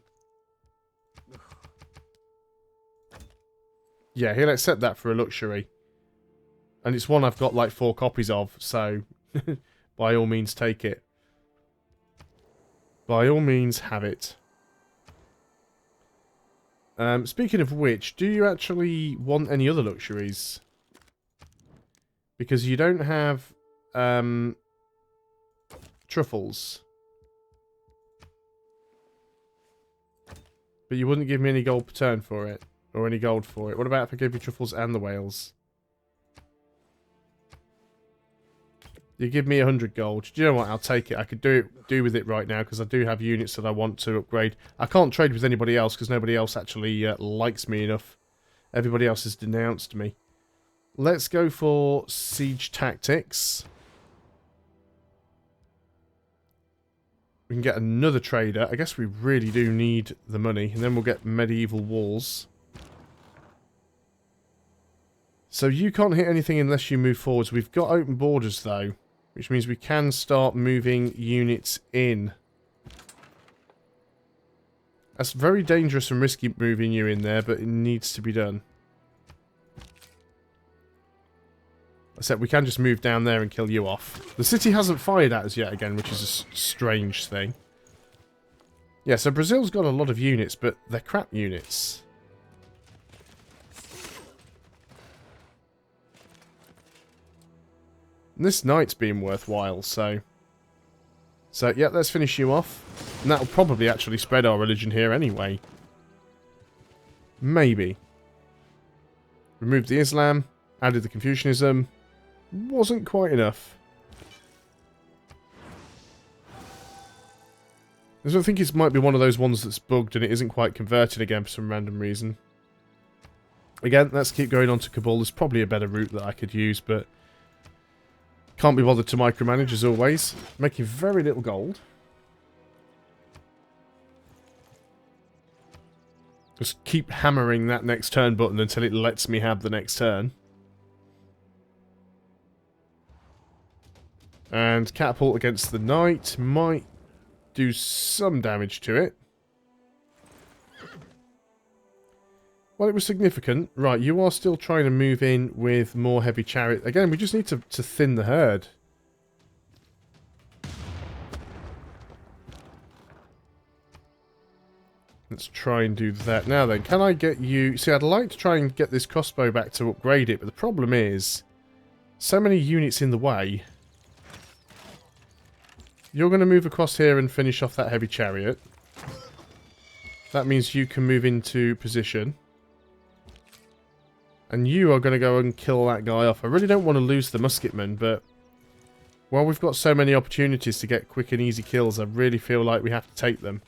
Yeah, he'll accept that for a luxury. And it's one I've got like 4 copies of, so by all means take it. By all means have it. Speaking of which, do you actually want any other luxuries? Because you don't have truffles. But you wouldn't give me any gold per turn for it. Or any gold for it. What about if I gave you truffles and the whales? You give me 100 gold. Do you know what? I'll take it. I could do with it right now because I do have units that I want to upgrade. I can't trade with anybody else because nobody else actually likes me enough. Everybody else has denounced me. Let's go for siege tactics. We can get another trader. I guess we really do need the money. And then we'll get medieval walls. So you can't hit anything unless you move forwards. We've got open borders though. Which means we can start moving units in. That's very dangerous and risky moving you in there, but it needs to be done. Except we can just move down there and kill you off. The city hasn't fired at us yet again, which is a strange thing. Yeah, so Brazil's got a lot of units, but they're crap units. And this knight's been worthwhile, so... So, yeah, let's finish you off. And that'll probably actually spread our religion here anyway. Maybe. Removed the Islam, added the Confucianism. Wasn't quite enough. I think it might be one of those ones that's bugged and it isn't quite converted again for some random reason. Again, let's keep going on to Kabul. There's probably a better route that I could use, but... Can't be bothered to micromanage as always. Making very little gold. Just keep hammering that next turn button until it lets me have the next turn. And catapult against the knight might do some damage to it. Well, it was significant. Right, you are still trying to move in with more heavy chariot. Again, we just need to thin the herd. Let's try and do that. Now then, can I get you... See, I'd like to try and get this crossbow back to upgrade it, but the problem is... So many units in the way. You're going to move across here and finish off that heavy chariot. That means you can move into position. And you are going to go and kill that guy off. I really don't want to lose the musketman, but... While we've got so many opportunities to get quick and easy kills, I really feel like we have to take them.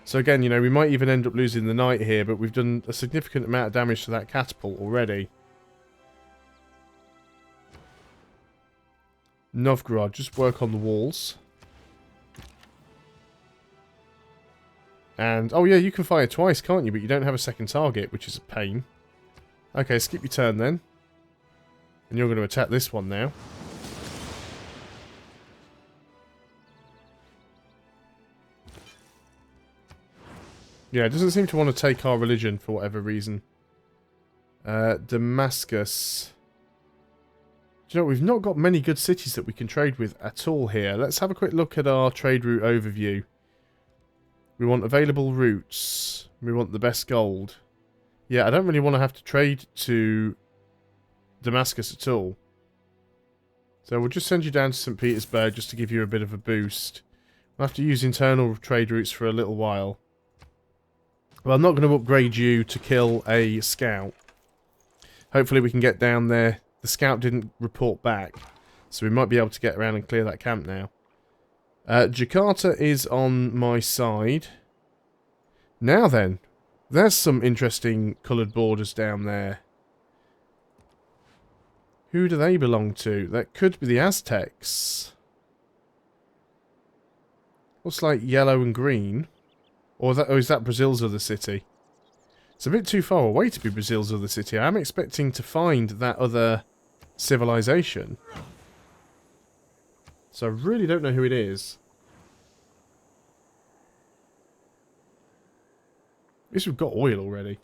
So again, you know, we might even end up losing the knight here, but we've done a significant amount of damage to that catapult already. Novgorod, just work on the walls. And, oh yeah, you can fire twice, can't you? But you don't have a second target, which is a pain. Okay, skip your turn then. And you're going to attack this one now. Yeah, it doesn't seem to want to take our religion for whatever reason. Damascus. Do you know, we've not got many good cities that we can trade with at all here. Let's have a quick look at our trade route overview. We want available routes. We want the best gold. Yeah, I don't really want to have to trade to Damascus at all. So we'll just send you down to St. Petersburg just to give you a bit of a boost. We'll have to use internal trade routes for a little while. Well, I'm not going to upgrade you to kill a scout. Hopefully we can get down there. The scout didn't report back, so we might be able to get around and clear that camp now. Jakarta is on my side. Now then, there's some interesting coloured borders down there. Who do they belong to? That could be the Aztecs. Looks like yellow and green. Or is that Brazil's other city? It's a bit too far away to be Brazil's other city. I'm expecting to find that other civilization. So I really don't know who it is. At least we've got oil already.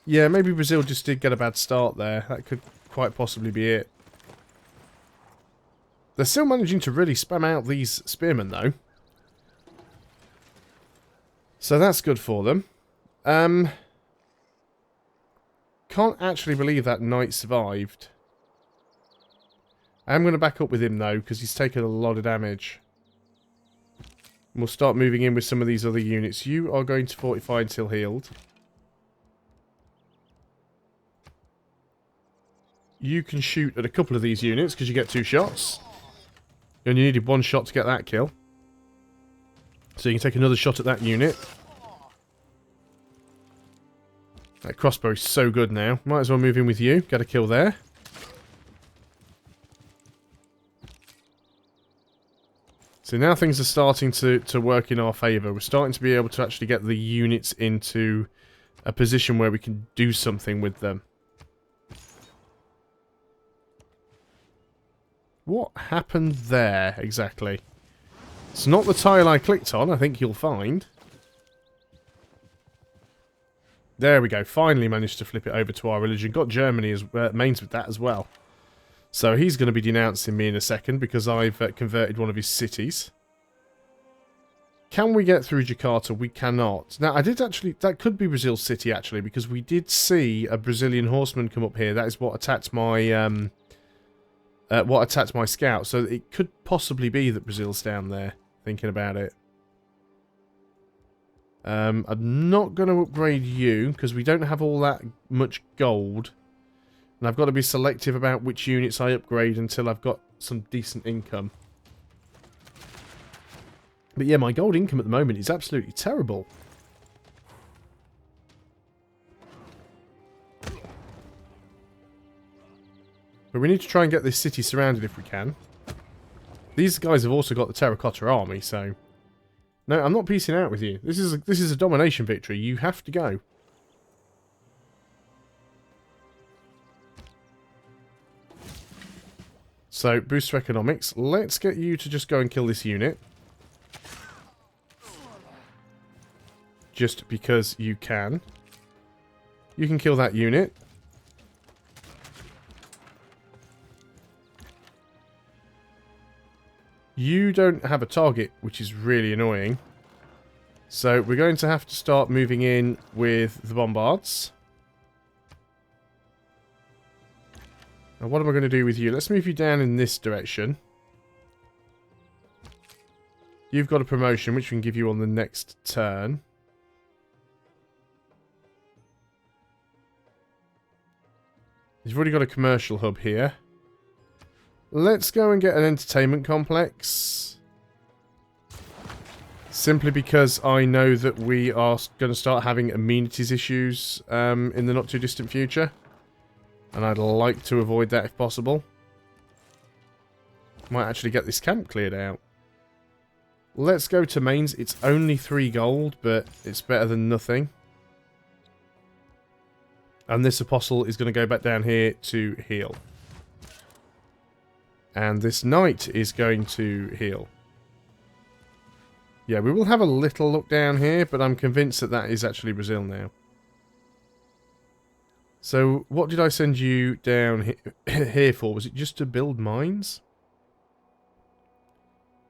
Yeah, maybe Brazil just did get a bad start there. That could quite possibly be it. They're still managing to really spam out these spearmen, though. So that's good for them. Can't actually believe that knight survived. I am going to back up with him, though, because he's taken a lot of damage. And we'll start moving in with some of these other units. You are going to fortify until healed. You can shoot at a couple of these units, because you get 2 shots. You only needed 1 shot to get that kill. So you can take another shot at that unit. That crossbow is so good now. Might as well move in with you. Get a kill there. So now things are starting to work in our favour. We're starting to be able to actually get the units into a position where we can do something with them. What happened there, exactly? It's not the tile I clicked on, I think you'll find. There we go, finally managed to flip it over to our religion. Got Germany as mains with that as well. So he's going to be denouncing me in a second because I've converted one of his cities. Can we get through Jakarta? We cannot. Now, I did actually... That could be Brazil's city, actually, because we did see a Brazilian horseman come up here. That is what attacked my... scout. So it could possibly be that Brazil's down there, thinking about it. I'm not going to upgrade you, because we don't have all that much gold. And I've got to be selective about which units I upgrade until I've got some decent income. But yeah, my gold income at the moment is absolutely terrible. But we need to try and get this city surrounded if we can. These guys have also got the terracotta army, so... No, I'm not piecing out with you. This is a domination victory. You have to go. So, boost to economics. Let's get you to just go and kill this unit. Just because you can. You can kill that unit. You don't have a target, which is really annoying. So we're going to have to start moving in with the bombards. Now what am I going to do with you? Let's move you down in this direction. You've got a promotion, which we can give you on the next turn. You've already got a commercial hub here. Let's go and get an entertainment complex. Simply because I know that we are going to start having amenities issues in the not too distant future. And I'd like to avoid that if possible. Might actually get this camp cleared out. Let's go to mains. It's only 3 gold, but it's better than nothing. And this apostle is going to go back down here to heal. And this knight is going to heal. Yeah, we will have a little look down here, but I'm convinced that that is actually Brazil now. So, what did I send you down here for? Was it just to build mines?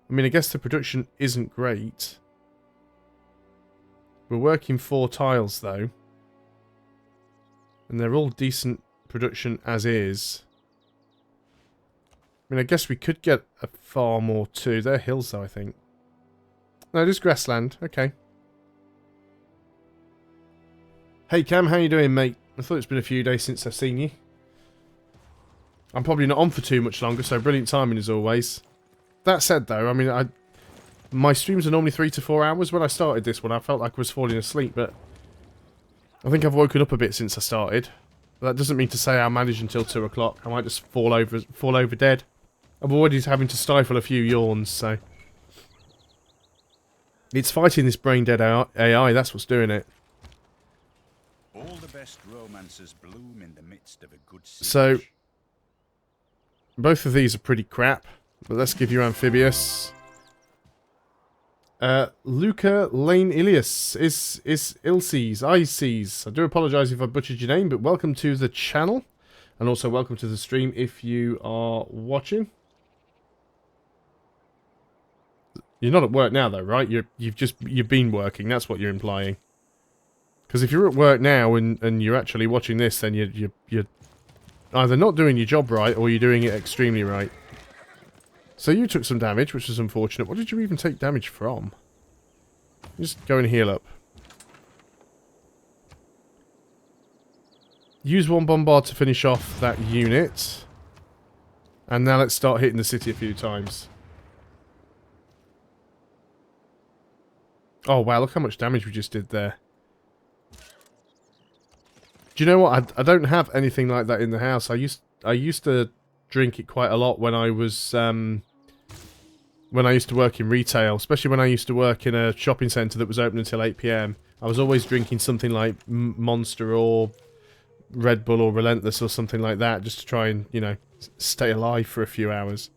I mean, I guess the production isn't great. We're working 4 tiles, though. And they're all decent production as is. I mean, I guess we could get a farm or 2. They're hills, though, I think. No, just grassland. Okay. Hey, Cam, how you doing, mate? I thought it's been a few days since I've seen you. I'm probably not on for too much longer, so brilliant timing as always. That said, though, I mean, my streams are normally 3 to 4 hours. When I started this one, I felt like I was falling asleep, but I think I've woken up a bit since I started. But that doesn't mean to say I'll manage until 2 o'clock. I might just fall over dead. I'm already having to stifle a few yawns, so... It's fighting this brain-dead AI, that's what's doing it. All the best romances bloom in the midst of a good siege. So, both of these are pretty crap, but let's give you Amphibious. Luca Lane Ilias is Ilses, Ices. I do apologise if I butchered your name, but welcome to the channel. And also welcome to the stream if you are watching. You're not at work now though, right? You've been working, that's what you're implying. Because if you're at work now and you're actually watching this, then you're either not doing your job right or you're doing it extremely right. So you took some damage, which is unfortunate. What did you even take damage from? Just go and heal up. Use 1 bombard to finish off that unit. And now let's start hitting the city a few times. Oh wow, look how much damage we just did there. Do you know what? I don't have anything like that in the house. I used to drink it quite a lot when I was when I used to work in retail, especially when I used to work in a shopping centre that was open until 8 PM. I was always drinking something like Monster or Red Bull or Relentless or something like that, just to try and, you know, stay alive for a few hours.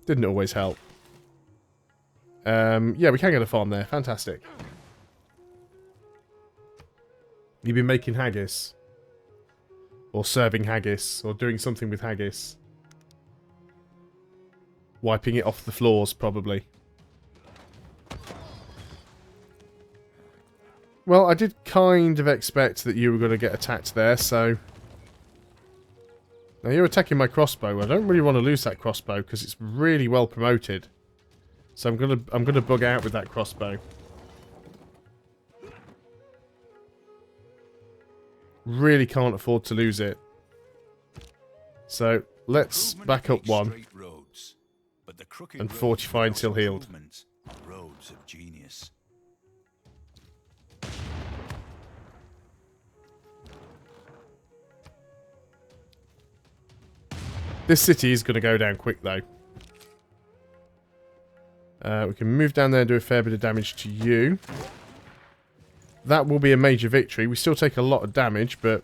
Didn't always help. Yeah, we can get a farm there. Fantastic. You've been making haggis. Or serving haggis. Or doing something with haggis. Wiping it off the floors, probably. Well, I did kind of expect that you were going to get attacked there, so... Now, you're attacking my crossbow. I don't really want to lose that crossbow, because it's really well promoted. So I'm gonna bug out with that crossbow. Really can't afford to lose it. So let's back up 1 and fortify until healed. Roads of genius. This city is going to go down quick, though. We can move down there and do a fair bit of damage to you. That will be a major victory. We still take a lot of damage, but...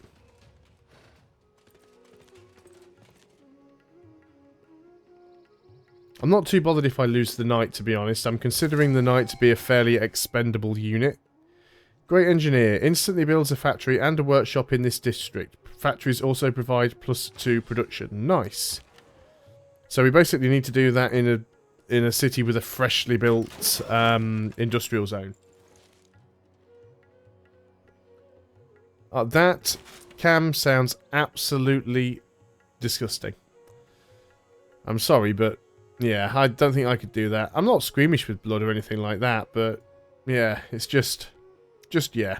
I'm not too bothered if I lose the knight, to be honest. I'm considering the knight to be a fairly expendable unit. Great engineer. Instantly builds a factory and a workshop in this district. Factories also provide +2 production. Nice. So we basically need to do that in a city with a freshly built industrial zone. That cam sounds absolutely disgusting. I'm sorry, but yeah, I don't think I could do that. I'm not squeamish with blood or anything like that, but yeah, it's just yeah.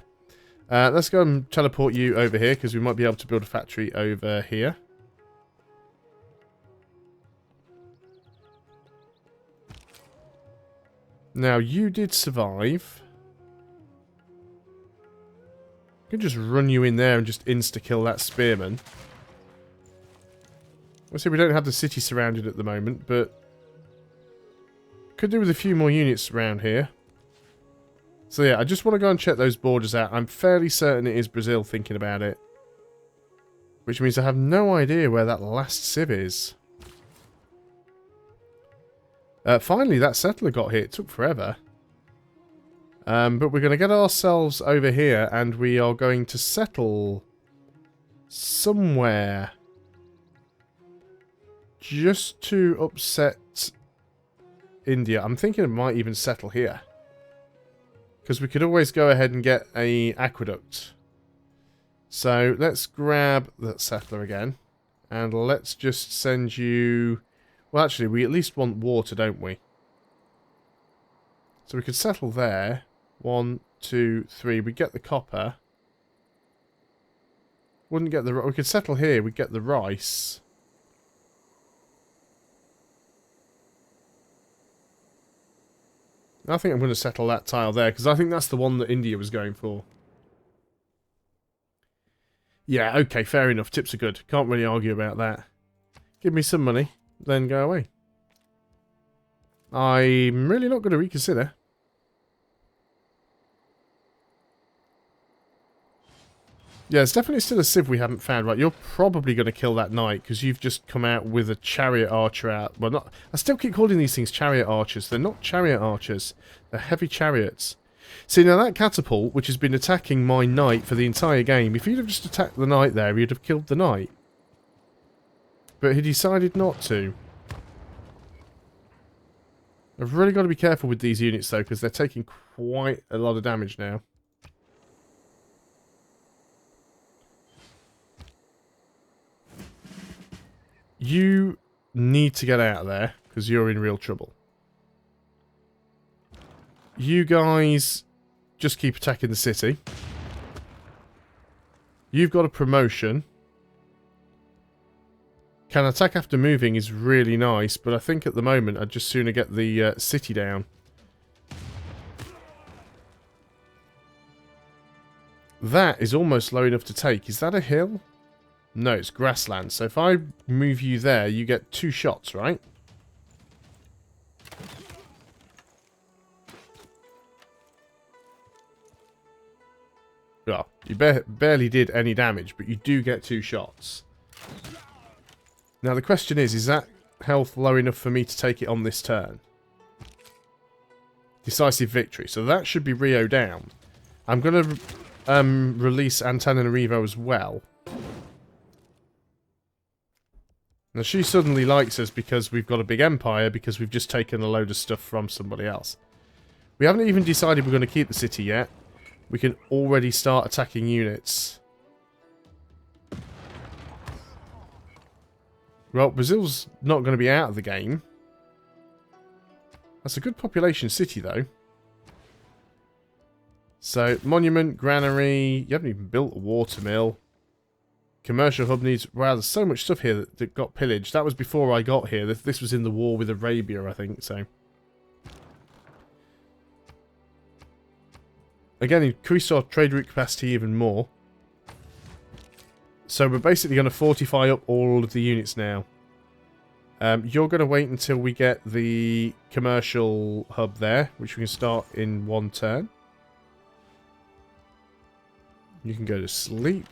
Let's go and teleport you over here, because we might be able to build a factory over here. Now, you did survive. I can just run you in there and just insta-kill that spearman. Let's see, we don't have the city surrounded at the moment, but... could do with a few more units around here. So yeah, I just want to go and check those borders out. I'm fairly certain it is Brazil, thinking about it. Which means I have no idea where that last civ is. Finally, that settler got hit. It took forever. But we're going to get ourselves over here, and we are going to settle somewhere. Just to upset India. I'm thinking it might even settle here. Because we could always go ahead and get an aqueduct. So let's grab that settler again. And let's just send you... well, actually, we at least want water, don't we? So we could settle there. 1, 2, 3. We get the copper. Wouldn't get the... we could settle here. We'd get the rice. I think I'm going to settle that tile there, because I think that's the one that India was going for. Yeah, okay, fair enough. Tips are good. Can't really argue about that. Give me some money, then go away. I'm really not going to reconsider. Yeah, it's definitely still a civ we haven't found. Right, you're probably going to kill that knight, because you've just come out with a chariot archer out. Well, not... I still keep calling these things chariot archers. They're not chariot archers. They're heavy chariots. See, now that catapult, which has been attacking my knight for the entire game, if you'd have just attacked the knight there, you'd have killed the knight. But he decided not to. I've really got to be careful with these units, though, because they're taking quite a lot of damage now. You need to get out of there, because you're in real trouble. You guys just keep attacking the city. You've got a promotion. Can attack after moving is really nice, but I think at the moment I'd just sooner get the city down. That is almost low enough to take. Is that a hill? No, it's grassland. So if I move you there, you get 2 shots, right? Well, you barely did any damage, but you do get 2 shots. Now the question is that health low enough for me to take it on this turn? Decisive victory. So that should be Rio down. I'm going to release Antananarivo as well. Now she suddenly likes us because we've got a big empire, because we've just taken a load of stuff from somebody else. We haven't even decided we're going to keep the city yet. We can already start attacking units. Well, Brazil's not going to be out of the game. That's a good population city, though. So, monument, granary... You haven't even built a water mill. Commercial hub needs... Wow, there's so much stuff here that got pillaged. That was before I got here. This was in the war with Arabia, I think, so... Again, increased our trade route capacity even more. So we're basically going to fortify up all of the units now. You're going to wait until we get the commercial hub there, which we can start in 1 turn. You can go to sleep.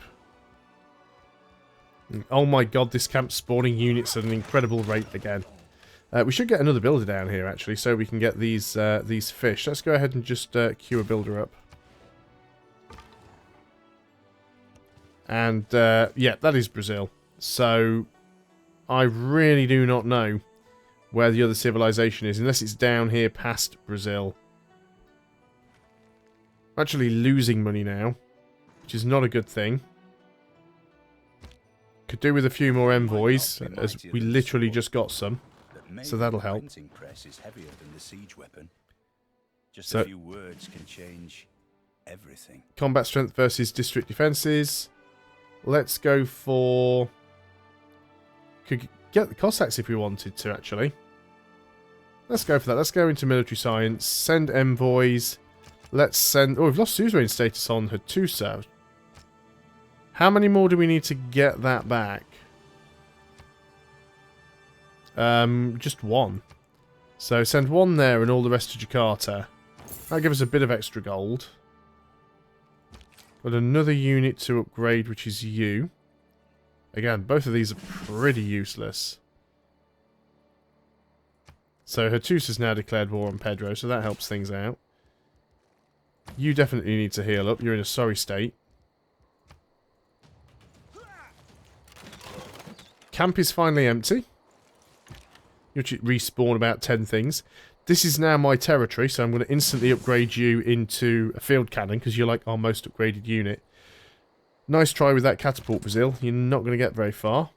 Oh my god, this camp's spawning units at an incredible rate again. We should get another builder down here, actually, so we can get these fish. Let's go ahead and just queue a builder up. And, yeah, that is Brazil. So, I really do not know where the other civilization is, unless it's down here past Brazil. I'm actually losing money now, which is not a good thing. Could do with a few more envoys, as we literally just got some. So that'll help. Press is heavier than the siege weapon. Just So, a few words can change everything. Combat strength versus district defenses. Let's go for... Could get the Cossacks if we wanted to, actually. Let's go for that. Let's go into military science. Send envoys. Let's send... Oh, we've lost suzerain status on Hattusa. How many more do we need to get that back? Just 1. So send 1 there and all the rest to Jakarta. That'll give us a bit of extra gold. Got another unit to upgrade, which is you. Again, both of these are pretty useless. So Hattusa's now declared war on Pedro, so that helps things out. You definitely need to heal up. You're in a sorry state. Camp is finally empty. You respawn about 10 things. This is now my territory, so I'm going to instantly upgrade you into a field cannon, because you're like our most upgraded unit. Nice try with that catapult, Brazil. You're not going to get very far.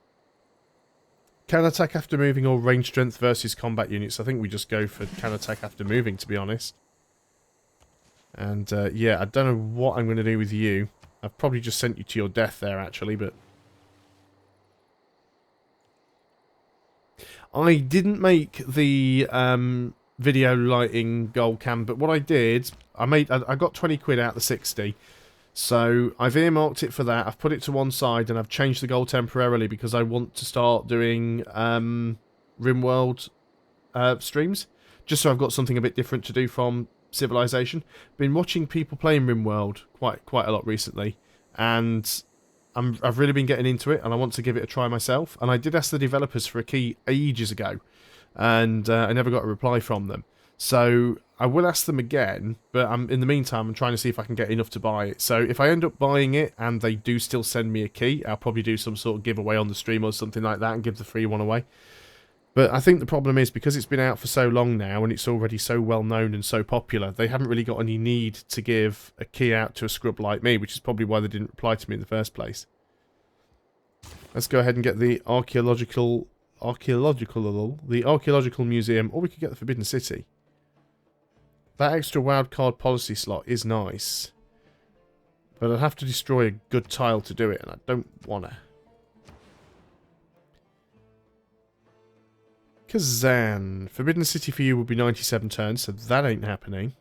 Can attack after moving or range strength versus combat units. I think we just go for can attack after moving, to be honest. And, yeah, I don't know what I'm going to do with you. I've probably just sent you to your death there, actually, but... I didn't make the video lighting gold cam, but what I did, I got 20 quid out of the 60. So I've earmarked it for that. I've put it to one side and I've changed the goal temporarily because I want to start doing RimWorld streams, just so I've got something a bit different to do from Civilization. Been watching people playing RimWorld quite a lot recently, and I've really been getting into it, and I want to give it a try myself. And I did ask the developers for a key ages ago, and I never got a reply from them. So I will ask them again, but in the meantime, I'm trying to see if I can get enough to buy it. So if I end up buying it, and they do still send me a key, I'll probably do some sort of giveaway on the stream or something like that, and give the free one away. But I think the problem is, because it's been out for so long now, and it's already so well known and so popular, they haven't really got any need to give a key out to a scrub like me, which is probably why they didn't reply to me in the first place. Let's go ahead and get the archaeological museum, or we could get the Forbidden City. That extra wildcard policy slot is nice, but I'd have to destroy a good tile to do it, and I don't wanna. Kazan. Forbidden City for you would be 97 turns, so that ain't happening.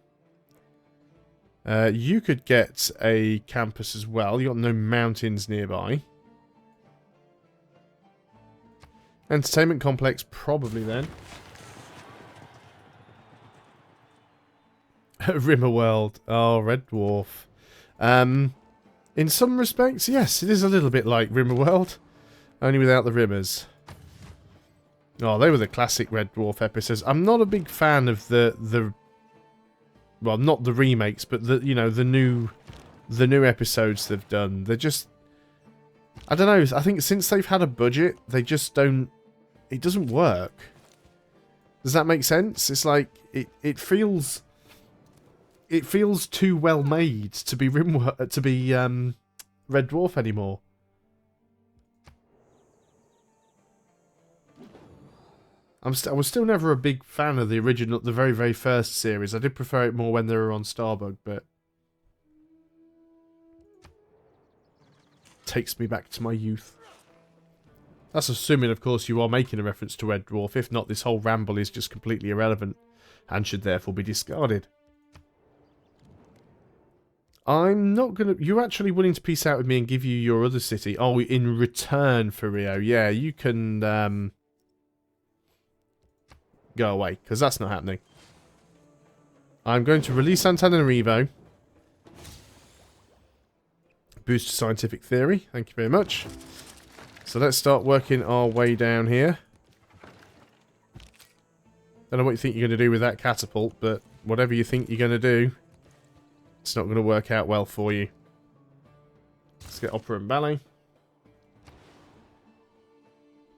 You could get a campus as well. You got no mountains nearby. Entertainment complex, probably then. Rimmerworld. Oh, Red Dwarf. In some respects, yes, it is a little bit like Rimmerworld, only without the Rimmers. Oh, they were the classic Red Dwarf episodes. I'm not a big fan of the well, not the remakes, but the new episodes they've done. They're just, I don't know. I think since they've had a budget, they just don't. It doesn't work. Does that make sense? It's like it feels too well made to be Red Dwarf anymore. I was still never a big fan of the original, the very, very first series. I did prefer it more when they were on Starbug, but takes me back to my youth. That's assuming, of course, you are making a reference to Red Dwarf. If not, this whole ramble is just completely irrelevant and should therefore be discarded. I'm not gonna... You're actually willing to peace out with me and give you your other city. Oh, in return for Rio. Yeah, you can... go away, because that's not happening. I'm going to release Antenna Evo. Boost to scientific theory. Thank you very much. So let's start working our way down here. Don't know what you think you're going to do with that catapult, but whatever you think you're going to do, it's not going to work out well for you. Let's get Opera and Ballet.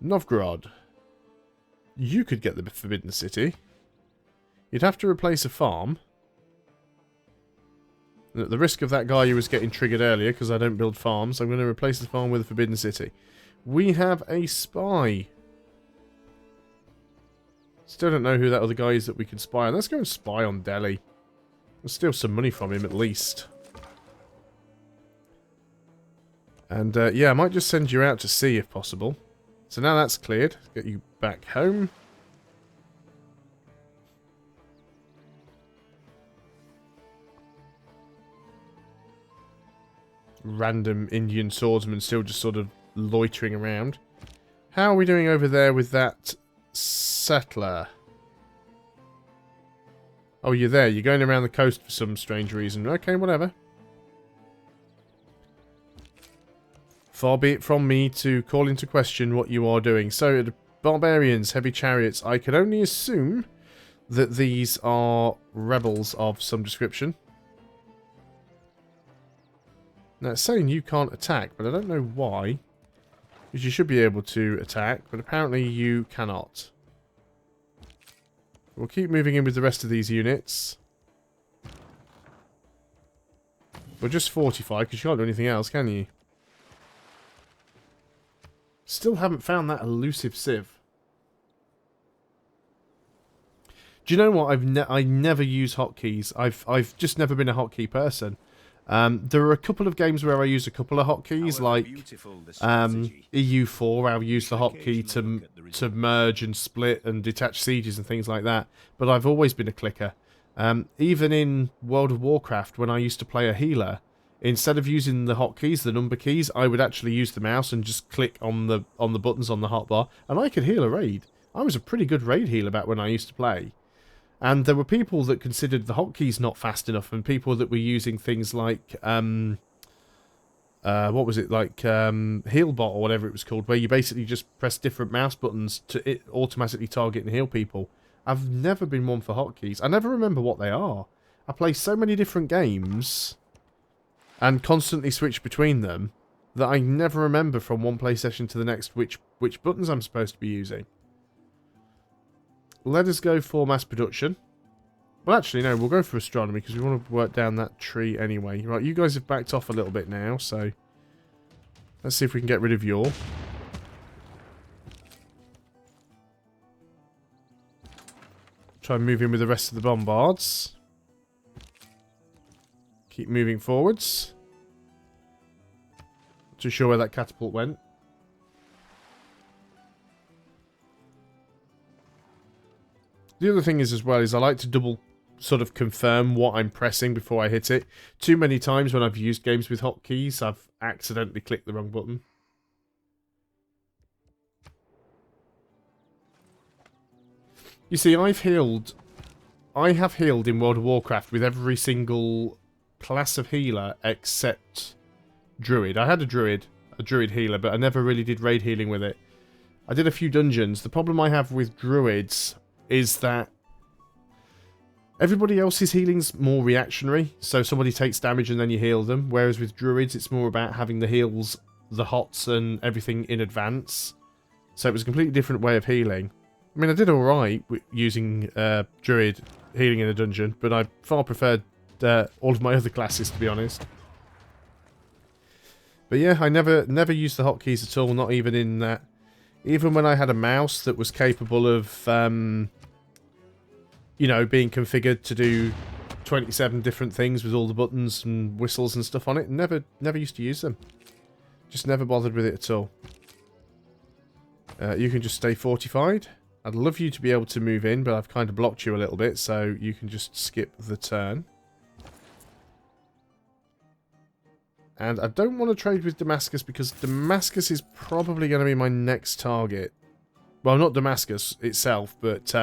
Novgorod. You could get the Forbidden City. You'd have to replace a farm. And at the risk of that guy who was getting triggered earlier, because I don't build farms, I'm going to replace the farm with a Forbidden City. We have a spy. Still don't know who that other guy is that we can spy on. Let's go and spy on Delhi. Let's steal some money from him at least. And yeah, I might just send you out to sea if possible. So now that's cleared. Get you back home. Random Indian swordsman still just sort of loitering around. How are we doing over there with that settler? Oh, you're there. You're going around the coast for some strange reason. Okay, whatever. Far be it from me to call into question what you are doing. So, the barbarians, heavy chariots. I can only assume that these are rebels of some description. Now, it's saying you can't attack, but I don't know why. Because you should be able to attack, but apparently you cannot. We'll keep moving in with the rest of these units. We'll just fortify, because you can't do anything else, can you? Still haven't found that elusive sieve. Do you know what? I never use hotkeys. I've just never been a hotkey person. There are a couple of games where I use a couple of hotkeys, like EU4, I'll use the hotkey to merge and split and detach sieges and things like that. But I've always been a clicker. Even in World of Warcraft, when I used to play a healer, instead of using the hotkeys, the number keys, I would actually use the mouse and just click on the buttons on the hotbar, and I could heal a raid. I was a pretty good raid healer back when I used to play. And there were people that considered the hotkeys not fast enough, and people that were using things like, what was it, like Healbot or whatever it was called, where you basically just press different mouse buttons to automatically target and heal people. I've never been one for hotkeys. I never remember what they are. I play so many different games and constantly switch between them that I never remember from one play session to the next which buttons I'm supposed to be using. Let us go for mass production. Well, actually, no, we'll go for astronomy because we want to work down that tree anyway. Right, you guys have backed off a little bit now, so let's see if we can get rid of your. Try and move in with the rest of the bombards. Keep moving forwards. Not too sure where that catapult went. The other thing is as well is I like to double sort of confirm what I'm pressing before I hit it. Too many times when I've used games with hotkeys, I've accidentally clicked the wrong button. You see, I have healed in World of Warcraft with every single class of healer except Druid. I had a Druid healer, but I never really did raid healing with it. I did a few dungeons. The problem I have with Druids is that everybody else's healing's more reactionary, so somebody takes damage and then you heal them, whereas with Druids it's more about having the heals, the hots and everything in advance. So it was a completely different way of healing. I mean, I did alright using Druid healing in a dungeon, but I far preferred all of my other classes, to be honest. But yeah, I never used the hotkeys at all, not even in that. Even when I had a mouse that was capable of, you know, being configured to do 27 different things with all the buttons and whistles and stuff on it, never used to use them. Just never bothered with it at all. You can just stay fortified. I'd love you to be able to move in, but I've kind of blocked you a little bit, so you can just skip the turn. And I don't want to trade with Damascus because Damascus is probably going to be my next target. Well, not Damascus itself, but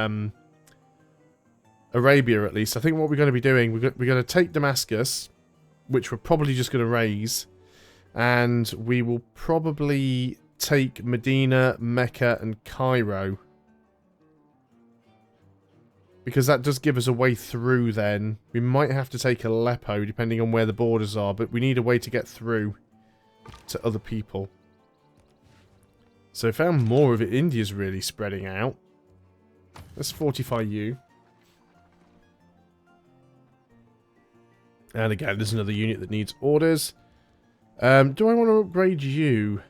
Arabia at least, I think what we're going to be doing, we're going to take Damascus, which we're probably just going to raise, and we will probably take Medina, Mecca, and Cairo. Because that does give us a way through then. We might have to take Aleppo, depending on where the borders are, but we need a way to get through to other people. So I found more of it. India's really spreading out. Let's fortify you. And again, there's another unit that needs orders. Do I want to upgrade you?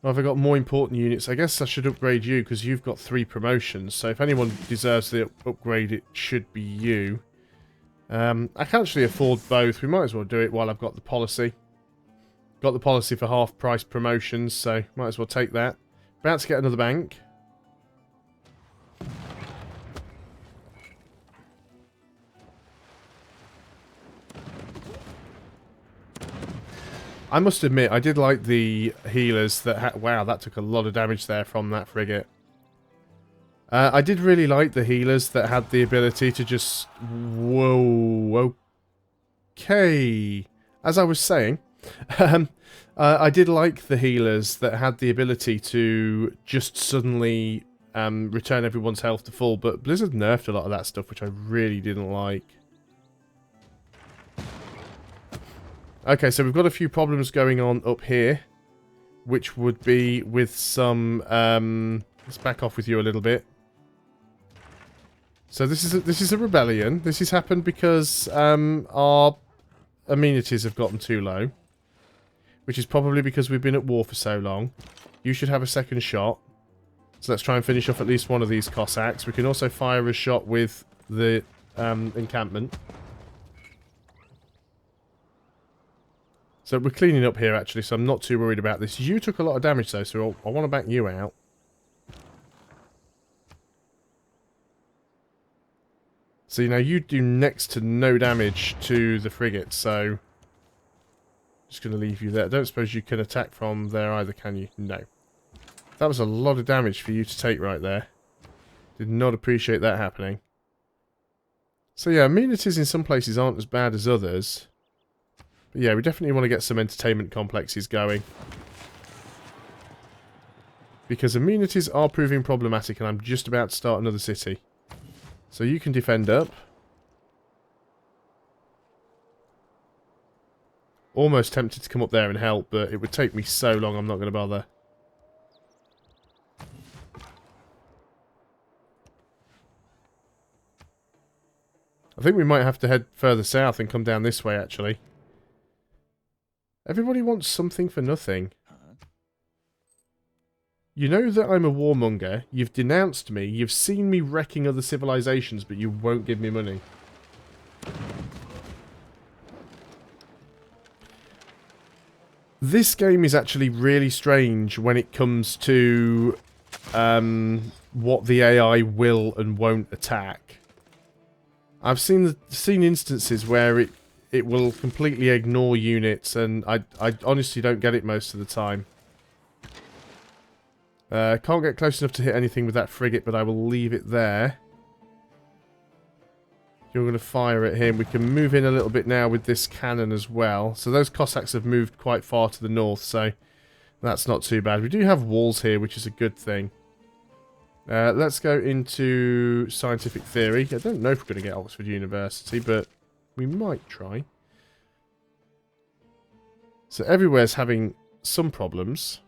Or have I got more important units? I guess I should upgrade you because you've got 3 promotions. So if anyone deserves the upgrade, it should be you. I can actually afford both. We might as well do it while I've got the policy. Got the policy for half price promotions, so might as well take that. About to get another bank. I must admit, I did like the healers that had... Wow, that took a lot of damage there from that frigate. I did really like the healers that had the ability to just... Whoa. Okay. As I was saying, I did like the healers that had the ability to just suddenly return everyone's health to full, but Blizzard nerfed a lot of that stuff, which I really didn't like. Okay, so we've got a few problems going on up here, which would be with some... let's back off with you a little bit. So this is a rebellion. This has happened because our amenities have gotten too low, which is probably because we've been at war for so long. You should have a second shot. So let's try and finish off at least one of these Cossacks. We can also fire a shot with the encampment. So we're cleaning up here, actually, so I'm not too worried about this. You took a lot of damage, though, so I want to back you out. So, you know, you do next to no damage to the frigate, so... Just going to leave you there. I don't suppose you can attack from there either, can you? No. That was a lot of damage for you to take right there. Did not appreciate that happening. So, yeah, amenities in some places aren't as bad as others. Yeah, we definitely want to get some entertainment complexes going. Because amenities are proving problematic, and I'm just about to start another city. So you can defend up. Almost tempted to come up there and help, but it would take me so long, I'm not going to bother. I think we might have to head further south and come down this way, actually. Everybody wants something for nothing. You know that I'm a warmonger. You've denounced me. You've seen me wrecking other civilizations, but you won't give me money. This game is actually really strange when it comes to what the AI will and won't attack. I've seen instances where it will completely ignore units, and I honestly don't get it most of the time. Can't get close enough to hit anything with that frigate, but I will leave it there. You're going to fire at him. We can move in a little bit now with this cannon as well. So those Cossacks have moved quite far to the north, so that's not too bad. We do have walls here, which is a good thing. Let's go into scientific theory. I don't know if we're going to get Oxford University, but we might try. So everywhere's having some problems.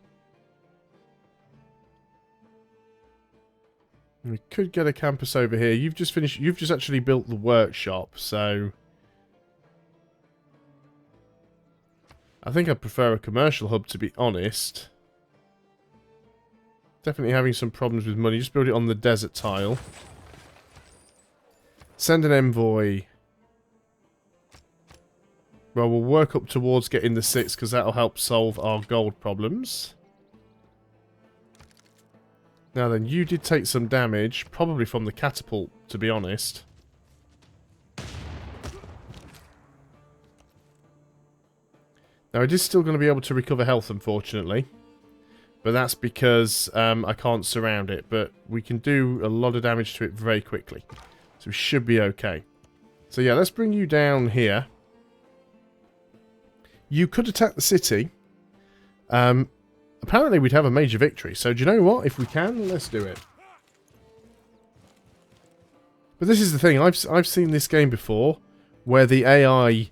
We could get a campus over here. You've just actually built the workshop, so... I think I prefer a commercial hub, to be honest. Definitely having some problems with money. Just build it on the desert tile. Send an envoy. Well, we'll work up towards getting the 6, because that'll help solve our gold problems. Now then, you did take some damage, probably from the catapult, to be honest. Now, it is still going to be able to recover health, unfortunately. But that's because I can't surround it. But we can do a lot of damage to it very quickly. So we should be okay. So yeah, let's bring you down here. You could attack the city. Apparently we'd have a major victory. So do you know what? If we can, let's do it. But this is the thing. I've seen this game before where the AI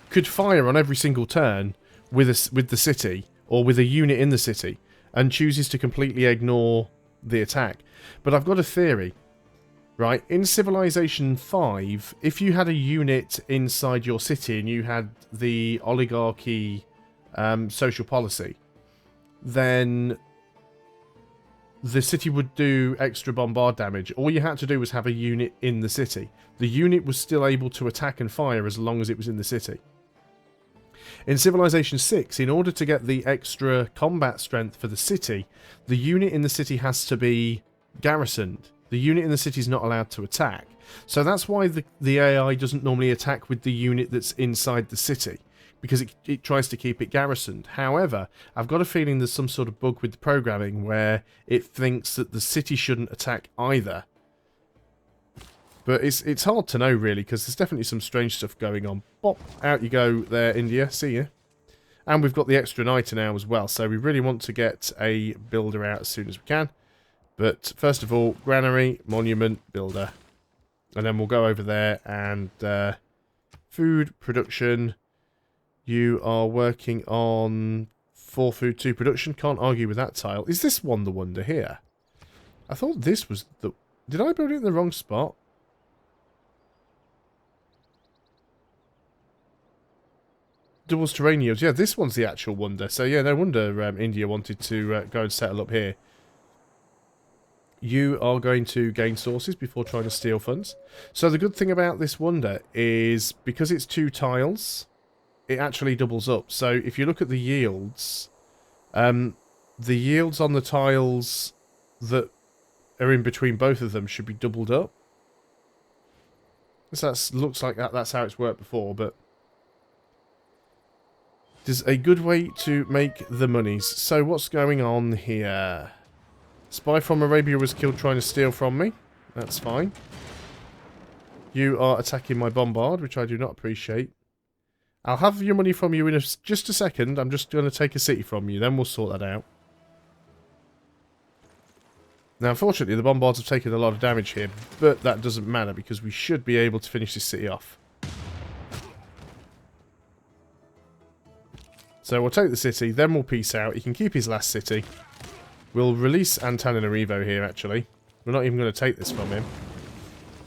could fire on every single turn with the city or with a unit in the city and chooses to completely ignore the attack. But I've got a theory. Right, in Civilization 5, if you had a unit inside your city and you had the oligarchy social policy, then the city would do extra bombard damage. All you had to do was have a unit in the city. The unit was still able to attack and fire as long as it was in the city. In Civilization 6, in order to get the extra combat strength for the city, the unit in the city has to be garrisoned. The unit in the city is not allowed to attack. So that's why the AI doesn't normally attack with the unit that's inside the city, because it tries to keep it garrisoned. However, I've got a feeling there's some sort of bug with the programming where it thinks that the city shouldn't attack either. But it's hard to know, really, because there's definitely some strange stuff going on. Bop, out you go there, India. See ya. And we've got the extra nighter now as well, so we really want to get a builder out as soon as we can. But first of all, granary, monument, builder. And then we'll go over there and food production. You are working on 4 food 2 production. Can't argue with that tile. Is this one the wonder here? I thought this was the... Did I build it in the wrong spot? Doubles terrain yields. Yeah, this one's the actual wonder. So yeah, no wonder India wanted to go and settle up here. You are going to gain sources before trying to steal funds. So the good thing about this wonder is because it's 2 tiles, it actually doubles up. So if you look at the yields on the tiles that are in between both of them should be doubled up. So that looks like that's how it's worked before, but there's a good way to make the monies. So what's going on here? Spy from Arabia was killed trying to steal from me. That's fine. You are attacking my bombard, which I do not appreciate. I'll have your money from you in just a second. I'm just going to take a city from you, then we'll sort that out. Now, unfortunately, the bombards have taken a lot of damage here, but that doesn't matter because we should be able to finish this city off. So we'll take the city, then we'll peace out. He can keep his last city. We'll release Antananarivo here, actually. We're not even going to take this from him.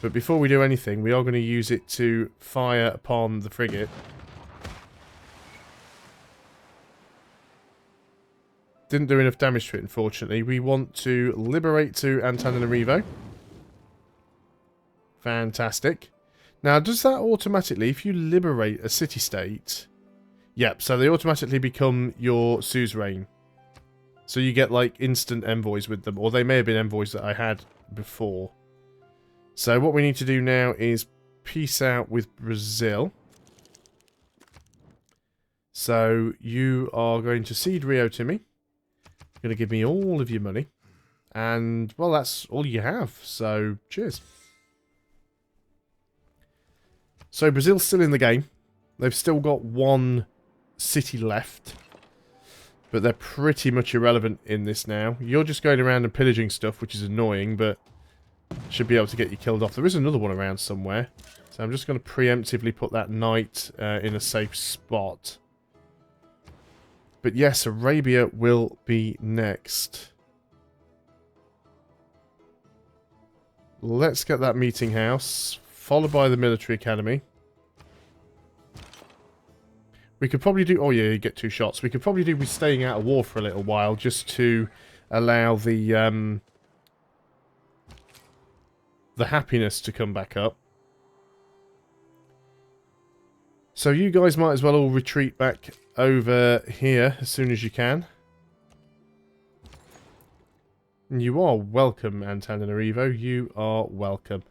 But before we do anything, we are going to use it to fire upon the frigate. Didn't do enough damage to it, unfortunately. We want to liberate to Antananarivo. Fantastic. Now, does that automatically, if you liberate a city-state... Yep, so they automatically become your suzerain. So you get, like, instant envoys with them. Or they may have been envoys that I had before. So what we need to do now is peace out with Brazil. So you are going to cede Rio to me. You're going to give me all of your money. And, well, that's all you have. So, cheers. So Brazil's still in the game. They've still got 1 city left. But they're pretty much irrelevant in this now. You're just going around and pillaging stuff, which is annoying, but should be able to get you killed off. There is another one around somewhere. So I'm just going to preemptively put that knight in a safe spot. But yes, Arabia will be next. Let's get that meeting house, followed by the military academy. We could probably do... Oh yeah, you get 2 shots. We could probably do with staying out of war for a little while, just to allow the happiness to come back up. So you guys might as well all retreat back over here as soon as you can. And you are welcome, Antananarivo. You are welcome.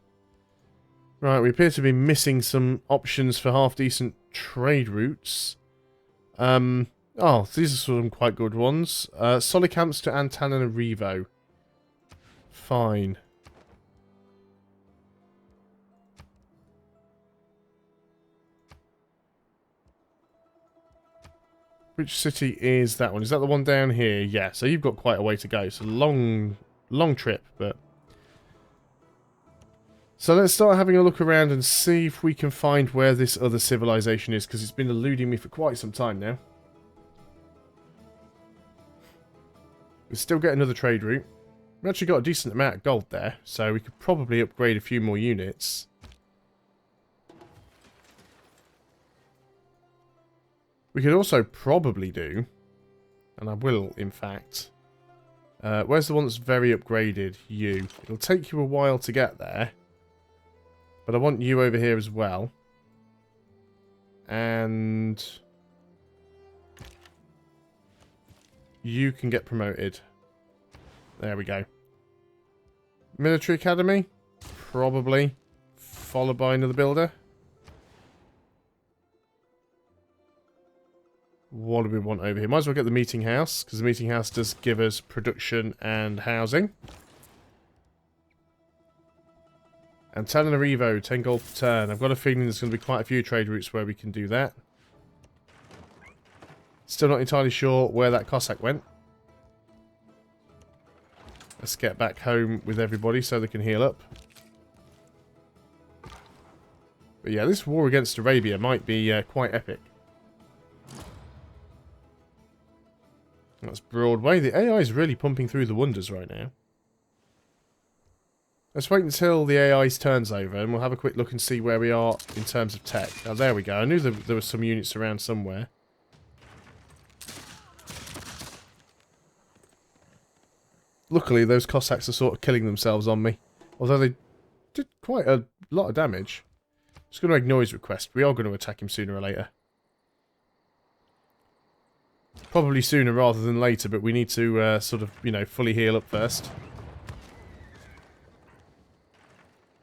Right, we appear to be missing some options for half-decent trade routes. Oh, these are some quite good ones. Solid camps to Antananarivo. Fine. Which city is that one? Is that the one down here? Yeah, so you've got quite a way to go. It's a long trip, but... So let's start having a look around and see if we can find where this other civilization is, because it's been eluding me for quite some time now. We still get another trade route. We've actually got a decent amount of gold there, so we could probably upgrade a few more units. We could also probably do, and I will, in fact... where's the one that's very upgraded? You. It'll take you a while to get there. But I want you over here as well. And... you can get promoted. There we go. Military Academy? Probably. Followed by another builder. What do we want over here? Might as well get the meeting house, because the meeting house does give us production and housing. And Tananarivo, 10 gold per turn. I've got a feeling there's going to be quite a few trade routes where we can do that. Still not entirely sure where that Cossack went. Let's get back home with everybody so they can heal up. But yeah, this war against Arabia might be quite epic. That's Broadway. The AI is really pumping through the wonders right now. Let's wait until the AI's turn's over and we'll have a quick look and see where we are in terms of tech. Oh, there we go. I knew there were some units around somewhere. Luckily, those Cossacks are sort of killing themselves on me. Although they did quite a lot of damage. Just going to ignore his request. We are going to attack him sooner or later. Probably sooner rather than later, but we need to sort of, you know, fully heal up first.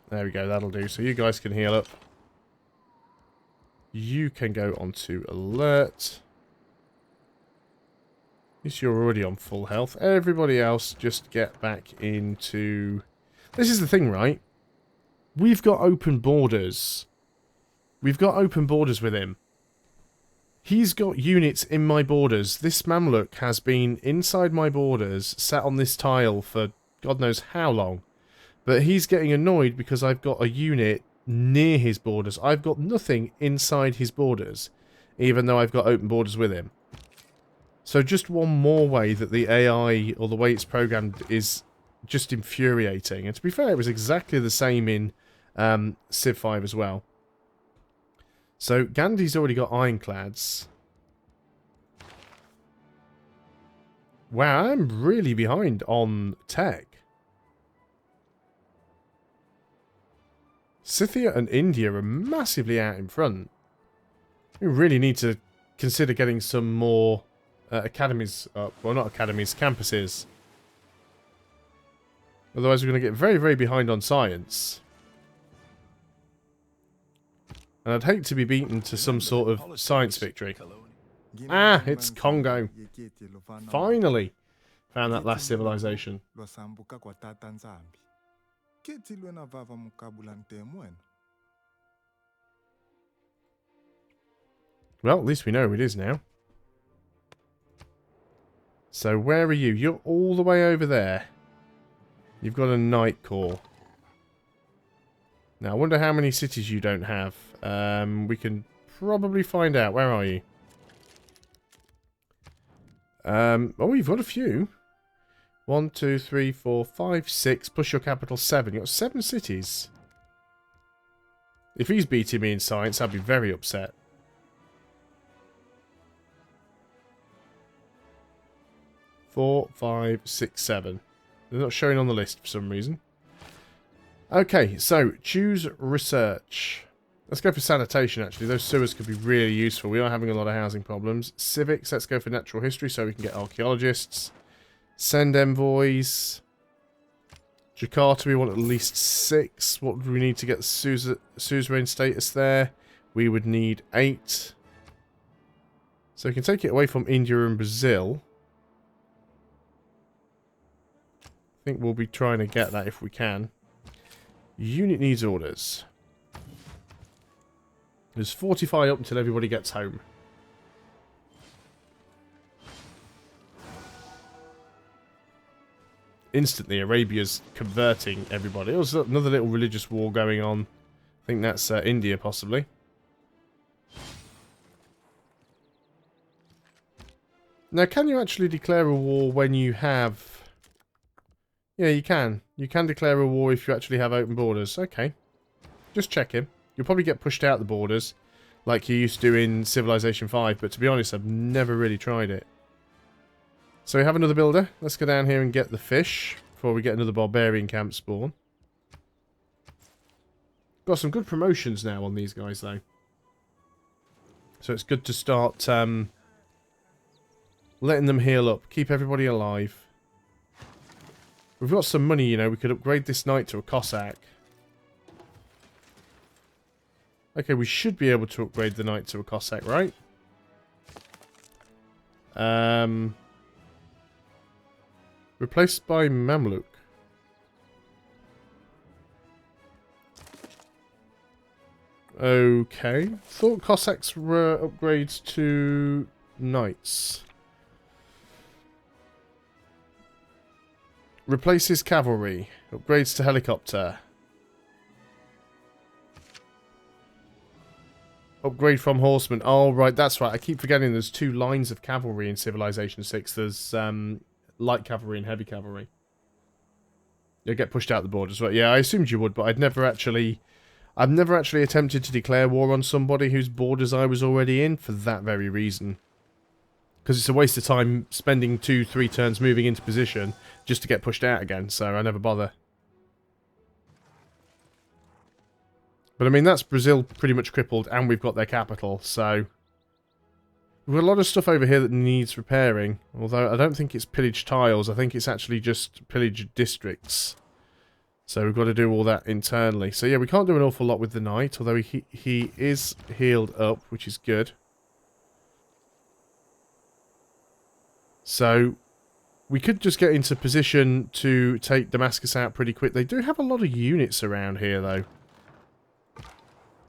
There we go, that'll do. So you guys can heal up. You can go onto alert. At least you're already on full health. Everybody else just get back into... This is the thing, right? We've got open borders. We've got open borders with him. He's got units in my borders. This Mamluk has been inside my borders, sat on this tile for God knows how long. But he's getting annoyed because I've got a unit near his borders. I've got nothing inside his borders, even though I've got open borders with him. So just one more way that the AI, or the way it's programmed, is just infuriating. And to be fair, it was exactly the same in Civ 5 as well. So Gandhi's already got ironclads. Wow, I'm really behind on tech. Scythia and India are massively out in front. We really need to consider getting some more academies up. Well, not academies, campuses. Otherwise we're going to get very, very behind on science. And I'd hate to be beaten to some sort of science victory. Ah, it's Congo. Finally found that last civilization. Well, at least we know who it is now. So where are you? You're all the way over there. You've got a night core. Now, I wonder how many cities you don't have. We can probably find out. Where are you? Oh, you've got a few. 1, 2, 3, 4, 5, 6, plus your capital 7. You've got 7 cities. If he's beating me in science, I'd be very upset. Four, 5, 6, 7. They're not showing on the list for some reason. Okay, so choose research. Let's go for sanitation, actually. Those sewers could be really useful. We are having a lot of housing problems. Civics, let's go for natural history so we can get archaeologists. Send envoys. Jakarta, we want at least 6. What do we need to get suzerain status there? We would need 8. So we can take it away from India and Brazil. I think we'll be trying to get that if we can. Unit needs orders. There's 45 up until everybody gets home. instantly Arabia's converting everybody. There's another little religious war going on. I think that's India, possibly. Now, can you actually declare a war when you have... Yeah, you can. You can declare a war if you actually have open borders. Okay. Just checking. You'll probably get pushed out the borders like you used to in Civilization 5, but to be honest, I've never really tried it. So we have another builder. Let's go down here and get the fish before we get another barbarian camp spawn. Got some good promotions now on these guys, though. So it's good to start letting them heal up. Keep everybody alive. We've got some money, you know. We could upgrade this knight to a Cossack. Okay, we should be able to upgrade the knight to a Cossack, right? Replaced by Mamluk. Okay. Thought Cossacks were upgrades to knights. Replaces cavalry. Upgrades to helicopter. Upgrade from horsemen. Oh, right, that's right. I keep forgetting there's two lines of cavalry in Civilization 6. There's light cavalry and heavy cavalry. You'll get pushed out the borders. Right? Yeah, I assumed you would, but I've never actually attempted to declare war on somebody whose borders I was already in for that very reason. Because it's a waste of time spending 2-3 turns moving into position just to get pushed out again, so I never bother. But I mean, that's Brazil pretty much crippled, and we've got their capital, so... We've got a lot of stuff over here that needs repairing, although I don't think it's pillaged tiles, I think it's actually just pillaged districts. So we've got to do all that internally. So yeah, we can't do an awful lot with the knight, although he is healed up, which is good. So we could just get into position to take Damascus out pretty quick. They do have a lot of units around here, though.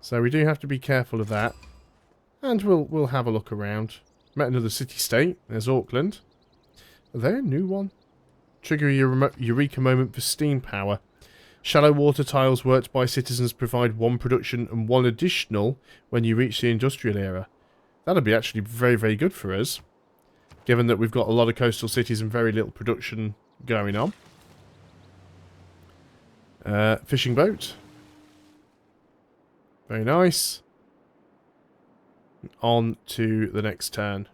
So we do have to be careful of that. And we'll have a look around. Met another city-state. There's Auckland. Are they a new one? Trigger a Eureka moment for steam power. Shallow water tiles worked by citizens provide 1 production and 1 additional when you reach the industrial era. That'd be actually very, very good for us, given that we've got a lot of coastal cities and very little production going on. Fishing boat. Very nice. On to the next turn.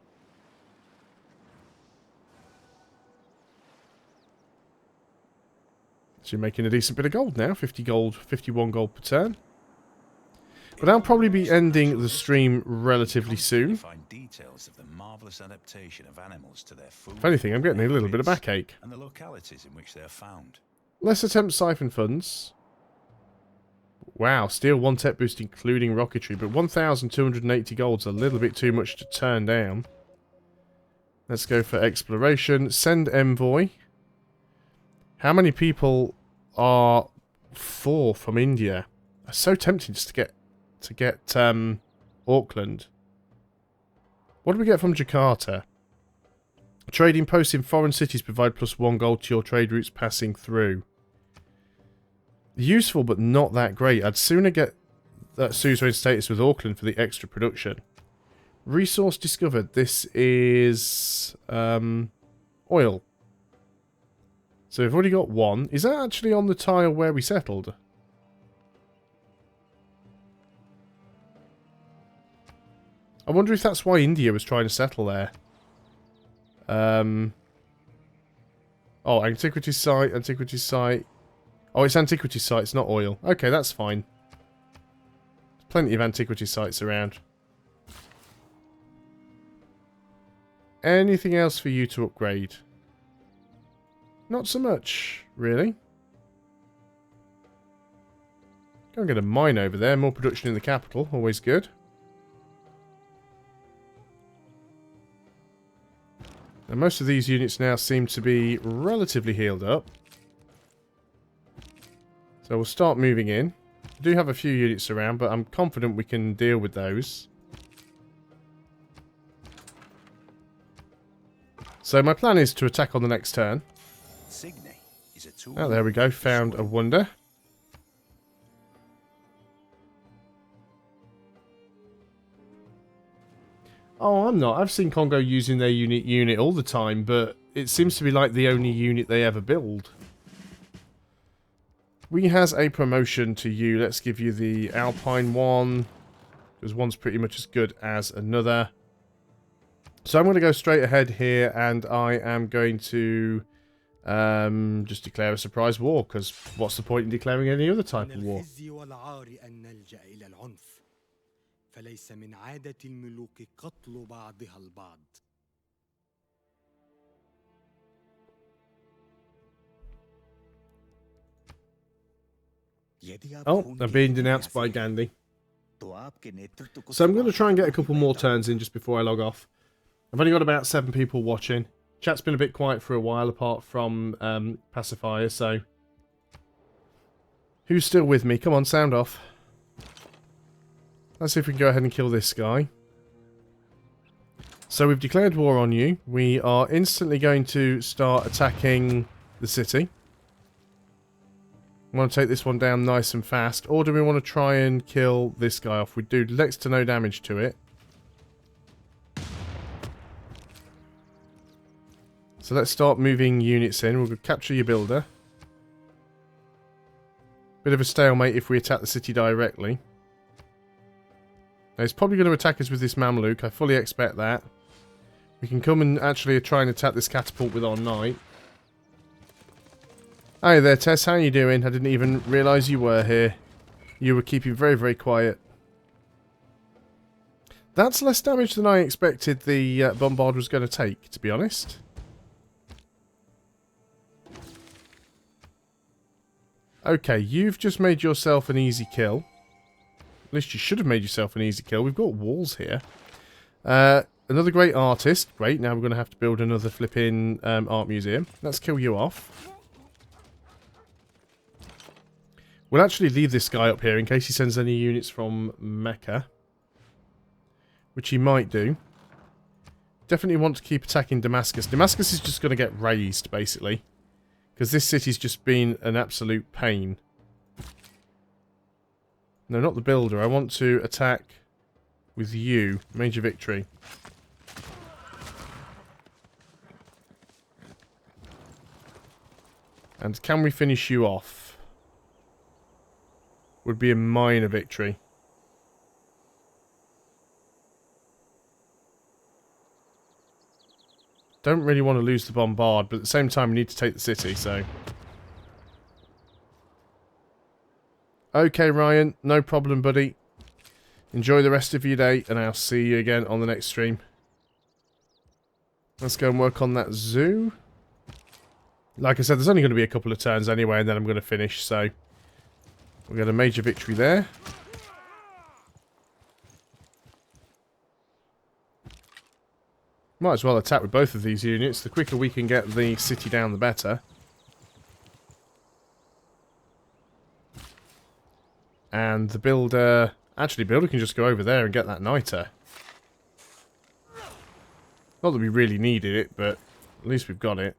So you're making a decent bit of gold now. 50 gold, 51 gold per turn. But I'll probably be ending the stream relatively soon. If anything, I'm getting a little bit of backache. And the localities in which they are found. Let's attempt siphon funds. Wow, steal 1 tech boost including rocketry, but 1,280 gold's a little bit too much to turn down. Let's go for exploration. Send envoy. How many people are 4 from India? It's so tempting just to get Auckland. What do we get from Jakarta? Trading posts in foreign cities provide +1 gold to your trade routes passing through. Useful, but not that great. I'd sooner get that suzerain status with Auckland for the extra production. Resource discovered. This is oil. So we've already got 1. Is that actually on the tile where we settled? I wonder if that's why India was trying to settle there. Oh, antiquity site, antiquity site. Oh, it's antiquity sites, not oil. Okay, that's fine. There's plenty of antiquity sites around. Anything else for you to upgrade? Not so much, really. Go and get a mine over there. More production in the capital. Always good. And most of these units now seem to be relatively healed up. So we'll start moving in. We do have a few units around, but I'm confident we can deal with those. So my plan is to attack on the next turn. is a tool. Oh, there we go. Found a wonder. Oh, I'm not. I've seen Congo using their unique unit all the time, but it seems to be like the only unit they ever build. We has a promotion to you. Let's give you the Alpine one, because one's pretty much as good as another. So I'm going to go straight ahead here, and I am going to just declare a surprise war, because what's the point in declaring any other type of war? فليس من عادة الملوك قتل بعضها البعض. Oh, I'm being denounced by Gandhi. So I'm going to try and get a couple more turns in just before I log off. I've only got about 7 people watching. Chat's been a bit quiet for a while apart from Pacifier, so... Who's still with me? Come on, sound off. Let's see if we can go ahead and kill this guy. So we've declared war on you. We are instantly going to start attacking the city. We want to take this one down nice and fast. Or do we want to try and kill this guy off? We do next to no damage to it. So let's start moving units in. We'll capture your builder. Bit of a stalemate if we attack the city directly. Now, he's probably going to attack us with this Mamluk. I fully expect that. We can come and actually try and attack this catapult with our knight. Hi there, Tess. How you doing? I didn't even realise you were here. You were keeping very, very quiet. That's less damage than I expected the bombard was going to take, to be honest. Okay, you've just made yourself an easy kill. At least you should have made yourself an easy kill. We've got walls here. Another great artist. Great, now we're going to have to build another flipping art museum. Let's kill you off. We'll actually leave this guy up here in case he sends any units from Mecca. Which he might do. Definitely want to keep attacking Damascus. Damascus is just going to get razed, basically. Because this city's just been an absolute pain. No, not the builder. I want to attack with you. Major victory. And can we finish you off? Would be a minor victory. Don't really want to lose the bombard, but at the same time we need to take the city, so... Okay, Ryan, no problem, buddy. Enjoy the rest of your day, and I'll see you again on the next stream. Let's go and work on that zoo. Like I said, there's only going to be a couple of turns anyway, and then I'm going to finish, so... we got a major victory there. Might as well attack with both of these units. The quicker we can get the city down, the better. And the builder... actually, builder can just go over there and get that niter. Not that we really needed it, but at least we've got it.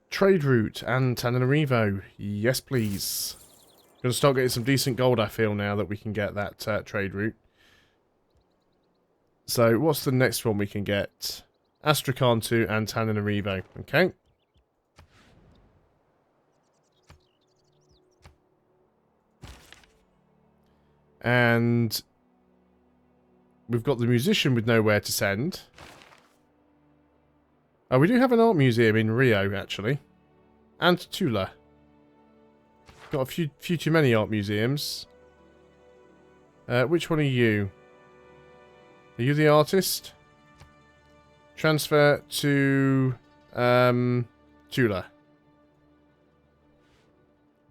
Trade route and Tananarivo. Yes, please. Gonna start getting some decent gold, I feel, now that we can get that trade route. So, what's the next one we can get? Astrakhan 2 and Tananarivo. Okay. And we've got the musician with nowhere to send. Oh, we do have an art museum in Rio, actually. And Tula. Got a few too many art museums. Which one are you? Are you the artist? Transfer to Tula.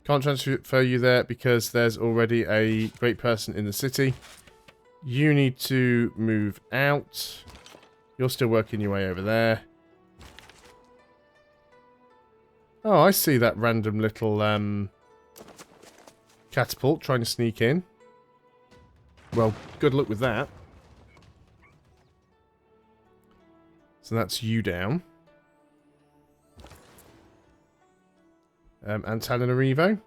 Can't transfer you there because there's already a great person in the city. You need to move out. You're still working your way over there. Oh, I see that random little catapult trying to sneak in. Well, good luck with that. So that's you down. Antananarivo.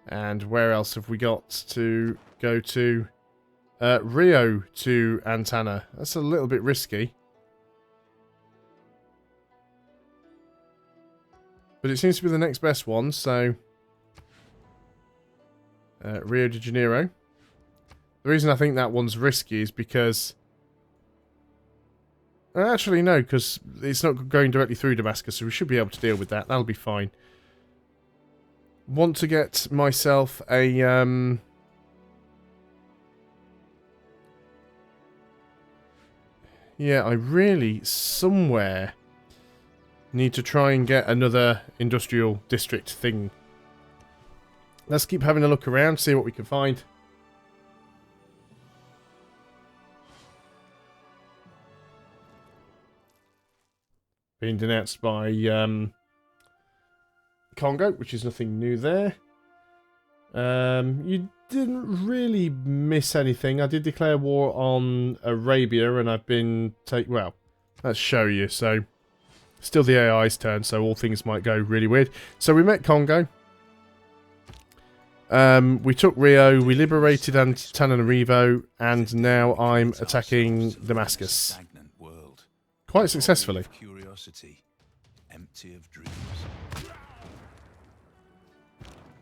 And where else have we got to go to? Rio to Antana. That's a little bit risky. But it seems to be the next best one, so... Rio de Janeiro. The reason I think that one's risky is because... Actually, no, because it's not going directly through Damascus, so we should be able to deal with that. That'll be fine. Want to get myself a... Yeah, I really, somewhere, need to try and get another industrial district thing. Let's keep having a look around, see what we can find. Being denounced by Congo, which is nothing new there. You didn't really miss anything. I did declare war on Arabia, and I've been well, let's show you. So, still the AI's turn, so all things might go really weird. So we met Congo. We took Rio, we liberated Antananarivo, and now I'm attacking Damascus. Quite successfully.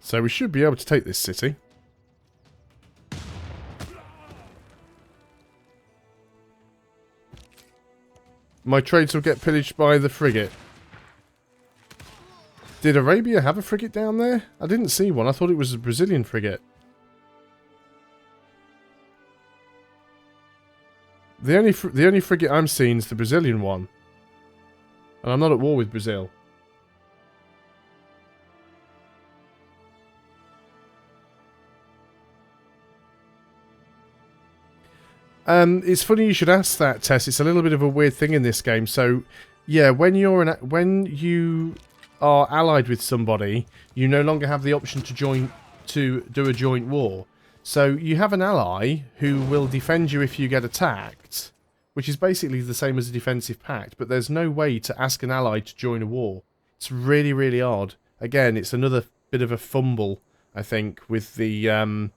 So we should be able to take this city. My trades will get pillaged by the frigate. Did Arabia have a frigate down there? I didn't see one. I thought it was a Brazilian frigate. The only frigate I'm seeing is the Brazilian one. And I'm not at war with Brazil. It's funny you should ask that, Tess. It's a little bit of a weird thing in this game. So, yeah, when you are allied with somebody, you no longer have the option to do a joint war. So you have an ally who will defend you if you get attacked, which is basically the same as a defensive pact, but there's no way to ask an ally to join a war. It's really, really odd. Again, it's another bit of a fumble, I think, with the AI.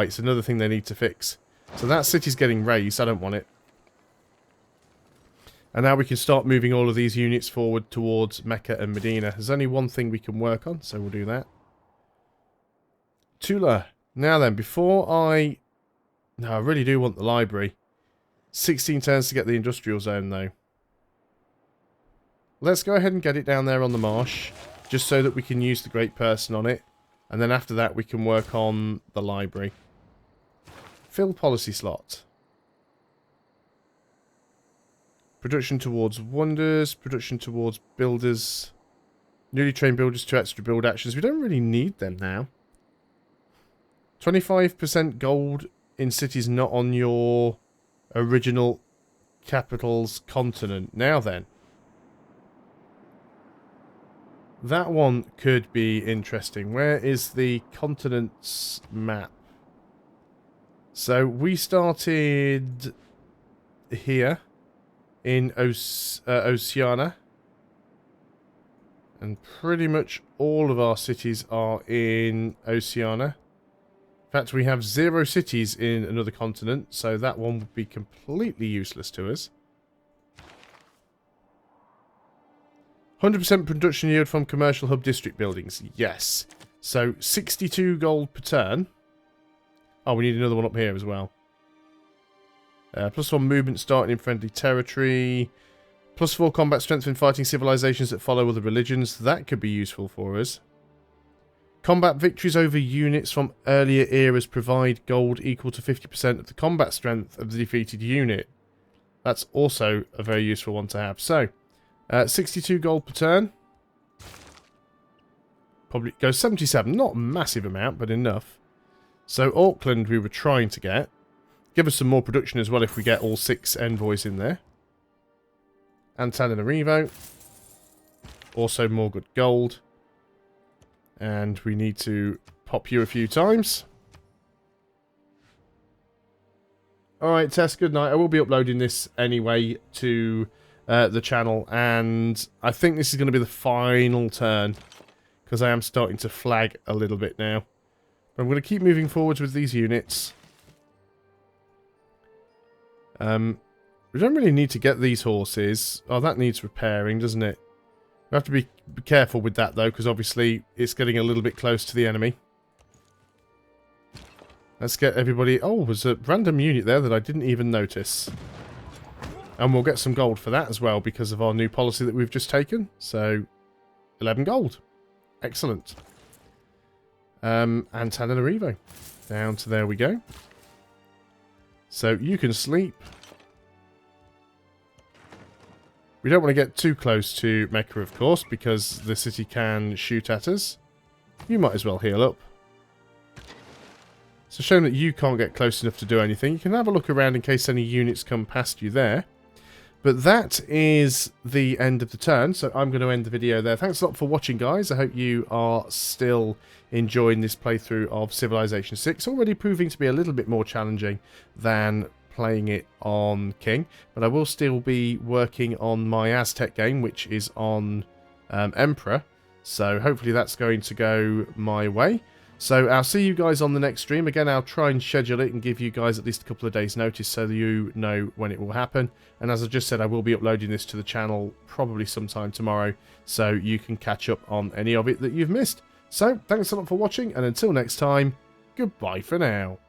It's another thing they need to fix. So that city's getting raised. I don't want it. And now we can start moving all of these units forward towards Mecca and Medina. There's only one thing we can work on, so we'll do that. Tula. Now then, No, I really do want the library. 16 turns to get the industrial zone, though. Let's go ahead and get it down there on the marsh, just so that we can use the Great Person on it. And then after that, we can work on the library. Fill policy slot. Production towards wonders. Production towards builders. Newly trained builders to extra build actions. We don't really need them now. 25% gold in cities not on your original capital's continent. Now then. That one could be interesting. Where is the continent's map? So we started here in Oceania. And pretty much all of our cities are in Oceania. In fact, we have 0 cities in another continent, so that one would be completely useless to us. 100% production yield from commercial hub district buildings. Yes. So, 62 gold per turn. Oh, we need another one up here as well. +1 movement starting in friendly territory. +4 combat strength when fighting civilizations that follow other religions. That could be useful for us. Combat victories over units from earlier eras provide gold equal to 50% of the combat strength of the defeated unit. That's also a very useful one to have. So, 62 gold per turn. Probably goes 77. Not a massive amount, but enough. So, Auckland we were trying to get. Give us some more production as well if we get all 6 envoys in there. Antananarivo. Also more good gold. And we need to pop you a few times. Alright, Tess, good night. I will be uploading this anyway to the channel, and I think this is going to be the final turn, because I am starting to flag a little bit now. But I'm going to keep moving forwards with these units. We don't really need to get these horses. Oh, that needs repairing, doesn't it? We have to be careful with that, though, because obviously it's getting a little bit close to the enemy. Let's get everybody... Oh, there's a random unit there that I didn't even notice. And we'll get some gold for that as well, because of our new policy that we've just taken. So, 11 gold. Excellent. Antananarivo. Down to there we go. So, you can sleep. We don't want to get too close to Mecca, of course, because the city can shoot at us. You might as well heal up. It's a shame that you can't get close enough to do anything. You can have a look around in case any units come past you there. But that is the end of the turn, so I'm going to end the video there. Thanks a lot for watching, guys. I hope you are still enjoying this playthrough of Civilization 6. Already proving to be a little bit more challenging than playing it on King. But I will still be working on my Aztec game, which is on Emperor. So hopefully that's going to go my way. So I'll see you guys on the next stream. Again, I'll try and schedule it and give you guys at least a couple of days notice so that you know when it will happen. And as I just said, I will be uploading this to the channel probably sometime tomorrow, so you can catch up on any of it that you've missed. So thanks a lot for watching, and until next time, goodbye for now.